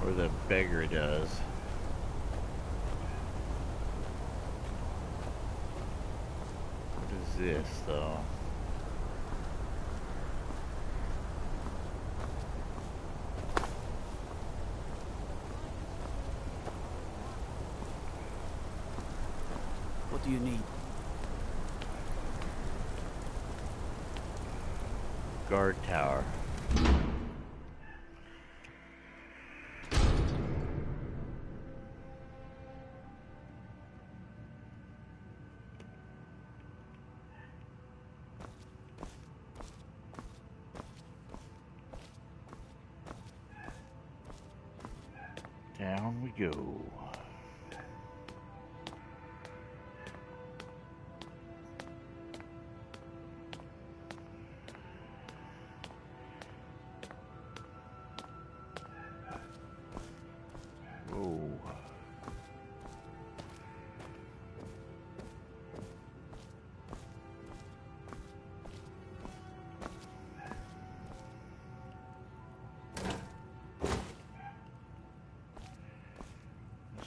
Or the beggar does. What is this, though? What do you need? Guard tower. Down we go.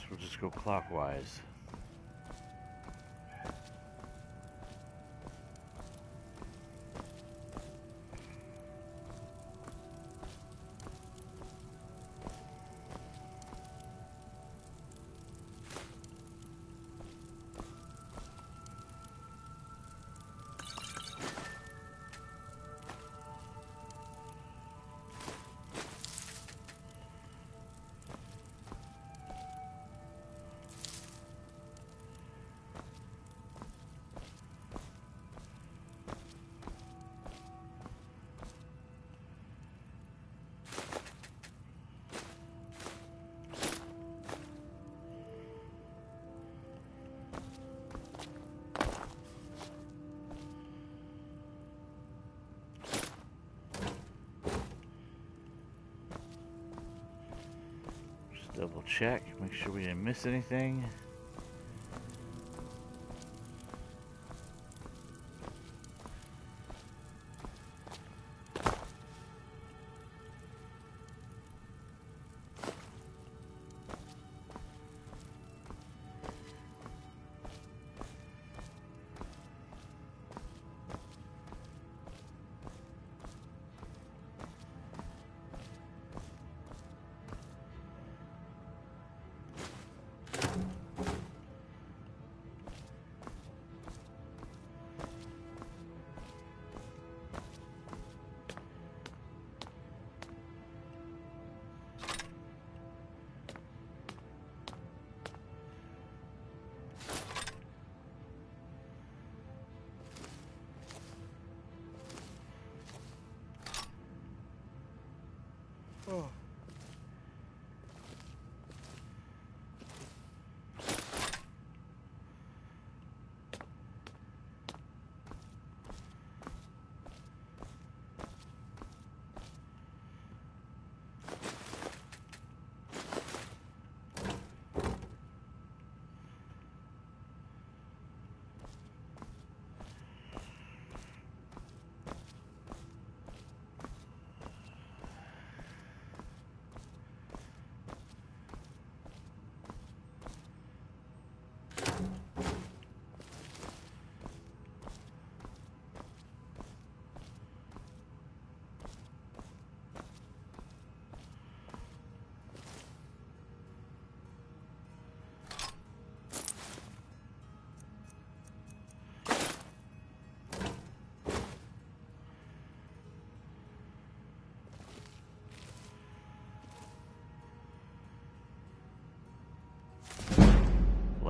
We'll just go clockwise. Double check, make sure we didn't miss anything.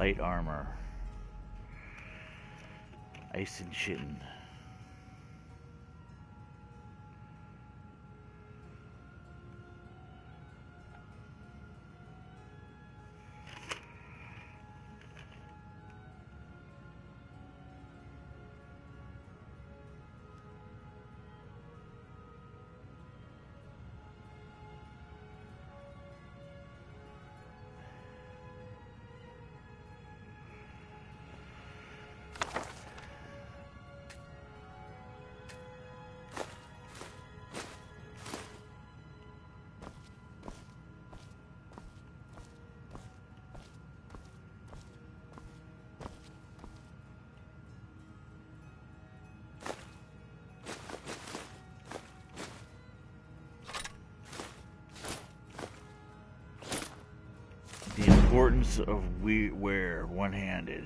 light armor. Ice and Chitin. The importance of wear one-handed.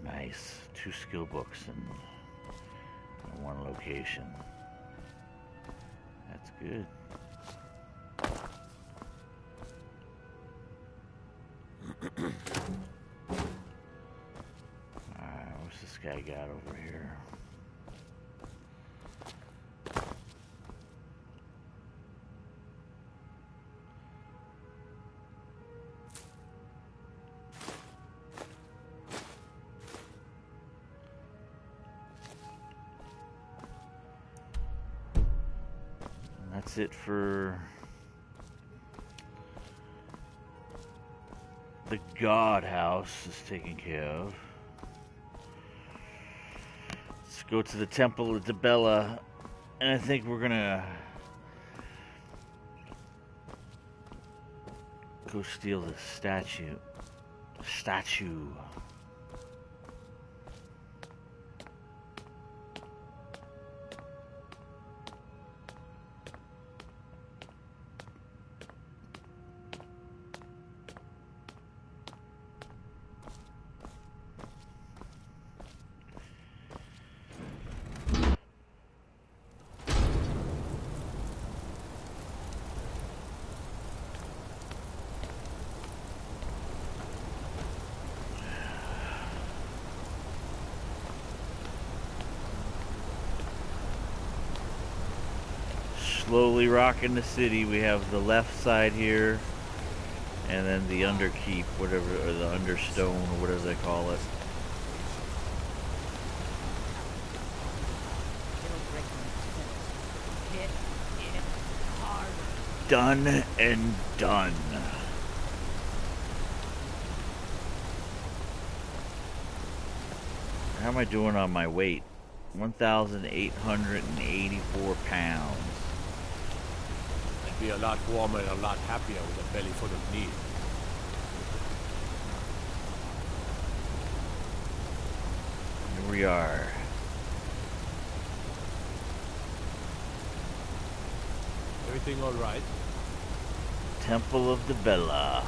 Nice. 2 skill books in one location. That's good. Alright, what's this guy got over here? That's it for the God House is taken care of. Let's go to the Temple of Dibella, and I think we're gonna go steal the statue. Slowly rocking the city. We have the left side here, and then the underkeep, whatever, or the understone, or whatever they call it. Done and done. How am I doing on my weight? 1,884 pounds. I'd be a lot warmer and a lot happier with a belly full of meat. Here we are. Everything all right? Temple of Dibella.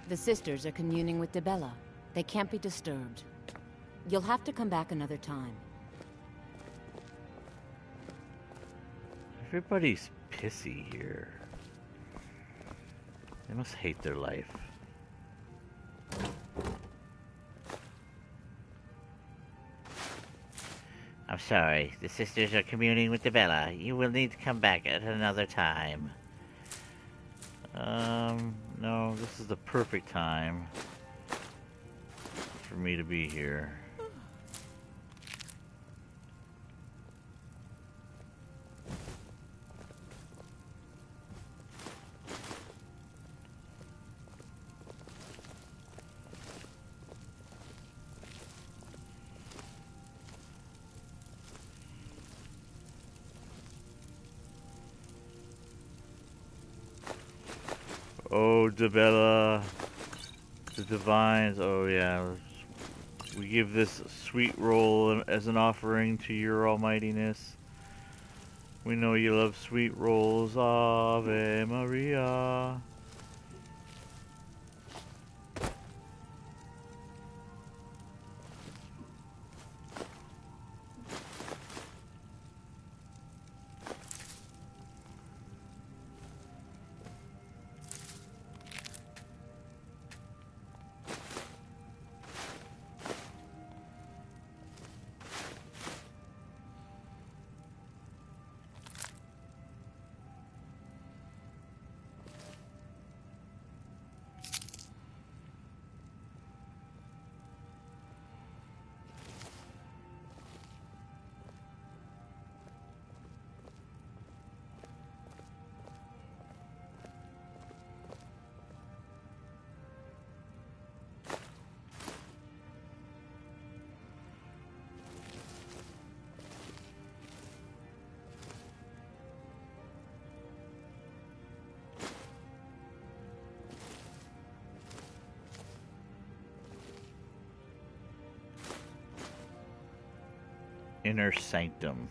The sisters are communing with Dibella. They can't be disturbed. You'll have to come back another time. Everybody's pissy here. They must hate their life. I'm sorry. The sisters are communing with Debella. You will need to come back at another time. No, this is the perfect time for me to be here. Oh, Debella, the divines. Oh yeah, we give this sweet roll as an offering to your almightiness. We know you love sweet rolls. Ave Maria. Inner Sanctum.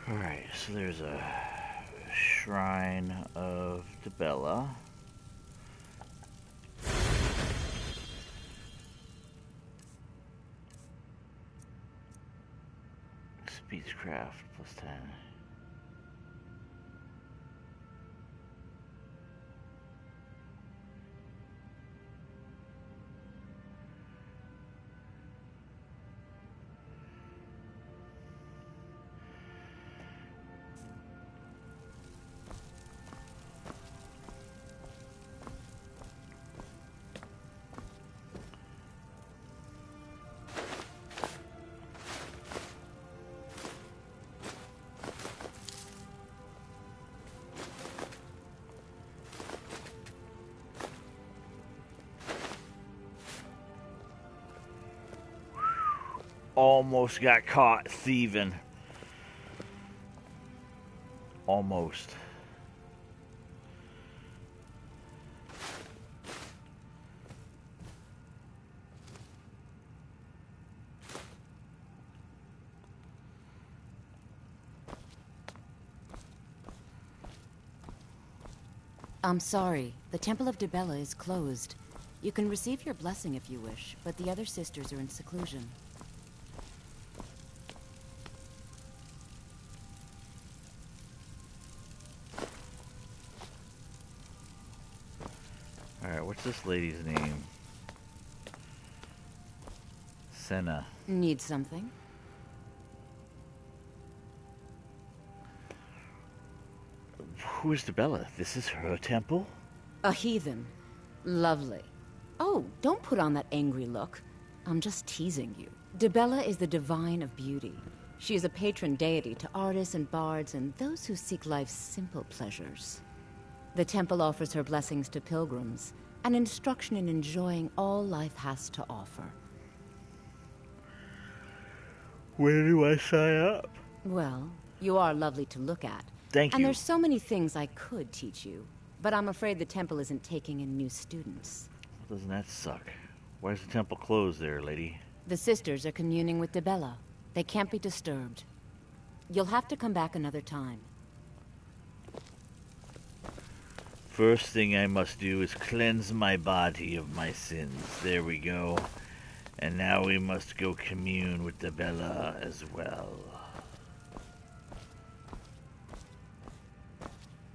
Alright, so there's a shrine of Debella. Speechcraft plus 10. Almost got caught thieving. Almost. I'm sorry. The Temple of Debella is closed. You can receive your blessing if you wish, but the other sisters are in seclusion. Alright, what's this lady's name? Senna. Need something? Who is Debella? This is her temple? A heathen. Lovely. Oh, don't put on that angry look. I'm just teasing you. Debella is the divine of beauty. She is a patron deity to artists and bards and those who seek life's simple pleasures. The temple offers her blessings to pilgrims and instruction in enjoying all life has to offer. Where do I sign up? Well, you are lovely to look at. Thank you. And there's so many things I could teach you, but I'm afraid the temple isn't taking in new students. Well, doesn't that suck? Why is the temple closed there, lady? The sisters are communing with Debella. They can't be disturbed. You'll have to come back another time. First thing I must do is cleanse my body of my sins. There we go. And now we must go commune with Debella as well.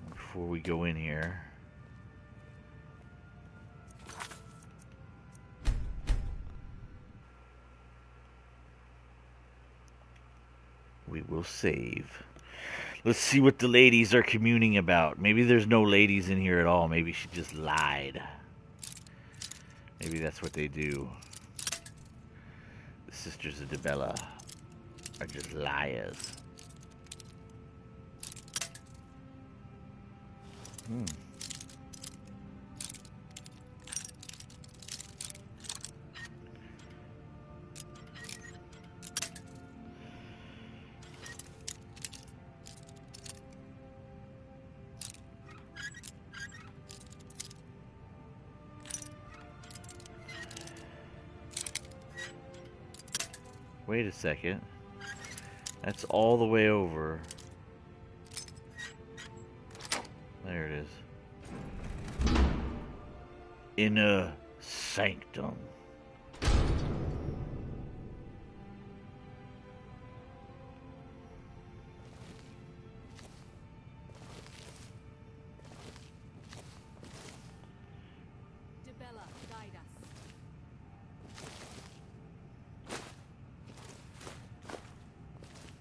Before we go in here, we will save. Let's see what the ladies are communing about. Maybe there's no ladies in here at all. Maybe she just lied. Maybe that's what they do. The sisters of Debella are just liars. Wait a second. That's all the way over. There it is. Inner sanctum. Debella, guide us.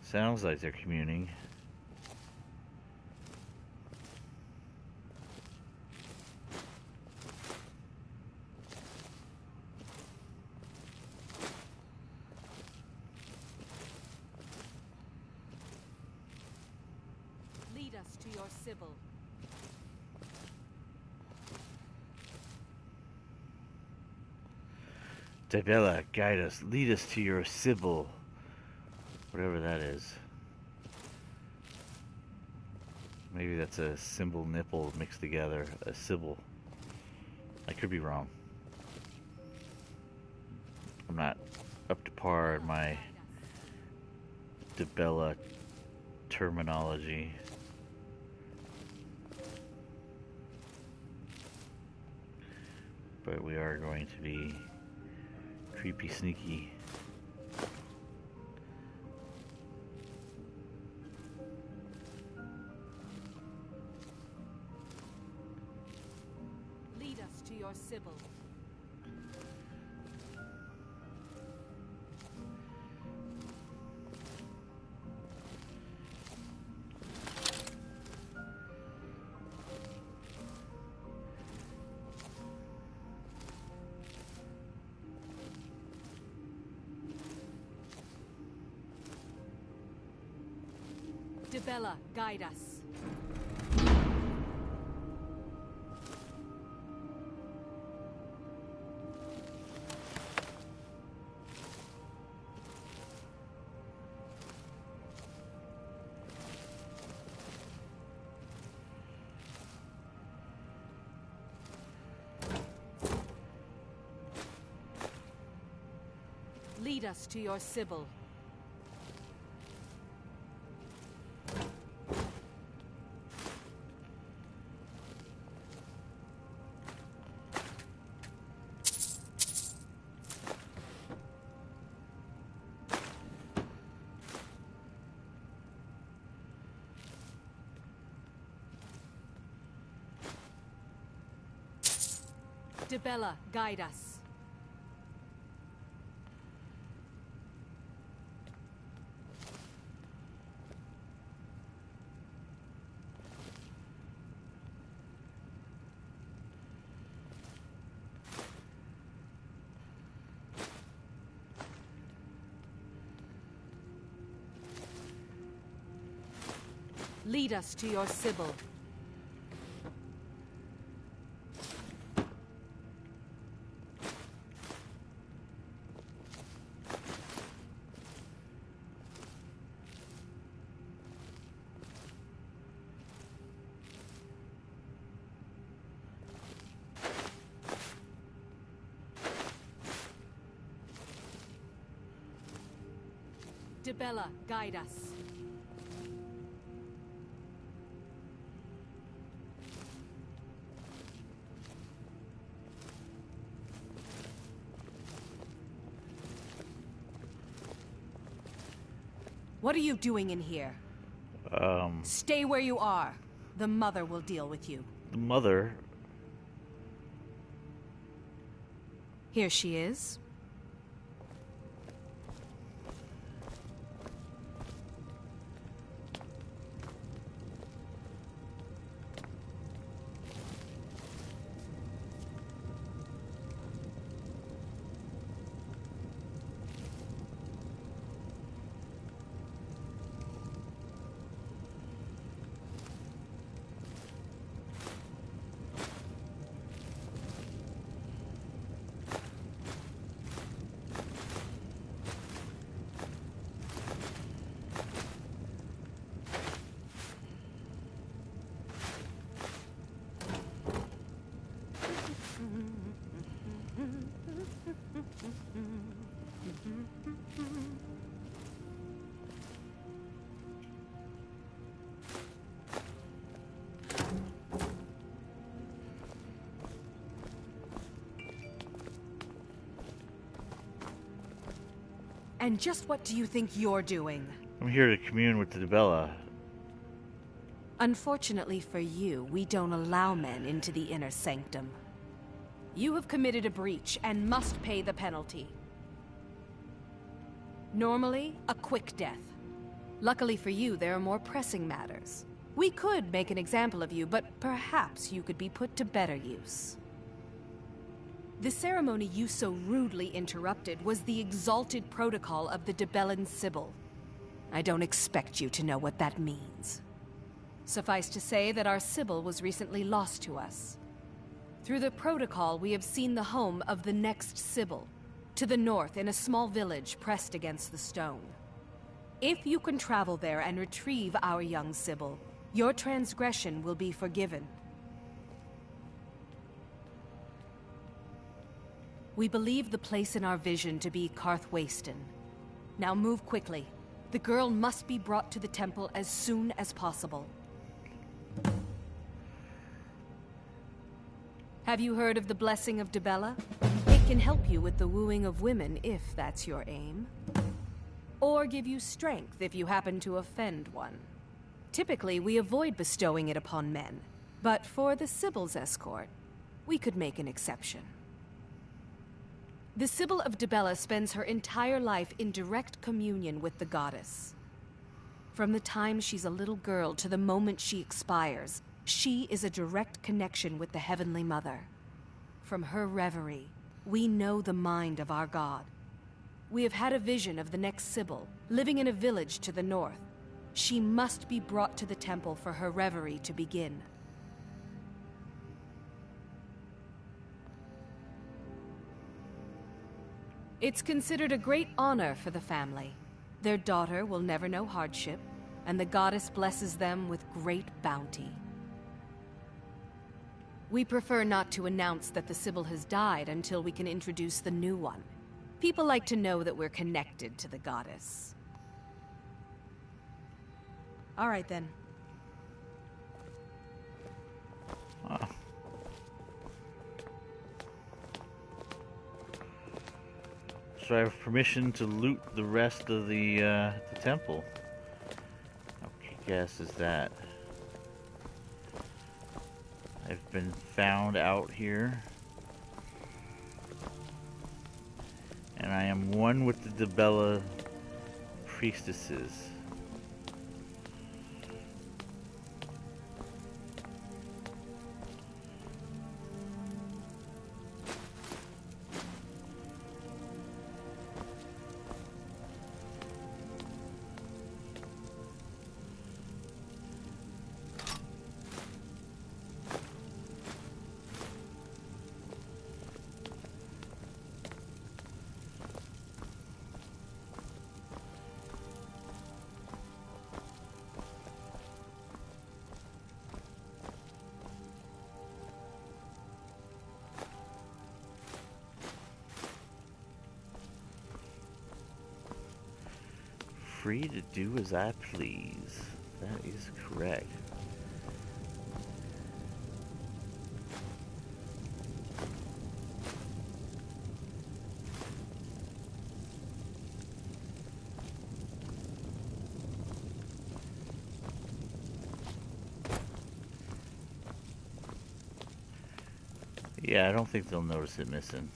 Sounds like they're communing. Lead us to your Sibyl. Debella, guide us. Lead us to your Sibyl. Whatever that is. Maybe that's a symbol nipple mixed together. A Sibyl. I could be wrong. I'm not up to par in my Debella terminology. But we are going to be creepy sneaky. Lead us to your Sibyl. Debella, guide us. Lead us to your Sibyl. Debella, guide us. Lead us to your Sibyl. Dibella, guide us. What are you doing in here? Stay where you are. The mother will deal with you. The mother? Here she is. And just what do you think you're doing? I'm here to commune with the Dibella. Unfortunately for you, we don't allow men into the inner sanctum. You have committed a breach and must pay the penalty. Normally, a quick death. Luckily for you, there are more pressing matters. We could make an example of you, but perhaps you could be put to better use. The ceremony you so rudely interrupted was the exalted protocol of the Dibellan Sibyl. I don't expect you to know what that means. Suffice to say that our Sibyl was recently lost to us. Through the protocol, we have seen the home of the next Sibyl, to the north in a small village pressed against the stone. If you can travel there and retrieve our young Sibyl, your transgression will be forgiven. We believe the place in our vision to be Karthwasten. Now move quickly. The girl must be brought to the temple as soon as possible. Have you heard of the blessing of Dibella? It can help you with the wooing of women if that's your aim. Or give you strength if you happen to offend one. Typically, we avoid bestowing it upon men, but for the Sibyl's escort, we could make an exception. The Sibyl of Dibella spends her entire life in direct communion with the goddess. From the time she's a little girl to the moment she expires, she is a direct connection with the Heavenly Mother. From her reverie, we know the mind of our God. We have had a vision of the next Sibyl, living in a village to the north. She must be brought to the temple for her reverie to begin. It's considered a great honor for the family. Their daughter will never know hardship, and the goddess blesses them with great bounty. We prefer not to announce that the Sibyl has died until we can introduce the new one. People like to know that we're connected to the goddess. All right, then. So I have permission to loot the rest of the temple. How kick-ass is that? I've been found out here. And I am one with the Dibella priestesses. free to do as I please. That is correct. Yeah, I don't think they'll notice it missing.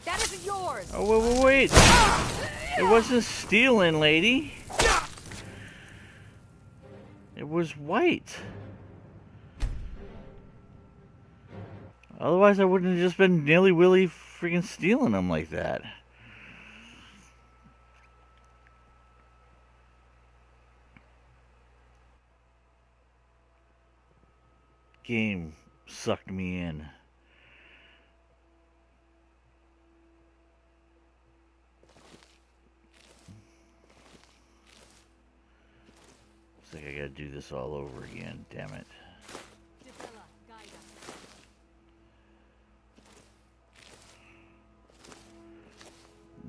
That isn't yours. Oh, wait. It wasn't stealing, lady. It was white. Otherwise, I wouldn't have just been nilly-willy freaking stealing them like that. Game sucked me in. Looks like I gotta do this all over again, damn it.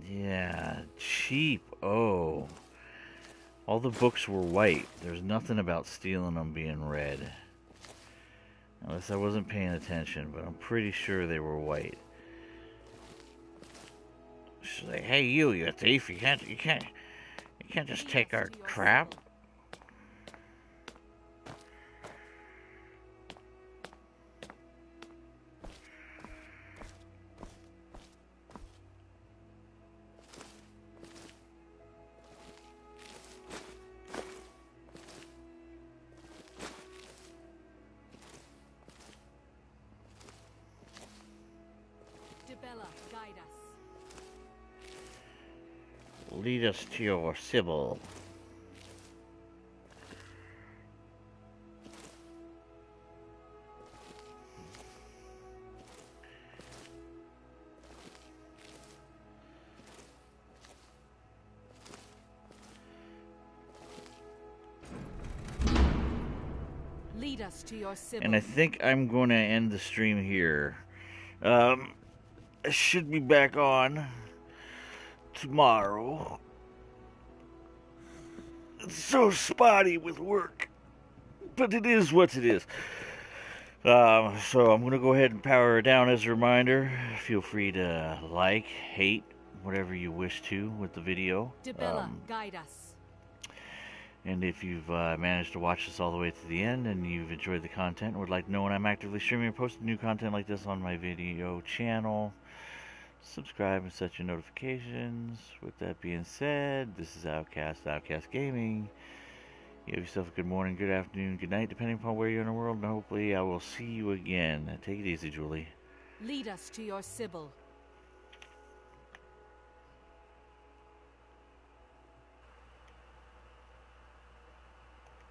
Yeah, cheap. Oh. All the books were white. There's nothing about stealing them being red. Unless I wasn't paying attention, but I'm pretty sure they were white. She's like, hey you thief, you can't just take our crap. Lead us to your Sybil. Lead us to your Sybil. And I think I'm going to end the stream here. I should be back on tomorrow. It's so spotty with work, but it is what it is. So I'm going to go ahead and power down as a reminder. Feel free to like, hate, whatever you wish to with the video. Guide us. And if you've managed to watch this all the way to the end and you've enjoyed the content and would like to know when I'm actively streaming and posting new content like this on my video channel, subscribe and set your notifications. With that being said, this is Outcast Gaming. You have yourself a good morning, good afternoon, good night, depending upon where you're in the world, and hopefully I will see you again. Take it easy, Julie. Lead us to your Sybil.